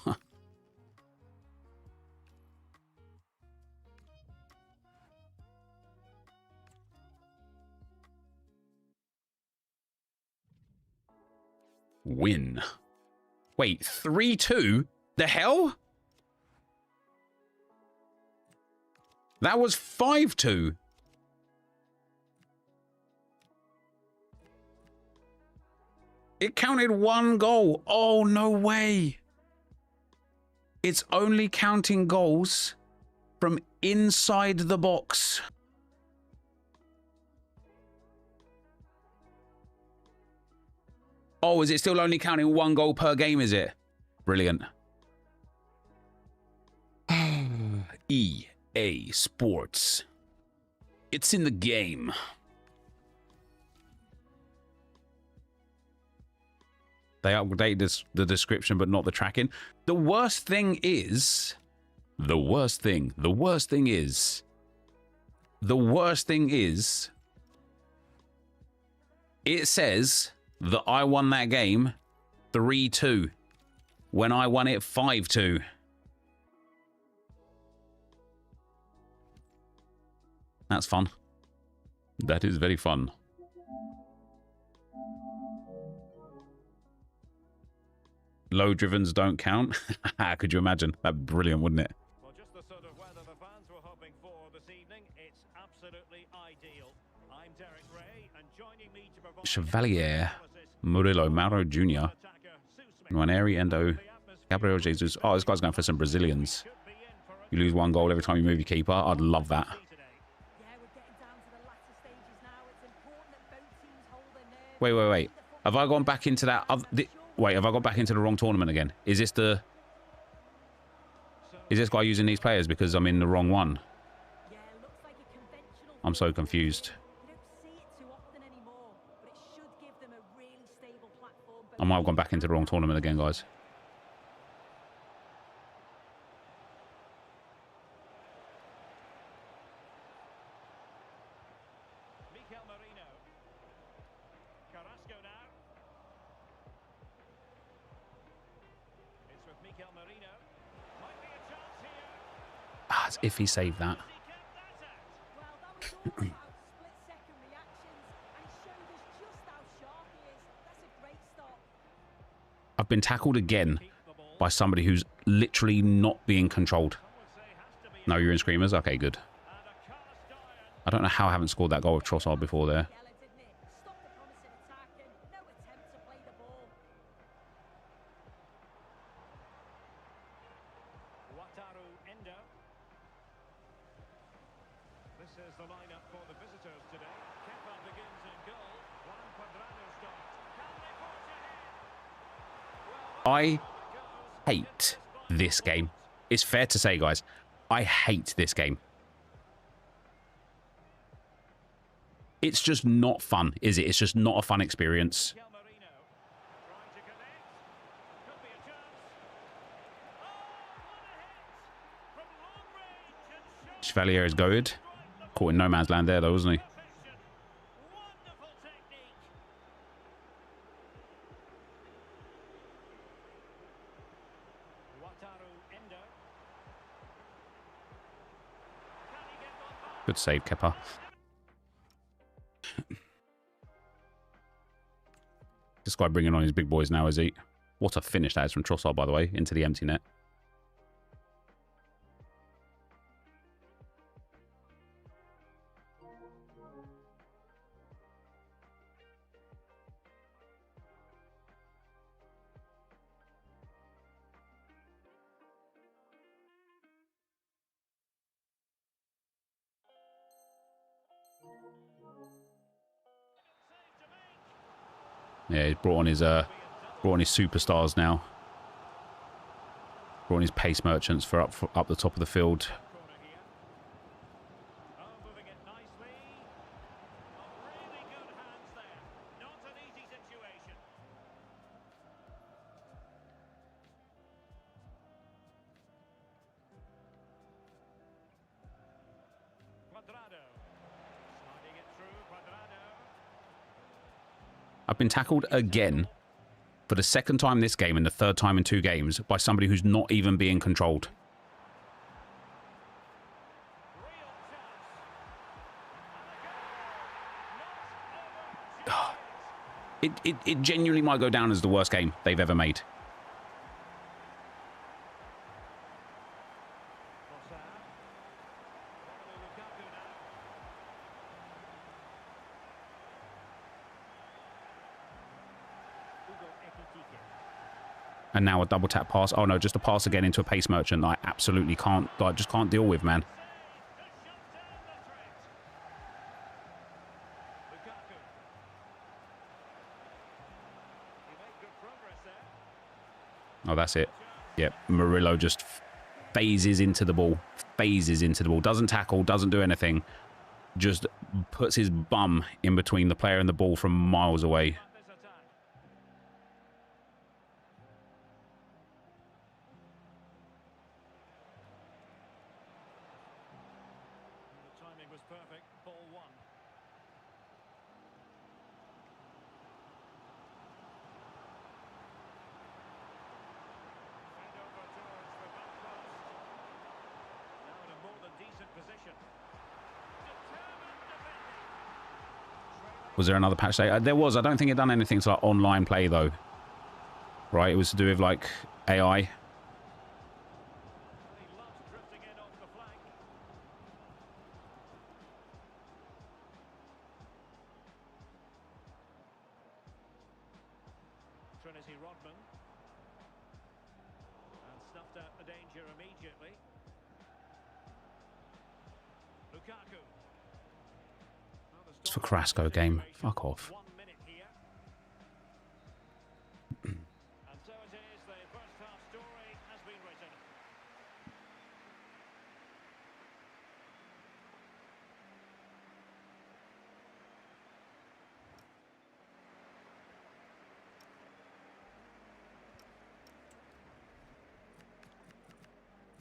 Win. Wait, 3-2? The hell? That was 5-2. It counted 1 goal. Oh, no way. It's only counting goals from inside the box. Oh, is it still only counting 1 goal per game, is it? Brilliant. EA Sports. It's in the game. They updated the description, but not the tracking. The worst thing is... The worst thing is... It says that I won that game 3-2 when I won it 5-2. That's fun. That is very fun. Low drivens don't count. Could you imagine? That'd be brilliant, wouldn't it? Well, just the sort of weather the fans were hoping for this evening. It's absolutely ideal. I'm Derek Ray, and joining me to provide Chevalier, Murillo, Mauro Jr., Nwaneri, Endo, Gabriel Jesus. Oh, this guy's going for some Brazilians. You lose 1 goal every time you move your keeper. I'd love that. Wait. Have I gone back into that? Wait, have I got back into the wrong tournament again? Is this guy using these players because I'm in the wrong one? I'm so confused. I might have gone back into the wrong tournament again, guys. Carrasco now. It's with Mikel Merino. Might be a chance here. Ah, as if he saved that. He kept that out. Well, that was all about split-second reactions, and he showed us just how sharp he is. That's a great stop. I've been tackled again by somebody who's literally not being controlled. No, you're in Screamers? Okay, good. I don't know how I haven't scored that goal with Trossard before there. Yella, didn't it? Stopped the promising attack and no attempt to play the ball. Wataru Endo. This is the lineup for the visitors today. Kepa begins in goal. Juan Cuadrado starts. I hate this game. It's fair to say, guys, I hate this game. It's just not fun, is it? It's just not a fun experience. Chevalier is goated. Caught in no man's land there, though, wasn't he? Good save, Kepa. This guy bringing on his big boys now, is he? What a finish that is from Trossard, by the way, into the empty net. Yeah, he's brought on his superstars now. Brought on his pace merchants for up the top of the field. I've been tackled again for the second time this game and the third time in 2 games by somebody who's not even being controlled. It genuinely might go down as the worst game they've ever made. And now a double tap pass. Oh no, just a pass again into a pace merchant that I absolutely can't, I just can't deal with, man. Oh, that's it. Yep, Murillo just phases into the ball. Doesn't tackle, doesn't do anything. Just puts his bum in between the player and the ball from miles away. Was there another patch day? There was. I don't think it done anything to like online play though. Right? It was to do with like AI. It's for Carrasco game. Fuck off.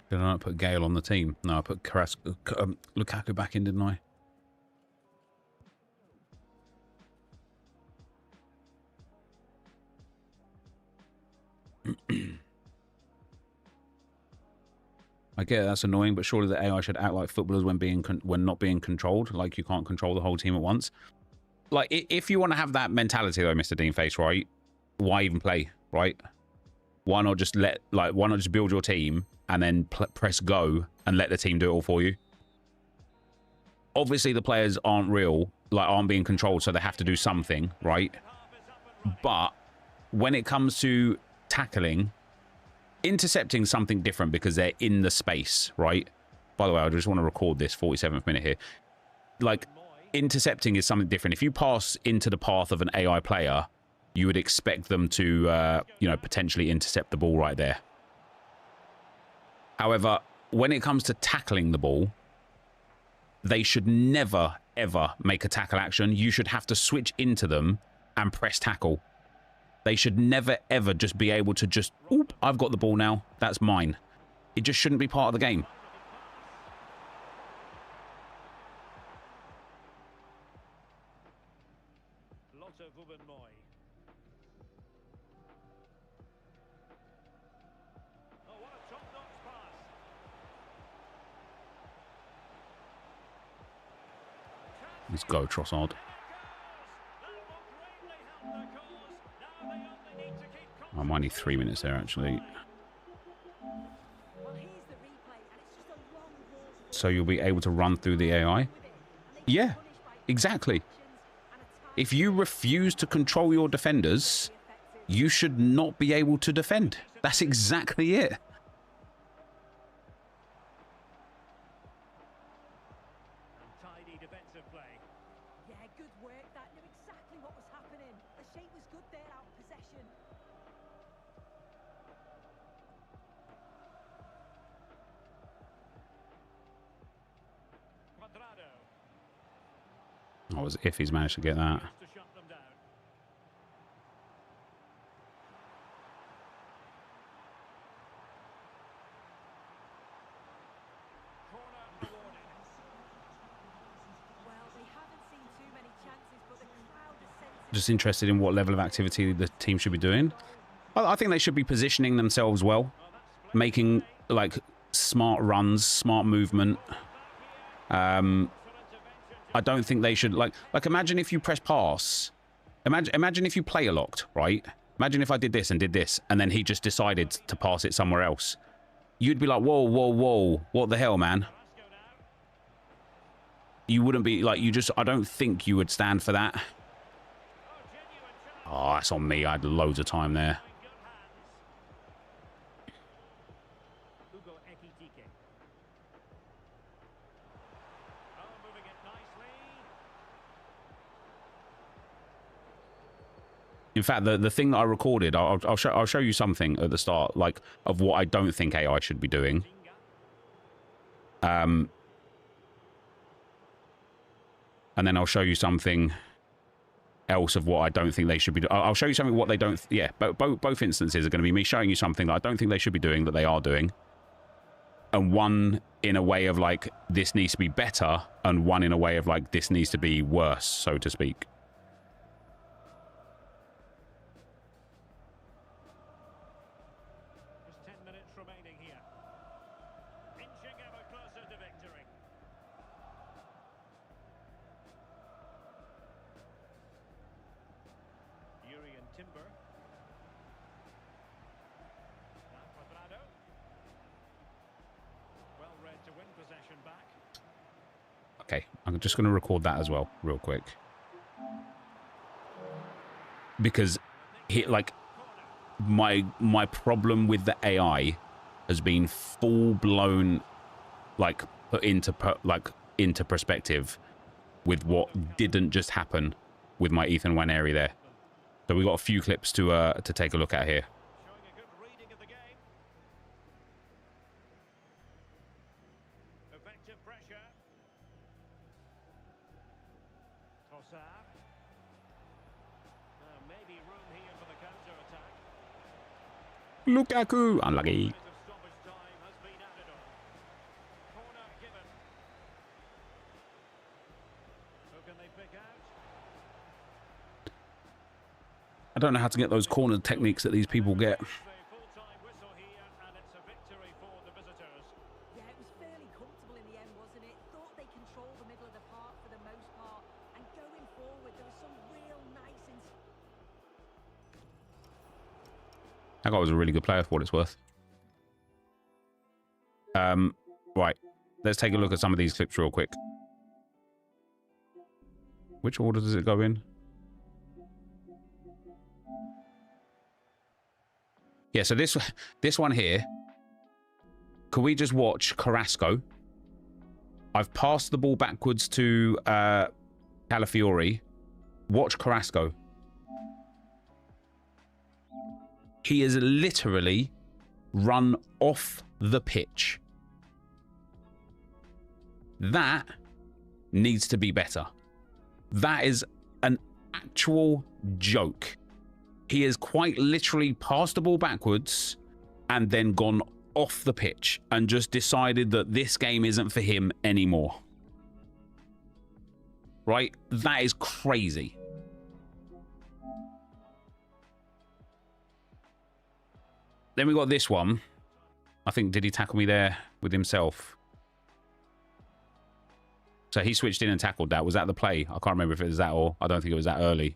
Did I not put Gale on the team? No, I put Carrasco, Lukaku back in, didn't I? I get it, that's annoying, but surely the AI should act like footballers when not being controlled. Like you can't control the whole team at once. Like if you want to have that mentality, though, Mr. Deanface, right? Why even play, right? Why not just build your team and then press go and let the team do it all for you? Obviously, the players aren't real, like aren't being controlled, so they have to do something, right? But when it comes to tackling, intercepting something different because they're in the space, right? By the way, I just want to record this 47th minute here. Like, intercepting is something different. If you pass into the path of an AI player, you would expect them to, you know, potentially intercept the ball right there. However, when it comes to tackling the ball, they should never, ever make a tackle action. You should have to switch into them and press tackle. They should never, ever just be able to just, oop, I've got the ball now. That's mine. It just shouldn't be part of the game. Let's go, Trossard. I might need 3 minutes there, actually. So you'll be able to run through the AI? Yeah, exactly. If you refuse to control your defenders, you should not be able to defend. That's exactly it. Tidy defensive play. Yeah, good work. That knew exactly what was happening. The shape was good there out of possession. Quadrado. Oh, as if he's managed to get that. To shut them down. Corner awarded. Well, they haven't seen too many chances, but the crowd is sensing. Just interested in what level of activity the team should be doing. I think they should be positioning themselves well, making like smart runs, smart movement. I don't think they should like imagine if you press pass. Imagine if you player locked, right? Imagine if I did this, and then he just decided to pass it somewhere else. You'd be like, whoa, whoa, whoa, what the hell, man? You wouldn't be like, I don't think you would stand for that. Oh, that's on me. I had loads of time there. In fact, the thing that I recorded, I'll show you something at the start, like of what I don't think AI should be doing. And then I'll show you something else of what I don't think they should be doing. I'll show you something what they don't. Yeah, both instances are going to be me showing you something that I don't think they should be doing that they are doing, and one in a way of like this needs to be better, and one in a way of like this needs to be worse, so to speak. Okay, I'm just going to record that as well, real quick. Because, my problem with the AI has been full-blown, like, put into, into perspective with what didn't just happen with my Ethan Nwaneri there. So we've got a few clips to take a look at here. Lukaku, unlucky. I don't know how to get those corner techniques that these people get. Yeah, it was fairly comfortable in the end, wasn't it? Thought they controlled the middle of the park for the most part, and going forward, there was some real nice. That guy was a really good player for what it's worth. Right, let's take a look at some of these clips real quick. Which order does it go in? Yeah, so this one here. Can we just watch Carrasco? I've passed the ball backwards to Calafiori. Watch Carrasco. He is literally run off the pitch. That needs to be better. That is an actual joke. He has quite literally passed the ball backwards and then gone off the pitch and just decided that this game isn't for him anymore. Right? That is crazy. Then we got this one. I think, did he tackle me there with himself? So he switched in and tackled that. Was that the play? I can't remember if it was that or I don't think it was that early.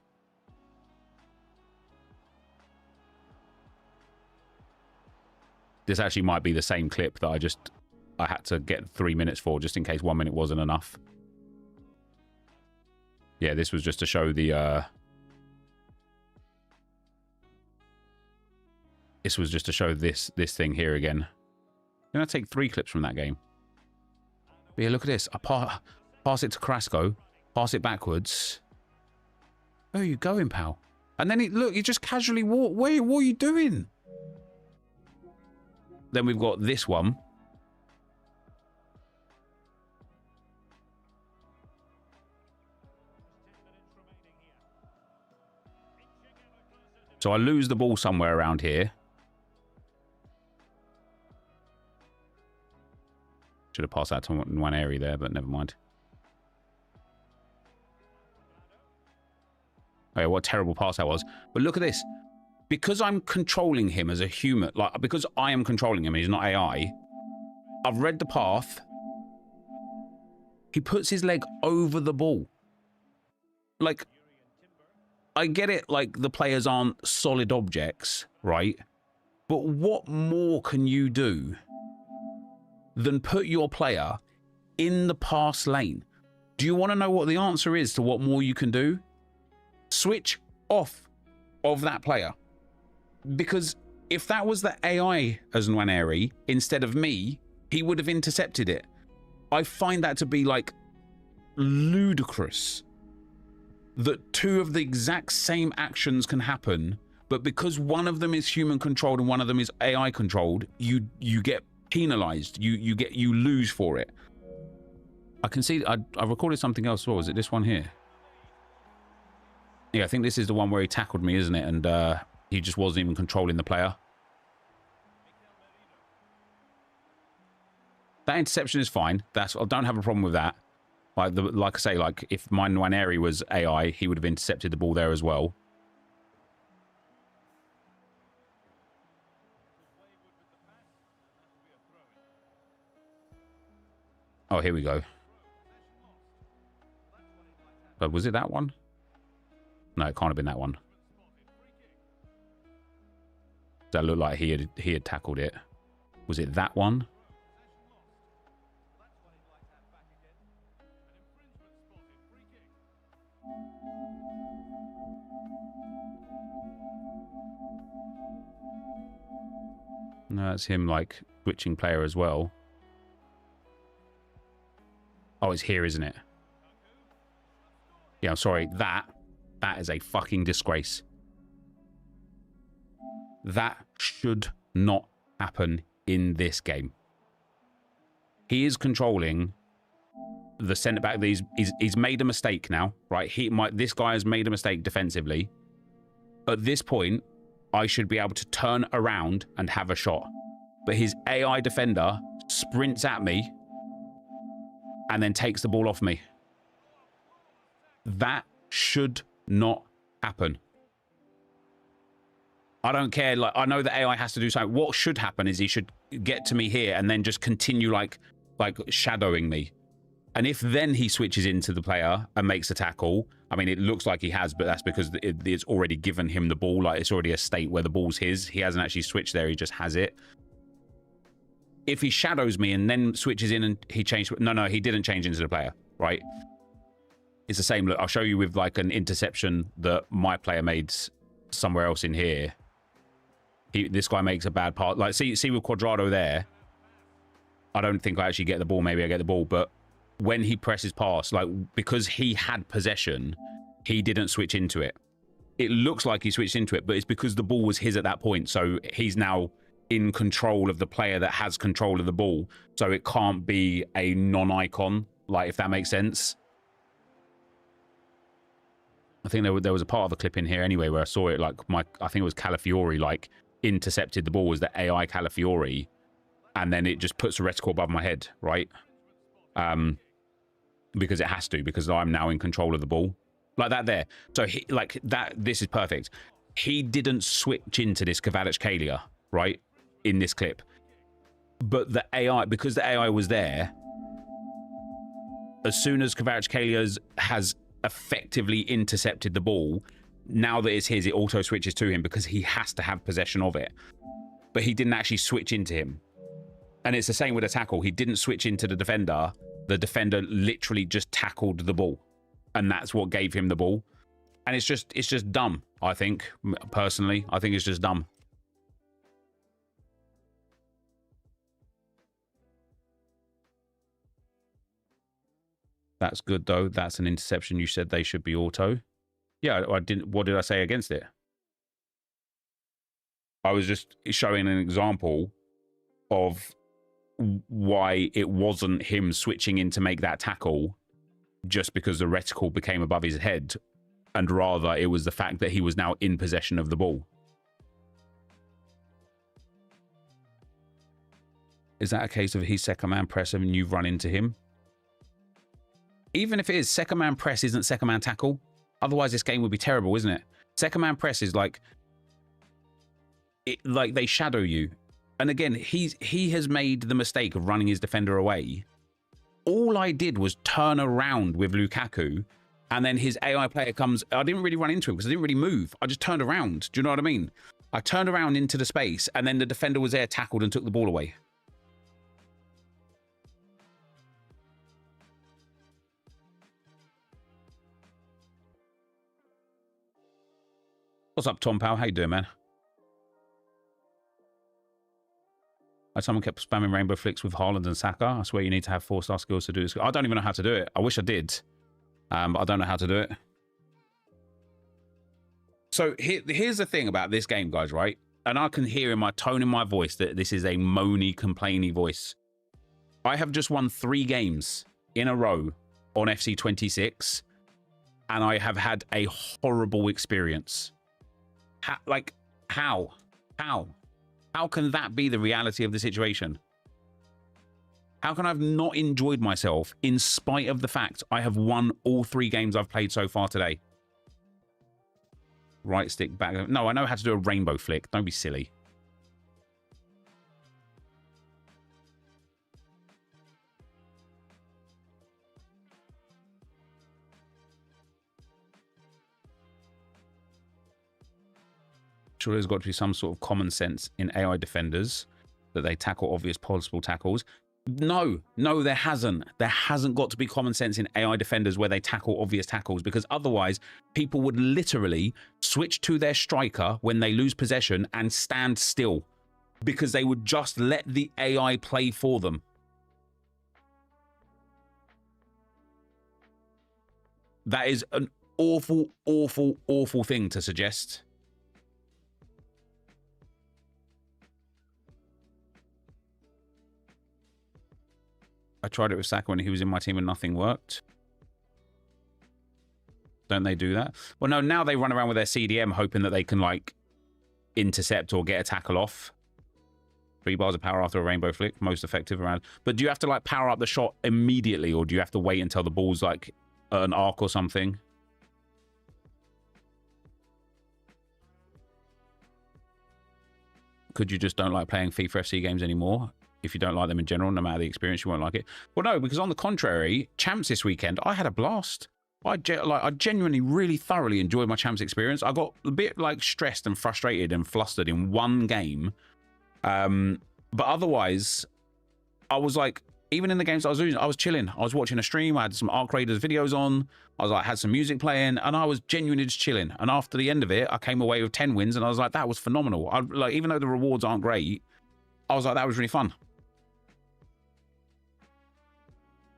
This actually might be the same clip that I had to get 3 minutes for, just in case 1 minute wasn't enough. Yeah, this was just to show the this was just to show this thing here again. I'm gonna take 3 clips from that game. But yeah, look at this. I pass it to Carrasco, pass it backwards. Where are you going, pal? And then look, you just casually walk. What are you doing? Then we've got this one. So I lose the ball somewhere around here. Should have passed that to one area there, but never mind. Okay, what a terrible pass that was. But look at this. Because I'm controlling him as a human, like, because I am controlling him, he's not AI, I've read the path. He puts his leg over the ball. Like, I get it, like, the players aren't solid objects, right? But what more can you do than put your player in the pass lane? Do you want to know what the answer is to what more you can do? Switch off of that player. Because if that was the AI as Nwaneri instead of me, he would have intercepted it. I find that to be, like, ludicrous that 2 of the exact same actions can happen, but because one of them is human controlled and one of them is AI controlled, you get penalized. You lose for it. I can see I recorded something else. What was it? This one here. Yeah, I think this is the one where he tackled me, isn't it? And he just wasn't even controlling the player. That interception is fine. I don't have a problem with that. Like I say, like, if my Nwaneri was AI, he would have intercepted the ball there as well. Oh, here we go. But was it that one? No, it can't have been that one. That looked like he had tackled it. Was it that one? No, that's him, like, switching player as well. Oh, it's here, isn't it? Yeah, I'm sorry. That is a fucking disgrace. That should not happen in this game. He is controlling the centre back. He's made a mistake now, right? This guy has made a mistake defensively. At this point, I should be able to turn around and have a shot. But his AI defender sprints at me and then takes the ball off me. That should not happen. I don't care. Like, I know that AI has to do something. What should happen is he should get to me here and then just continue like shadowing me. And if then he switches into the player and makes a tackle, I mean, it looks like he has, but that's because it's already given him the ball. Like, it's already a state where the ball's his. He hasn't actually switched there. He just has it. If he shadows me and then switches in and he changed... No, he didn't change into the player, right? It's the same. Look, I'll show you with, like, an interception that my player made somewhere else in here. This guy makes a bad pass. Like, see with Cuadrado there, I don't think I actually get the ball. Maybe I get the ball, but when he presses pass, like, because he had possession, he didn't switch into it. it looks like he switched into it, but it's because the ball was his at that point. So he's now in control of the player that has control of the ball. So it can't be a non-icon, like, if that makes sense. I think there was a part of a clip in here anyway where I saw it, like, I think it was Calafiori, like, intercepted the ball was the AI Calafiori, and then it just puts a reticle above my head, right? Because it has to, because I'm now in control of the ball. Like that there. So, this is perfect. He didn't switch into this Kvaratskhelia, right, in this clip. But the AI, because the AI was there, as soon as Kvaratskhelia has effectively intercepted the ball, now that it's his, it auto switches to him because he has to have possession of it. But he didn't actually switch into him. And it's the same with a tackle. He didn't switch into the defender. The defender literally just tackled the ball. And that's what gave him the ball. And it's just dumb, I think. Personally, I think it's just dumb. That's good, though. That's an interception. You said they should be auto. Yeah, I didn't. What did I say against it? I was just showing an example of why it wasn't him switching in to make that tackle just because the reticle became above his head, and rather it was the fact that he was now in possession of the ball. Is that a case of he's second man press and you've run into him? Even if it is, second man press isn't second man tackle. Otherwise this game would be terrible, isn't it? Second man press is like they shadow you. And again, he has made the mistake of running his defender away. All I did was turn around with Lukaku, and then his AI player comes. I didn't really run into him because I didn't really move. I just turned around. Do you know what I mean? I turned around into the space, and then the defender was there, tackled, and took the ball away. What's up, Tom Powell? How you doing, man? Someone kept spamming rainbow flicks with Haaland and Saka. I swear you need to have 4-star skills to do this. I don't even know how to do it. I wish I did, but I don't know how to do it. So here's the thing about this game, guys, right? And I can hear in my tone in my voice that this is a moany, complainy voice. I have just won 3 games in a row on FC 26, and I have had a horrible experience. How? How can that be the reality of the situation? How can I have not enjoyed myself in spite of the fact I have won all 3 games I've played so far today? Right stick back. No, I know how to do a rainbow flick. Don't be silly. Sure, there's got to be some sort of common sense in AI defenders that they tackle obvious possible tackles. No, there hasn't. There hasn't got to be common sense in AI defenders where they tackle obvious tackles, because otherwise people would literally switch to their striker when they lose possession and stand still because they would just let the AI play for them. That is an awful, awful, awful thing to suggest. I tried it with Saka when he was in my team and nothing worked. Don't they do that? Well, no, now they run around with their CDM hoping that they can, like, intercept or get a tackle off. 3 bars of power after a rainbow flick, most effective around. But do you have to, like, power up the shot immediately, or do you have to wait until the ball's, like, an arc or something? Could you just don't like playing FIFA FC games anymore? If you don't like them in general, no matter the experience, you won't like it. Well, no, because on the contrary, Champs this weekend, I had a blast. I genuinely really thoroughly enjoyed my Champs experience. I got a bit like stressed and frustrated and flustered in one game. But otherwise, I was like, even in the games I was losing, I was chilling. I was watching a stream. I had some Arc Raiders videos on. I was like, had some music playing, and I was genuinely just chilling. And after the end of it, I came away with 10 wins, and I was like, that was phenomenal. Like, even though the rewards aren't great, I was like, that was really fun.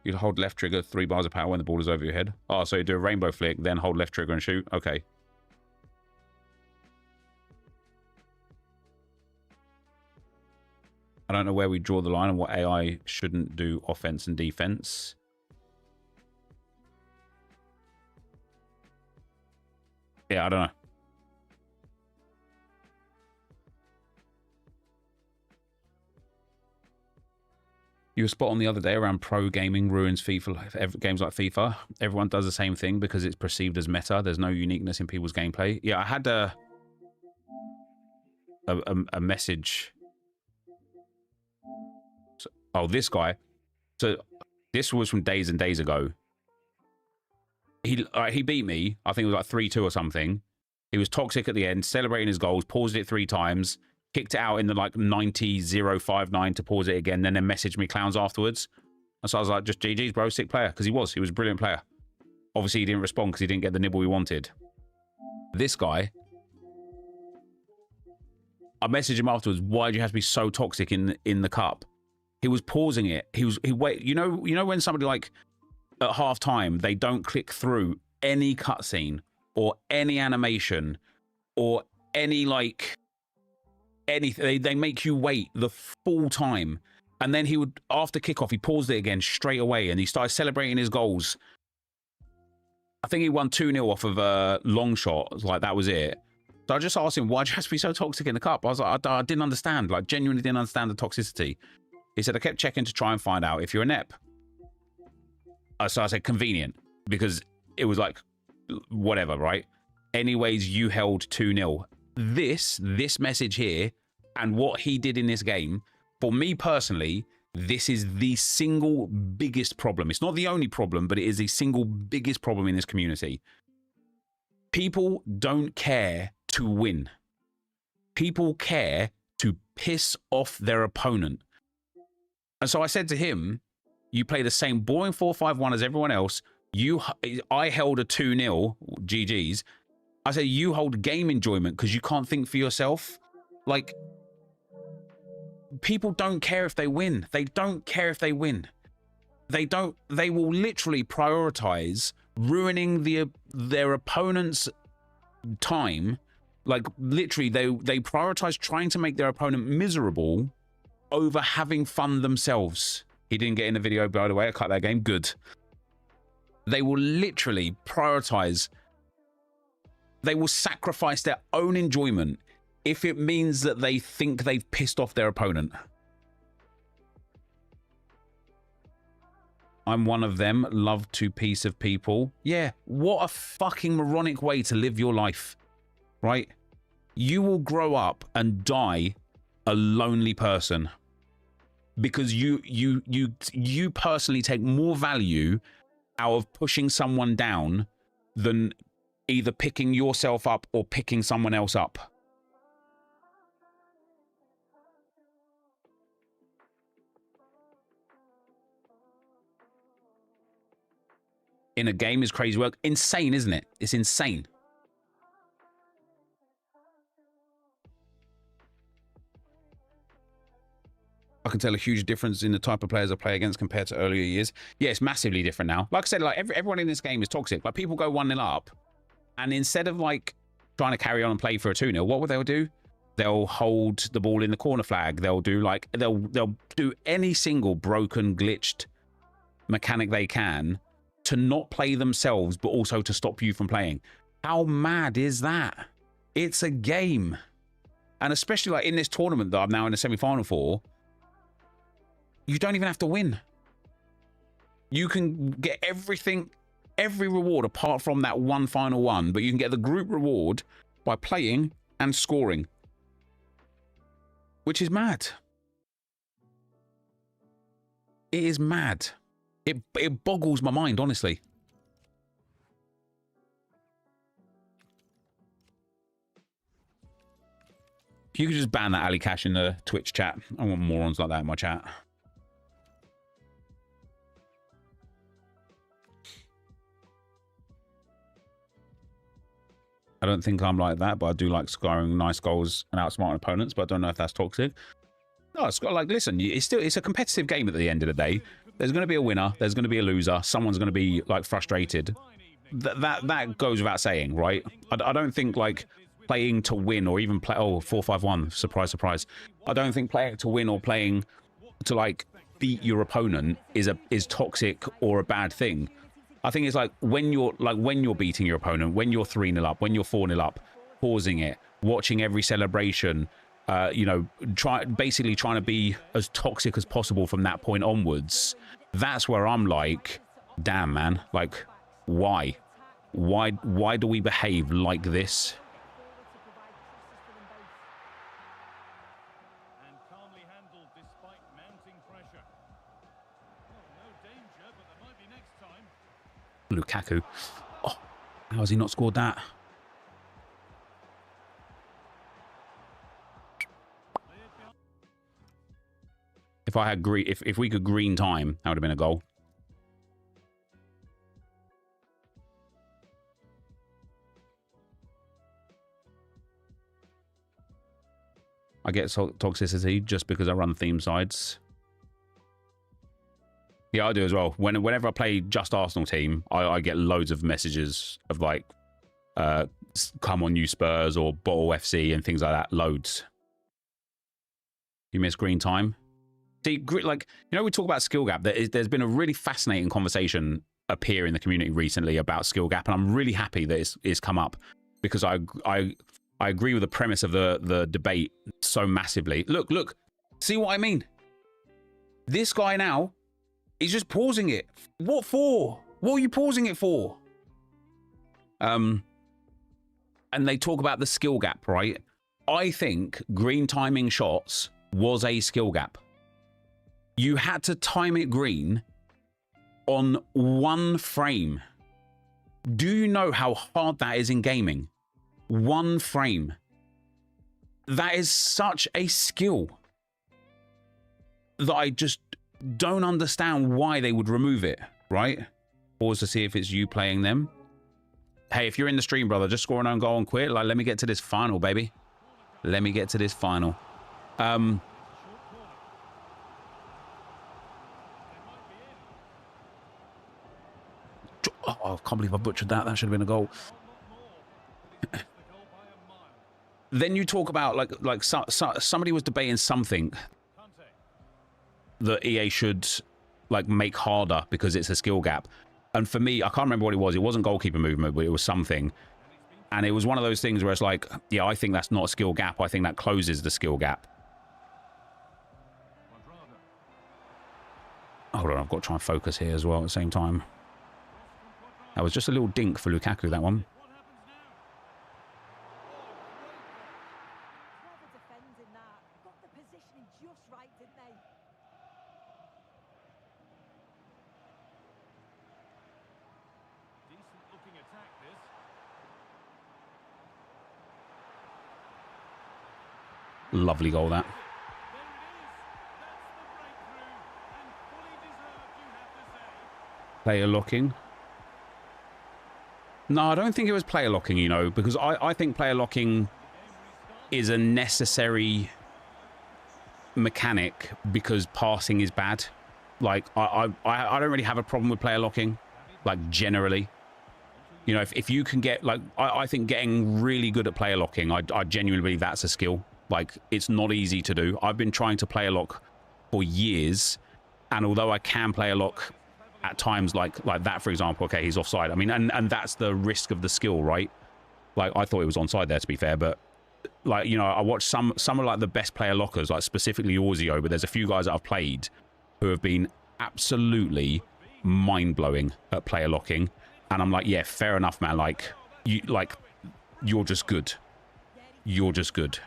You'd hold left trigger 3 bars of power when the ball is over your head. Oh, so you do a rainbow flick, then hold left trigger and shoot. Okay. I don't know where we draw the line and what AI shouldn't do offense and defense. Yeah, I don't know. You were spot on the other day around pro gaming ruins FIFA, games like FIFA. Everyone does the same thing because it's perceived as meta. There's no uniqueness in people's gameplay. Yeah, I had a message. So, oh, this guy. So this was from days and days ago. He beat me. I think it was like 3-2 or something. He was toxic at the end, celebrating his goals, paused it 3 times. Kicked it out in the like 90-059 to pause it again, then messaged me clowns afterwards. And so I was like, just GG's, bro, sick player. Because he was a brilliant player. Obviously, he didn't respond because he didn't get the nibble he wanted. This guy, I messaged him afterwards, why do you have to be so toxic in the cup? He was pausing it. He wait, you know when somebody like at half time, they don't click through any cutscene or any animation or any like anything, they make you wait the full time, and then he would, after kickoff, he paused it again straight away and he started celebrating his goals. I think he won 2-0 off of a long shot, like that was it. So I just asked him, why'd you have to be so toxic in the cup? I was like, I didn't understand, like genuinely didn't understand the toxicity. He said, I kept checking to try and find out if you're a Nep. So I said convenient, because it was like whatever, right? Anyways, you held 2-0. This message here and what he did in this game, for me personally, this is the single biggest problem. It's not the only problem, but it is the single biggest problem in this community. People don't care to win. People care to piss off their opponent. And so I said to him, you play the same boring 4-5-1 as everyone else. I held a 2-0, GG's. I say you hold game enjoyment because you can't think for yourself. Like, people don't care if they win. They don't care if they win. They will literally prioritize ruining their opponent's time. Like, literally, they prioritize trying to make their opponent miserable over having fun themselves. He didn't get in the video, by the way. I cut that game. Good. They will literally prioritize. They will sacrifice their own enjoyment if it means that they think they've pissed off their opponent. I'm one of them. Love to piece of people. Yeah, what a fucking moronic way to live your life, right? You will grow up and die a lonely person because you personally take more value out of pushing someone down than either picking yourself up or picking someone else up. In a game is crazy work. Insane, isn't it? It's insane. I can tell a huge difference in the type of players I play against compared to earlier years. Yeah, it's massively different now. Like I said, like everyone in this game is toxic. Like people go 1-0 up, and instead of like trying to carry on and play for a 2-0, what will they do? They'll hold the ball in the corner flag. They'll do like they'll do any single broken, glitched mechanic they can to not play themselves, but also to stop you from playing. How mad is that? It's a game. And especially like in this tournament that I'm now in the semi-final for, you don't even have to win. You can get everything, every reward apart from that one final one, but you can get the group reward by playing and scoring, which is mad. It is mad. It boggles my mind, honestly. If you could just ban that Ali Cash in the Twitch chat. I want morons like that in my chat. I don't think I'm like that, but I do like scoring nice goals and outsmarting opponents, but I don't know if that's toxic. No, it's got like, listen, it's a competitive game at the end of the day. There's going to be a winner. There's going to be a loser. Someone's going to be like frustrated. That goes without saying, right? I don't think like playing to win or even play. Oh, 4-5-1. Surprise, surprise. I don't think playing to win or playing to like beat your opponent is toxic or a bad thing. I think it's like when you're beating your opponent, when you're 3-0 up, when you're 4-0 up, pausing it, watching every celebration, you know, basically trying to be as toxic as possible from that point onwards. That's where I'm like, damn, man, like, why do we behave like this? And calmly handled despite mounting pressure. Well, no danger, but there might be next time. Lukaku. Oh, how has he not scored that? If I had green, if we could green time, that would have been a goal. I get toxicity just because I run theme sides. Yeah, I do as well. Whenever I play just Arsenal team, I get loads of messages of like, come on you Spurs or Bottle FC and things like that. Loads. You miss green time? See, like, you know, we talk about skill gap. There's been a really fascinating conversation appear in the community recently about skill gap, and I'm really happy that it's come up because I agree with the premise of the debate so massively. Look, see what I mean? This guy now, he's just pausing it. What for? What are you pausing it for? And they talk about the skill gap, right? I think green timing shots was a skill gap. You had to time it green on one frame. Do you know how hard that is in gaming? One frame. That is such a skill that I just don't understand why they would remove it, right? Pause to see if it's you playing them. Hey, if you're in the stream, brother, just score an own goal and quit. Like, let me get to this final, baby. Let me get to this final. Oh, I can't believe I butchered that. That should have been a goal. Then you talk about like somebody was debating something that EA should like make harder because it's a skill gap. And for me, I can't remember what it was. It wasn't goalkeeper movement, but it was something. And it was one of those things where it's like, yeah, I think that's not a skill gap. I think that closes the skill gap. Hold on, I've got to try and focus here as well at the same time. That was just a little dink for Lukaku, that one. Lovely goal, that. Player locking. No, I don't think it was player locking, you know, because I think player locking is a necessary mechanic because passing is bad. Like, I don't really have a problem with player locking, like, generally. You know, if you can get, like, I think getting really good at player locking, I genuinely believe that's a skill. Like, it's not easy to do. I've been trying to player lock for years, and although I can player lock at times like that, for example, okay, he's offside. I mean, and that's the risk of the skill, right? Like, I thought it was onside there, to be fair, but like, you know, I watched some of like the best player lockers, like specifically Orzio, but there's a few guys that I've played who have been absolutely mind-blowing at player locking, and I'm like, yeah, fair enough, man. Like, you're just good. You're just good.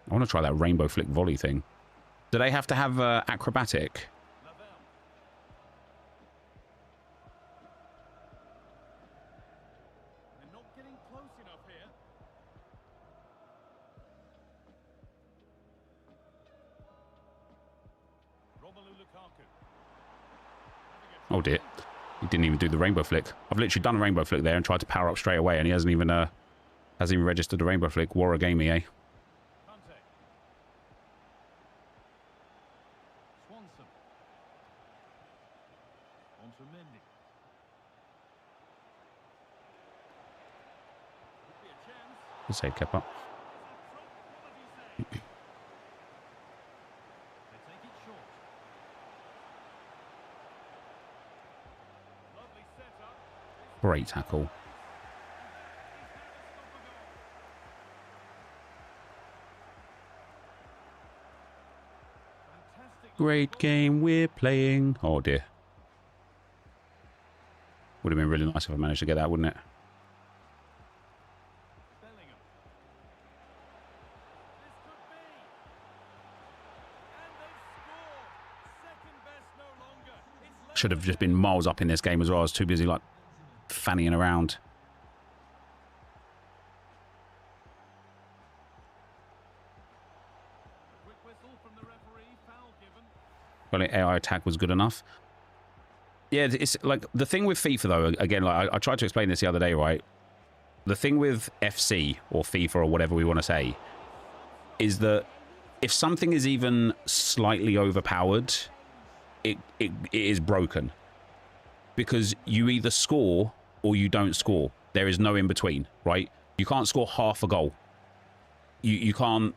I want to try that rainbow flick volley thing. Do they have to have acrobatic? They're not getting close enough here. Oh dear. He didn't even do the rainbow flick. I've literally done a rainbow flick there and tried to power up straight away, and he hasn't even registered the rainbow flick. War a gamey, eh? Good save, kept up. Great tackle. Great game we're playing. Oh dear. Would have been really nice if I managed to get that, wouldn't it? Should have just been miles up in this game as well. I was too busy like fannying around. Well, the AI attack was good enough. Yeah, it's like the thing with FIFA though. Again, like I tried to explain this the other day, right? The thing with FC or FIFA or whatever we want to say is that if something is even slightly overpowered, it is broken, because you either score or you don't score. There is no in between, right? You can't score half a goal. You can't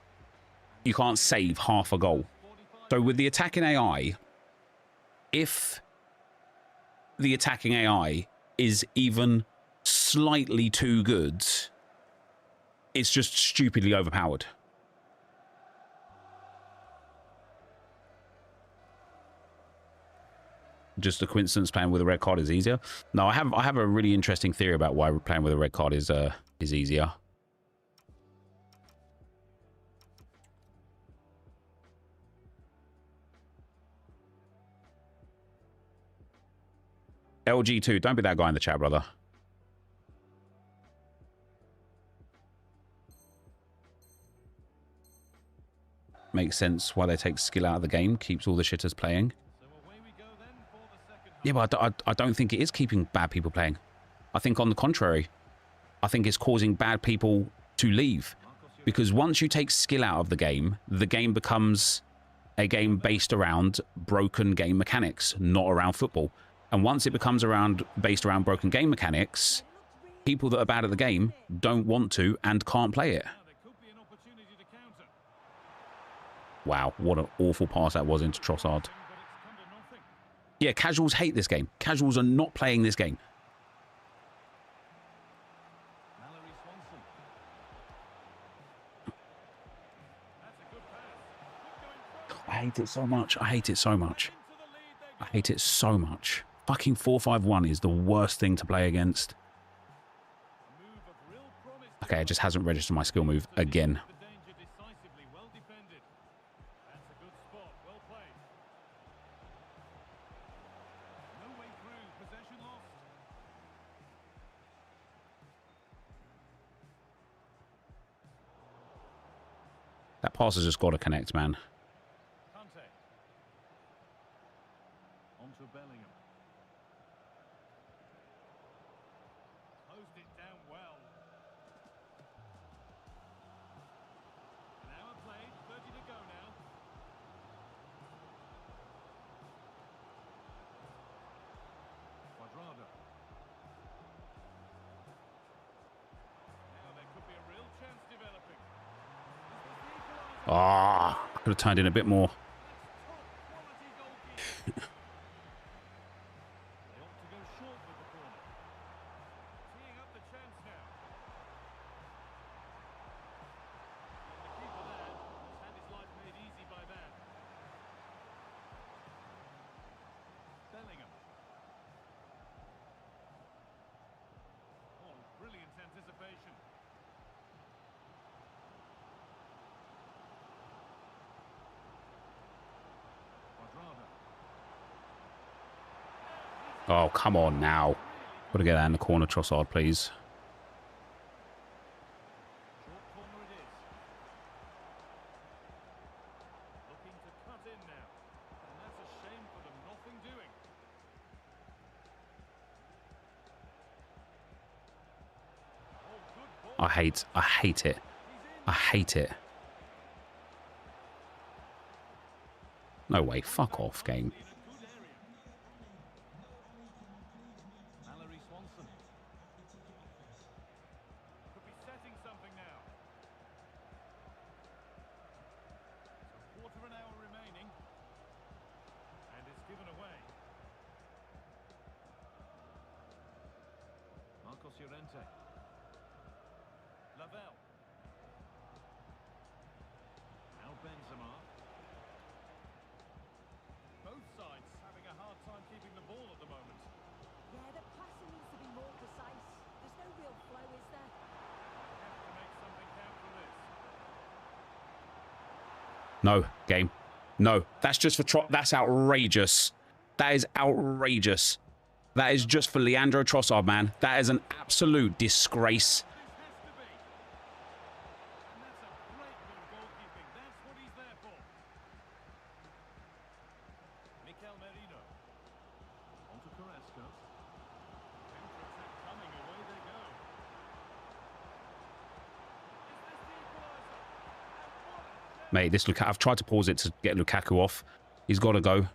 save half a goal. So with the attacking AI, if the attacking AI is even slightly too good, it's just stupidly overpowered. Just a coincidence playing with a red card is easier? No, I have a really interesting theory about why playing with a red card is easier. LG2, don't be that guy in the chat, brother. Makes sense why they take skill out of the game, keeps all the shitters playing. Yeah, but I don't think it is keeping bad people playing. I think on the contrary, I think it's causing bad people to leave. Because once you take skill out of the game becomes a game based around broken game mechanics, not around football. And once it becomes based around broken game mechanics, people that are bad at the game don't want to and can't play it. Wow, what an awful pass that was into Trossard. Yeah, casuals hate this game. Casuals are not playing this game. I hate it so much. I hate it so much. I hate it so much. Fucking 4-5-1 is the worst thing to play against. Okay, it just hasn't registered my skill move again. That pass has just got to connect, man. Ah, I could have turned in a bit more. Oh, come on now. Got to get that in the corner, Trossard, please. I hate it. I hate it. No way. Fuck off, game. Could be setting something now. So quarter of an hour remaining. And it's given away. Marcos Llorente. Lavelle. Now Benzema. Both sides having a hard time keeping the ball at the moment. Yeah, the passing needs to be more precise. There's no real flow, is there? Have to make something count from this. No, game. No, that's just for that's outrageous. That is outrageous. That is just for Leandro Trossard, man. That is an absolute disgrace. This has to be. And that's a great bit of goalkeeping. That's what he's there for. Mikel Merino. On to Carrasco. Counter-attack coming. Away they go. Is this the equaliser? And what a shot. Mate, this Lukaku, I've tried to pause it to get Lukaku off. He's got to go.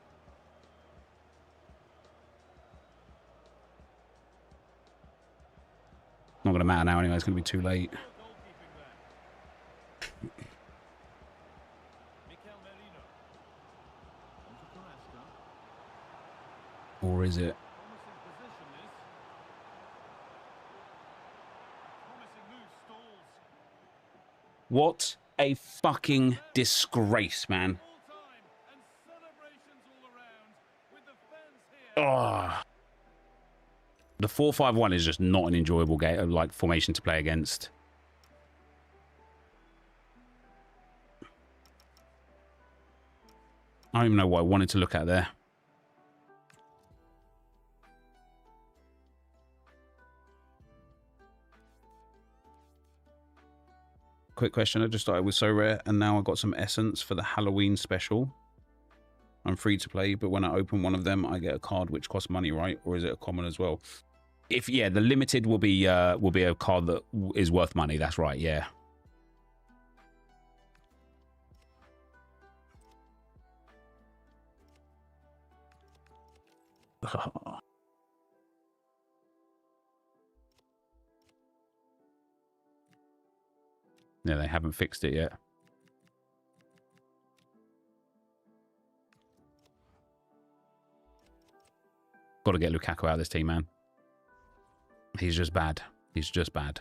Not going to matter now anyway. It's going to be too late. Goalkeeping there. Mikel Merino. On to Carrasco. Or is it? Promising position this. Promising move stalls. What a fucking disgrace, man. All time and celebrations all around with the fans here. Oh. The 4-5-1 is just not an enjoyable game, like formation to play against. I don't even know what I wanted to look at there. Quick question, I just started with SoRare and now I got some essence for the Halloween special. I'm free to play, but when I open one of them, I get a card which costs money, right? Or is it a common as well? If yeah, the limited will be a card that is worth money. That's right, yeah. Yeah, they haven't fixed it yet. Got to get Lukaku out of this team, man. He's just bad. He's just bad.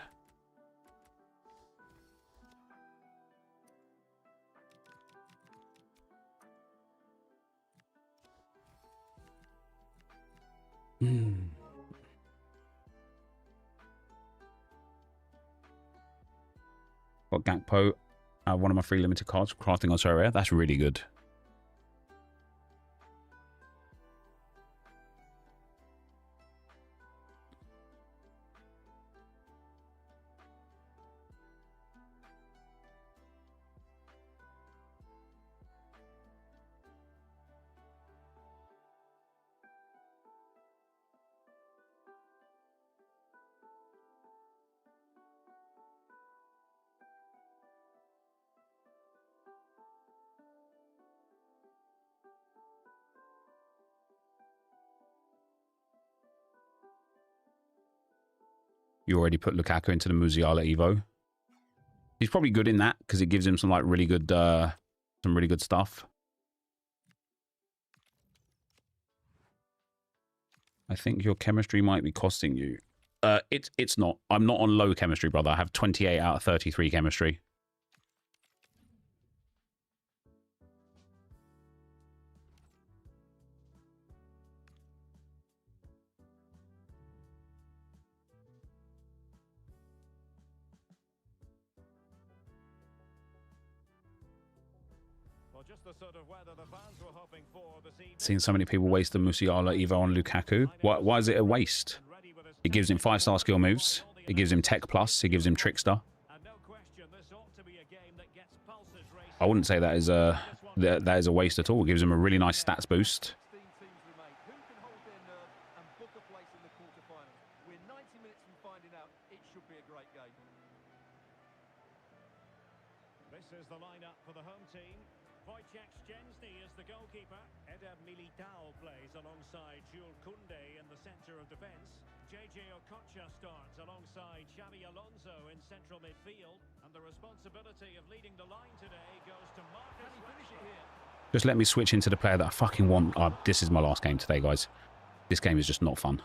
Got Gakpo, one of my free limited cards, crafting on SoRare. That's really good. You already put Lukaku into the Musiala Evo. He's probably good in that because it gives him some like really good, stuff. I think your chemistry might be costing you. It's not. I'm not on low chemistry, brother. I have 28 out of 33 chemistry. Well, just the sort of weather the fans were hoping for this evening. Seen so many people waste the Musiala Evo on Lukaku. Why is it a waste? It gives him 5-star skill moves. It gives him Tech Plus. It gives him Trickster. And no question, this ought to be a game that gets pulses racing. I wouldn't say that is a waste at all. It gives him a really nice stats boost. 16 teams remain. Who can hold their nerve and book a place in the quarterfinals? We're 90 minutes from finding out. It should be a great game. This is the lineup for the home team. Wojciech Szczęsny is the goalkeeper. Eder Militao plays alongside Jules Koundé in the centre of defence. JJ Okocha starts alongside Xabi Alonso in central midfield. And the responsibility of leading the line today goes to Marcus Rashford. Just let me switch into the player that I fucking want. This is my last game today, guys. This game is just not fun.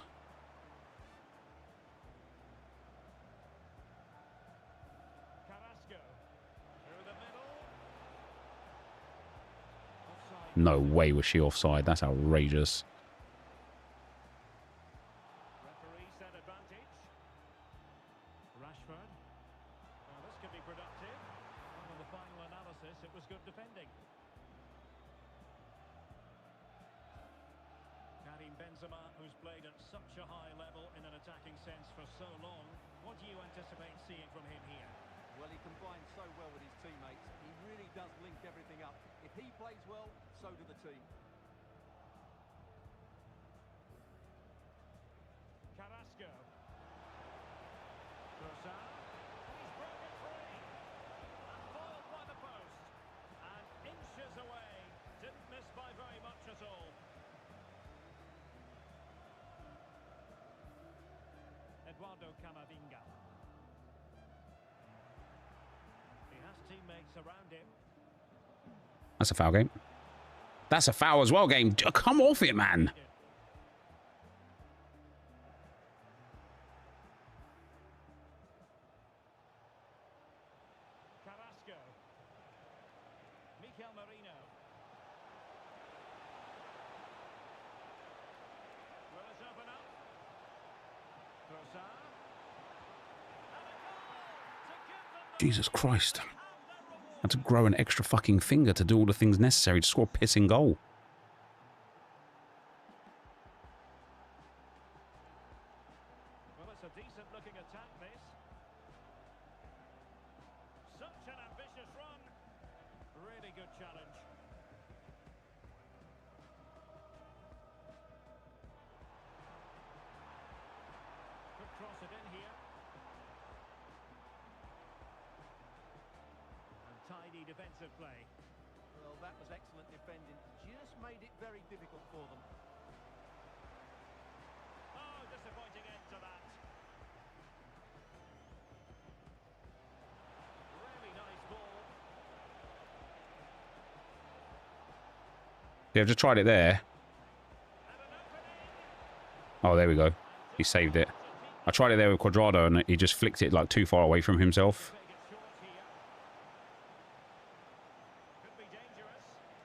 No way was she offside. That's outrageous. Referee said advantage. Rashford. Well, this could be productive. And on the final analysis, it was good defending. Karim Benzema, who's played at such a high level in an attacking sense for so long. What do you anticipate seeing from him here? Well, he combines so well with his teammates. He really does link everything up. If he plays well, so do the team. Carrasco. Trossard. He's broken free. And foiled by the post. And inches away. Didn't miss by very much at all. Eduardo Camavinga. He has teammates around him. That's a foul game. That's a foul as well, game. Come off it, man. Carrasco. Mikel Merino. Will it open up? Trossard. And a goal to give them the Jesus Christ. and the I had to grow an extra fucking finger to do all the things necessary to score a pissing goal. Well, it's a decent looking attack, this. Such an ambitious run. Really good challenge. Could cross it in here. And tidy defensive play. Well, that was excellent defending. Just made it very difficult for them. Oh, disappointing end to that. Really nice ball. Yeah, I've just tried it there. And an opening. Oh, there we go. He saved it. I tried it there with Quadrado and he just flicked it like too far away from himself. Take it short here. Could be dangerous.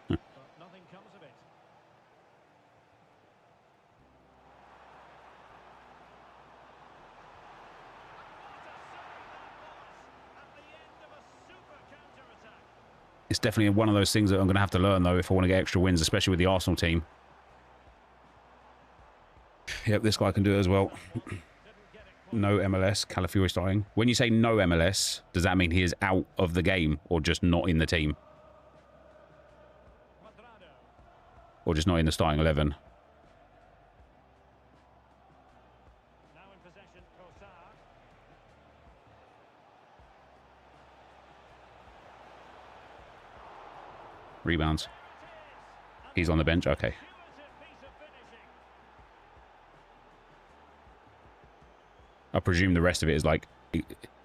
But nothing comes of it. What a save that was at the end of a super counter-attack. It's definitely one of those things that I'm going to have to learn, though, if I want to get extra wins, especially with the Arsenal team. Yep, this guy can do it as well. Didn't get it quite. No MLS. Calafiori starting. When you say no MLS, does that mean he is out of the game or just not in the team? Cuadrado. Or just not in the starting 11? Now in possession, Trossard. Rebounds. There it is. He's on the bench. Okay. Intuitive piece of finishing. I presume the rest of it is like...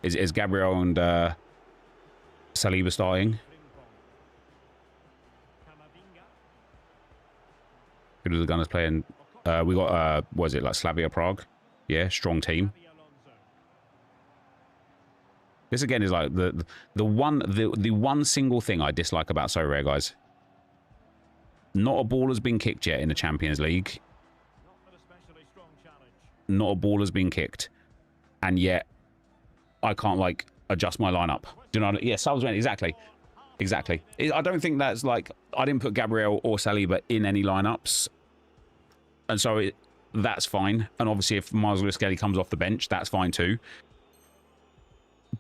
Is Gabriel and Saliba starting? Frimpong. Camavinga. Who do the Gunners playing? We got, what is it, like Slavia Prague? Yeah, strong team. Xabi Alonso. This again is like the one single thing I dislike about SoRare, guys. Not a ball has been kicked yet in the Champions League. Not an especially strong challenge. Not a ball has been kicked. And yet, I can't, like, adjust my lineup. Do you know what I mean? Yeah, subs went, exactly. Exactly. I don't think that's, like, I didn't put Gabriel or Saliba in any lineups. And so that's fine. And obviously, if Miles Lewis-Skelly comes off the bench, that's fine too.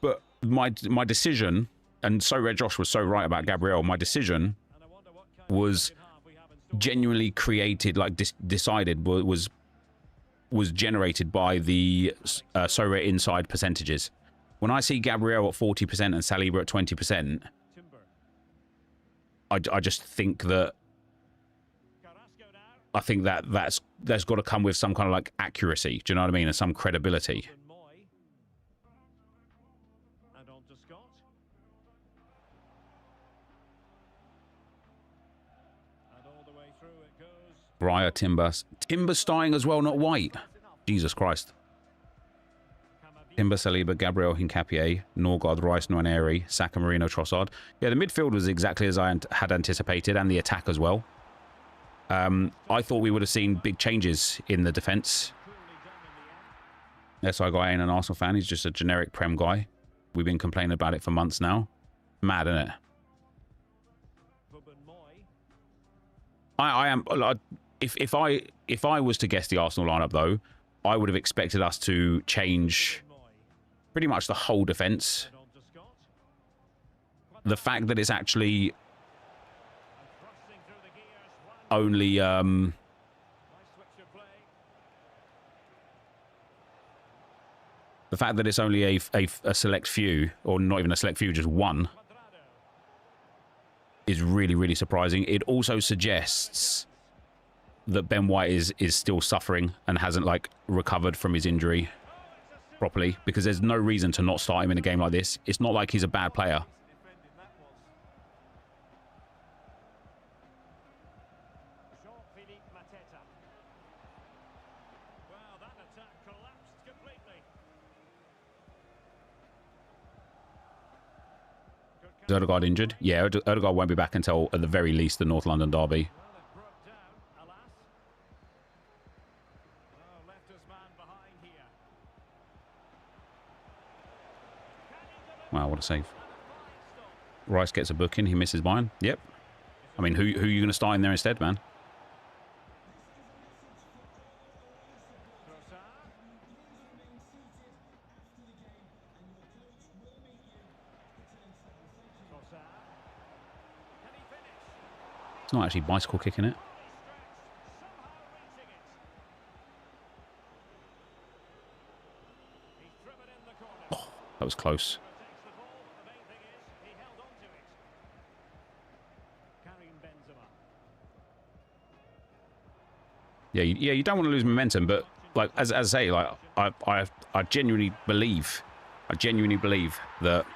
But my decision, and SoRare Josh was so right about Gabriel, my decision And I wonder what kind of was second half we have in store. genuinely created, like decided, was generated by the SoRare inside percentages. When I see Gabriel at 40% and Saliba at 20%, I just think that Carrasco now. I think that's got to come with some kind of like accuracy. Do you know what I mean? And some credibility. And Moy. And on to Scott. And all the way through it goes. Breyer, Timber starting as well, not White. Jesus Christ. Timber, Saliba, Gabriel, Hincapié, Norgard, Rice, Nwaneri, Saka, Marino, Trossard. Yeah, the midfield was exactly as I had anticipated, and the attack as well. I thought we would have seen big changes in the defence. SI guy ain't an Arsenal fan. He's just a generic Prem guy. We've been complaining about it for months now. Mad, isn't it? I am. If I was to guess the Arsenal lineup, though, I would have expected us to change pretty much the whole defence. The fact that it's actually only the fact that it's only a select few, or not even a select few, just one, is really, really surprising. It also suggests that Ben White is still suffering and hasn't like recovered from his injury properly, because there's no reason to not start him in a game like this. It's not like he's a bad player. Is Odegaard injured? Yeah, Odegaard won't be back until, at the very least, the North London derby. Wow, what a save. Rice gets a booking. He misses mine. Yep. I mean, who are you going to start in there instead, man? It's not actually bicycle kicking it. Oh, that was close. Yeah, you don't want to lose momentum, but like as I say, like I genuinely believe that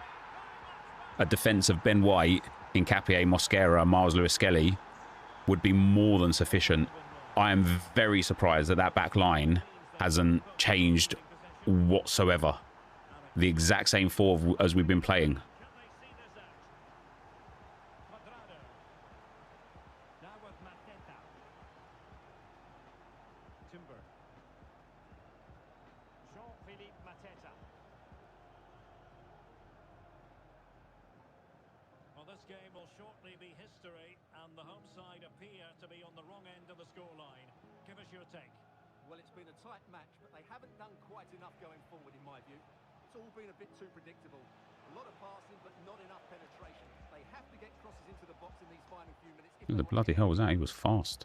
a defence of Ben White, Hincapié, Mosquera, Miles Lewis-Skelly would be more than sufficient. I am very surprised that that back line hasn't changed whatsoever. The exact same four as we've been playing. Who the bloody hell was that? He was fast.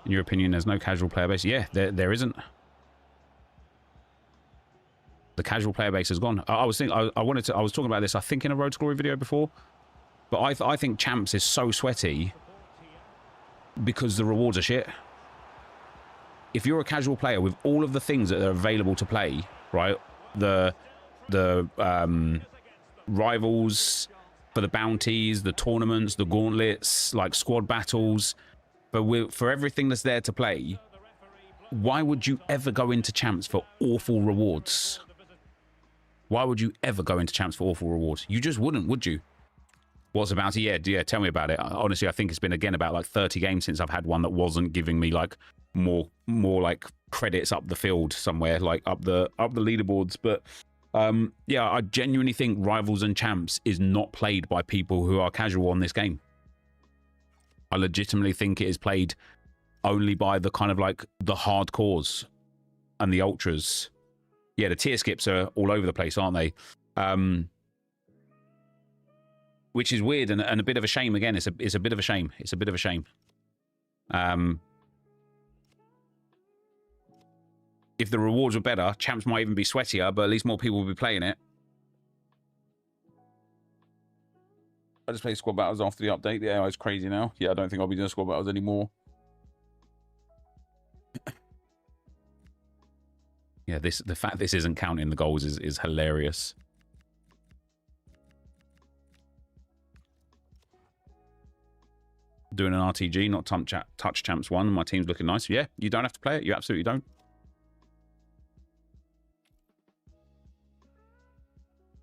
In your opinion, there's no casual player base? Yeah, there isn't. The casual player base has gone. I was talking about this, I think, in a Road to Glory video before. But I think Champs is so sweaty because the rewards are shit. If you're a casual player with all of the things that are available to play, right? The rivals for the bounties, the tournaments, the gauntlets, like squad battles, but for everything that's there to play, why would you ever go into Champs for awful rewards? Why would you ever go into Champs for awful rewards? You just wouldn't, would you? What's about it? Yeah, tell me about it. Honestly, I think it's been, again, about like 30 games since I've had one that wasn't giving me like more like credits up the field somewhere, like up the leaderboards. But yeah, I genuinely think Rivals and Champs is not played by people who are casual on this game. I legitimately think it is played only by the kind of like the hardcores and the ultras. Yeah, the tier skips are all over the place, aren't they? Which is weird and a bit of a shame. Again, it's a bit of a shame. It's a bit of a shame. If the rewards were better, Champs might even be sweatier, but at least more people will be playing it. I just played squad battles after the update. The AI is crazy now. Yeah, I don't think I'll be doing squad battles anymore. Yeah, the fact this isn't counting the goals is hilarious. Doing an RTG, not touch champs 1. My team's looking nice. Yeah, you don't have to play it. You absolutely don't.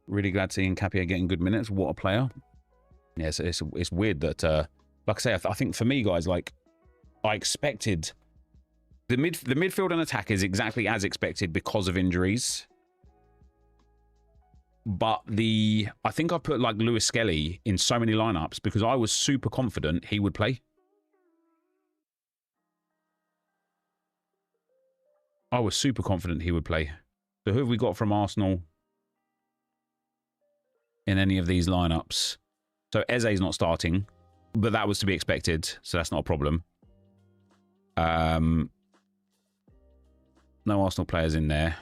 Really glad seeing Capia getting good minutes. What a player. Yeah, it's weird that, like I say, I think for me, guys, like, I expected... The midfield and attack is exactly as expected because of injuries. But I think I put, like, Lewis Skelly in so many lineups because I was super confident he would play. I was super confident he would play. So who have we got from Arsenal in any of these lineups? So Eze's not starting, but that was to be expected, so that's not a problem. No Arsenal players in there.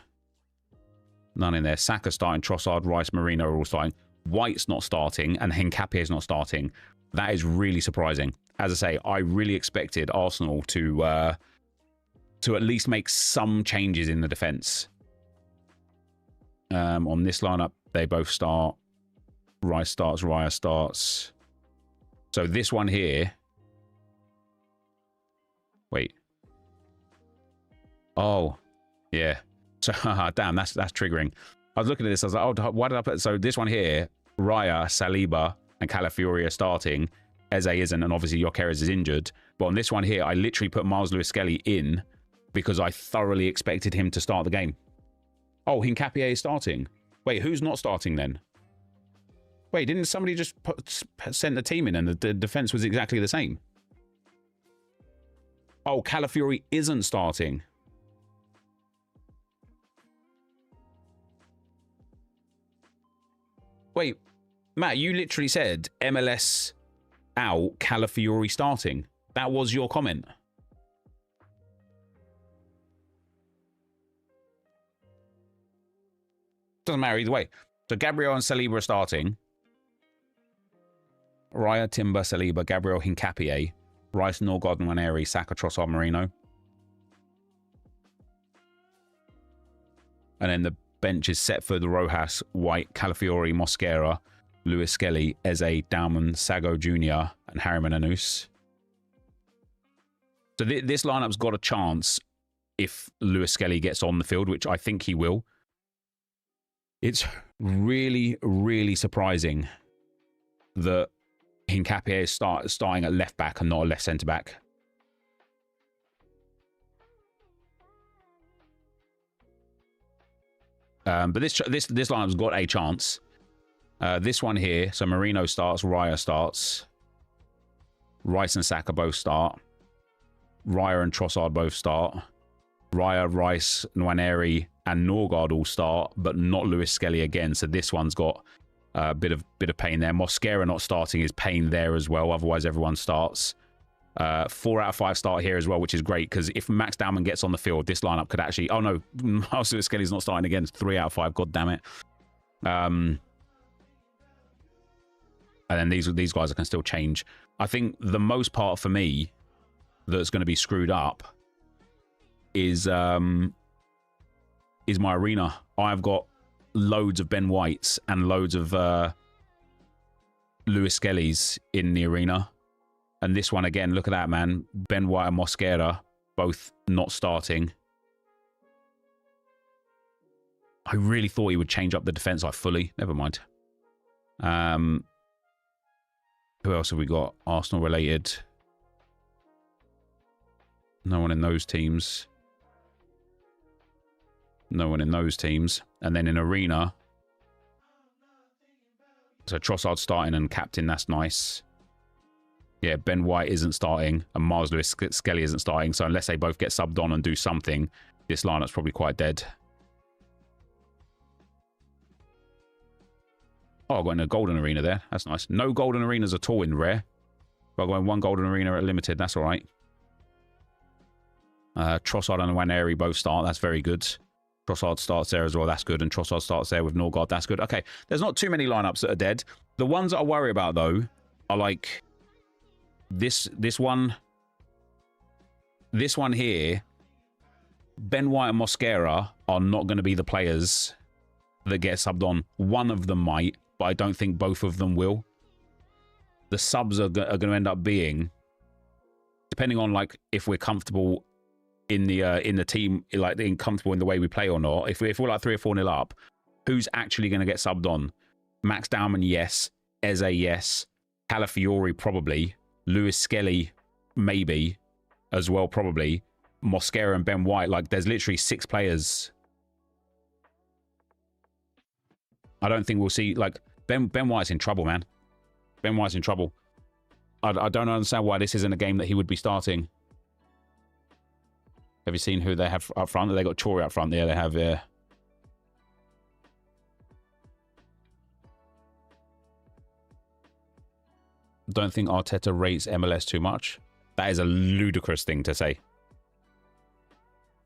None in there. Saka starting, Trossard, Rice, Marino are all starting. White's not starting, and Hincapie's not starting. That is really surprising. As I say, I really expected Arsenal to at least make some changes in the defence. On this lineup, they both start. Rice starts, Raya starts. So this one here... Wait. Oh, yeah. So, damn, that's triggering. I was looking at this, I was like, oh, why did I put... So this one here, Raya, Saliba, and Calafiori are starting. Eze isn't, and obviously Jokeres is injured. But on this one here, I literally put Miles Lewis-Skelly in because I thoroughly expected him to start the game. Oh, Hincapie is starting. Wait, who's not starting then? Wait, didn't somebody just send the team in and the defense was exactly the same? Oh, Calafiori isn't starting. Wait, Matt, you literally said MLS out, Calafiori starting. That was your comment. Doesn't matter either way. So Gabriel and Saliba are starting. Raya, Timber, Saliba, Gabriel, Hincapie, Rice, Norgard, Nwaneri, Saka, Trossard, Marino. And then the bench is Setford, Rojas, White, Calafiori, Mosquera, Lewis Skelly, Eze, Dauman, Sago Jr., and Harriman Anus. So this lineup's got a chance if Lewis Skelly gets on the field, which I think he will. It's really, really surprising that Hincapie is starting at left back and not a left centre back. But this lineup's got a chance. This one here, so Marino starts, Raya starts, Rice and Saka both start, Raya and Trossard both start, Raya, Rice, Nwaneri, and Norgard all start, but not Lewis Skelly again. So this one's got a bit of pain there. Mosquera not starting is pain there as well. Otherwise, everyone starts. 4 out of 5 start here as well, which is great because if Max Dauman gets on the field, this lineup could actually... Oh no, Miles Lewis Skelly's not starting again. 3 out of 5. God damn it. And then these guys can still change. I think the most part for me that's going to be screwed up is my arena. I've got loads of Ben Whites and loads of Lewis Skelly's in the arena. And this one again, look at that, man. Ben White and Mosquera both not starting. I really thought he would change up the defense like fully. Never mind. Who else have we got? Arsenal related. No one in those teams. No one in those teams. And then in arena. So Trossard starting and captain, that's nice. Yeah, Ben White isn't starting and Miles Lewis Skelly isn't starting. So unless they both get subbed on and do something, this lineup's probably quite dead. Oh, I got in a golden arena there. That's nice. No golden arenas at all in rare. But I got in 1 golden arena at limited. That's all right. Trossard and Nwaneri both start. That's very good. Trossard starts there as well. That's good. And Trossard starts there with Norgard. That's good. Okay, there's not too many lineups that are dead. The ones that I worry about, though, are like this one here. Ben White and Mosquera are not going to be the players that get subbed on. One of them might, but I don't think both of them will. The subs are going to end up being, depending on like if we're comfortable in the team, like comfortable in the way we play or not. If we're like 3 or 4-0 up, who's actually going to get subbed on? Max Dowman, yes. Eze, yes. Calafiori, probably. Lewis Skelly, maybe, as well, probably. Mosquera and Ben White, like there's literally 6 players. I don't think we'll see, like, Ben White's in trouble, man. Ben White's in trouble. I don't understand why this isn't a game that he would be starting. Have you seen who they have up front? They got Chori up front there. They have don't think Arteta rates MLS too much. That is a ludicrous thing to say.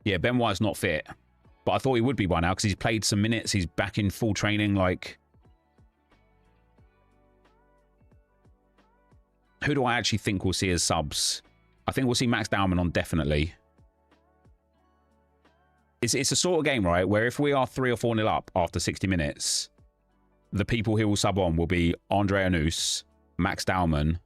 Yeah, Ben White's not fit, but I thought he would be by now because he's played some minutes. He's back in full training. Like, who do I actually think we'll see as subs? I think we'll see Max Dowman on, definitely. It's a sort of game, right, where if we are 3 or 4-0 up after 60 minutes, the people who will sub on will be Andre Anus, Max Dowman,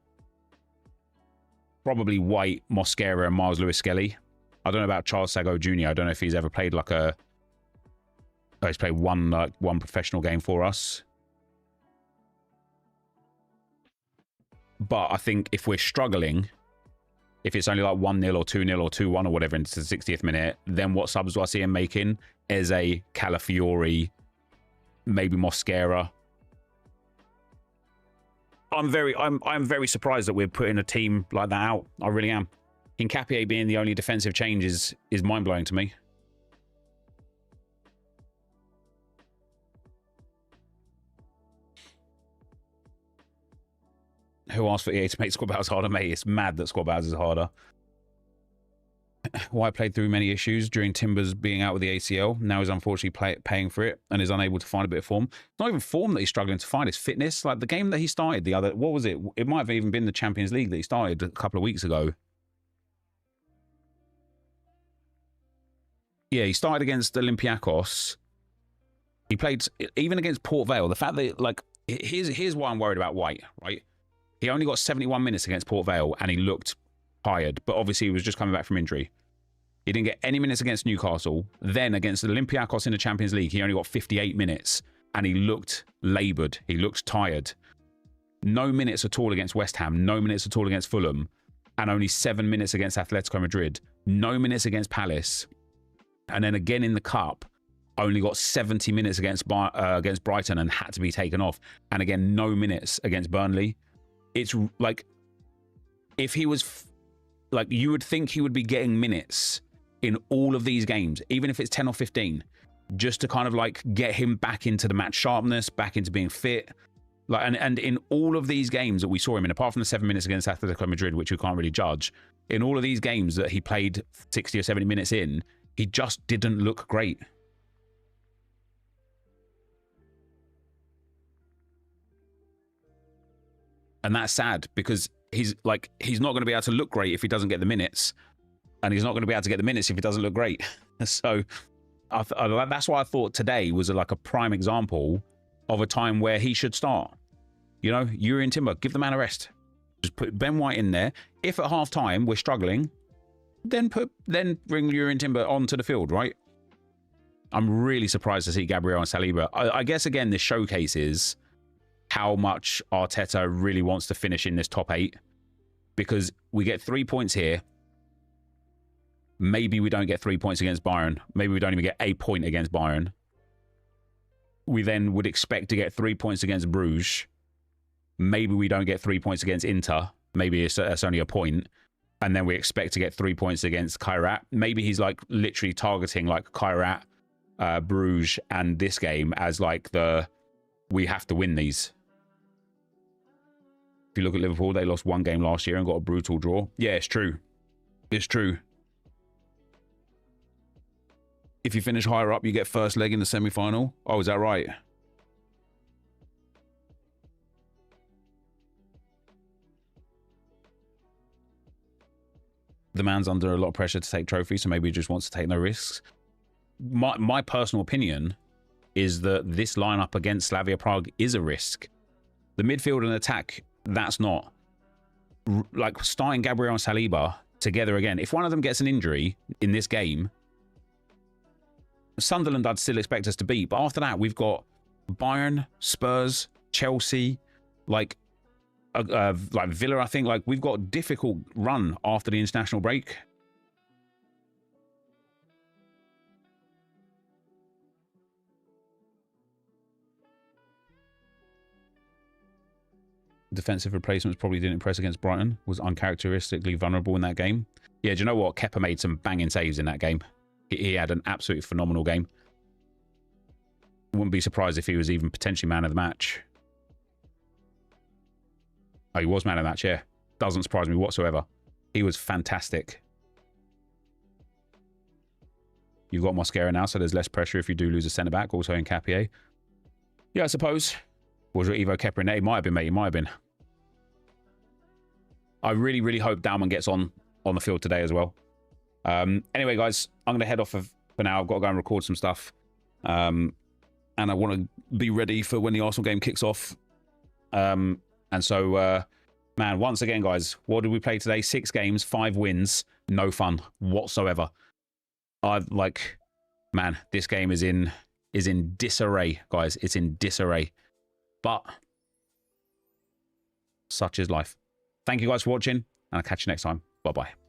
probably White, Mosquera, and Miles Lewis Skelly. I don't know about Charles Sago Jr. I don't know if he's ever played like a... Oh, he's played one professional game for us. But I think if we're struggling, if it's only like 1-0 or 2-0 or 2-1 or whatever into the 60th minute, then what subs do I see him making? Eze, Calafiori, maybe Mosquera. I'm very surprised that we're putting a team like that out. I really am. Hincapié being the only defensive change is mind-blowing to me. Who asked for EA to make squad battles harder, mate? It's mad that squad battles is harder. White played through many issues during Timbers being out with the ACL. Now he's unfortunately paying for it and is unable to find a bit of form. It's not even form that he's struggling to find, it's fitness. Like the game that he started the other... What was it? It might have even been the Champions League that he started a couple of weeks ago. Yeah, he started against Olympiacos. He played even against Port Vale. The fact that, like, here's why I'm worried about White, right? He only got 71 minutes against Port Vale and he looked tired, but obviously he was just coming back from injury. He didn't get any minutes against Newcastle. Then against Olympiacos in the Champions League, he only got 58 minutes and he looked laboured. He looked tired. No minutes at all against West Ham. No minutes at all against Fulham. And only 7 minutes against Atletico Madrid. No minutes against Palace. And then again in the Cup, only got 70 minutes against Brighton and had to be taken off. And again, no minutes against Burnley. It's like, if he was, like, you would think he would be getting minutes in all of these games, even if it's 10 or 15, just to kind of like get him back into the match sharpness, back into being fit. Like, and in all of these games that we saw him in, apart from the 7 minutes against Atletico Madrid, which we can't really judge, in all of these games that he played 60 or 70 minutes in, he just didn't look great. And that's sad because he's not going to be able to look great if he doesn't get the minutes. And he's not going to be able to get the minutes if he doesn't look great. So that's why I thought today was like a prime example of a time where he should start. You know, Urian Timber, give the man a rest. Just put Ben White in there. If at half time we're struggling, then bring Urian Timber onto the field, right? I'm really surprised to see Gabriel and Saliba. I guess, again, this showcases how much Arteta really wants to finish in this top 8. Because we get 3 points here. Maybe we don't get 3 points against Bayern. Maybe we don't even get a point against Bayern. We then would expect to get 3 points against Bruges. Maybe we don't get 3 points against Inter. Maybe it's only a point. And then we expect to get 3 points against Kairat. Maybe he's like literally targeting like Kairat, Bruges, and this game as like we have to win these. If you look at Liverpool, they lost 1 game last year and got a brutal draw. Yeah, it's true. It's true. If you finish higher up, you get first leg in the semi-final. Oh, is that right? the man's under a lot of pressure to take trophies, so maybe he just wants to take no risks. My personal opinion is that this lineup against Slavia Prague is a risk. The midfield and attack, that's not. Like, starting Gabriel and Saliba together again, if one of them gets an injury in this game, Sunderland I'd still expect us to beat, but after that we've got Bayern, Spurs, Chelsea, like Villa, I think. Like, we've got a difficult run after the international break. Defensive replacements probably didn't impress against Brighton. Was uncharacteristically vulnerable in that game. Yeah, do you know what? Kepa made some banging saves in that game. He had an absolutely phenomenal game. Wouldn't be surprised if he was even potentially man of the match. Oh, he was man of the match, yeah. Doesn't surprise me whatsoever. He was fantastic. You've got Mosquera now, so there's less pressure if you do lose a centre-back. Also in Capier. Yeah, I suppose. Was it Ivo Kepa in there? He might have been, mate. He might have been. I really, really hope Daumann gets on the field today as well. Anyway, guys, I'm going to head off for now. I've got to go and record some stuff. And I want to be ready for when the Arsenal game kicks off. And so, man, once again, guys, what did we play today? 6 games, 5 wins, no fun whatsoever. Man, this game is in disarray, guys. It's in disarray. But such is life. Thank you guys for watching, and I'll catch you next time. Bye-bye.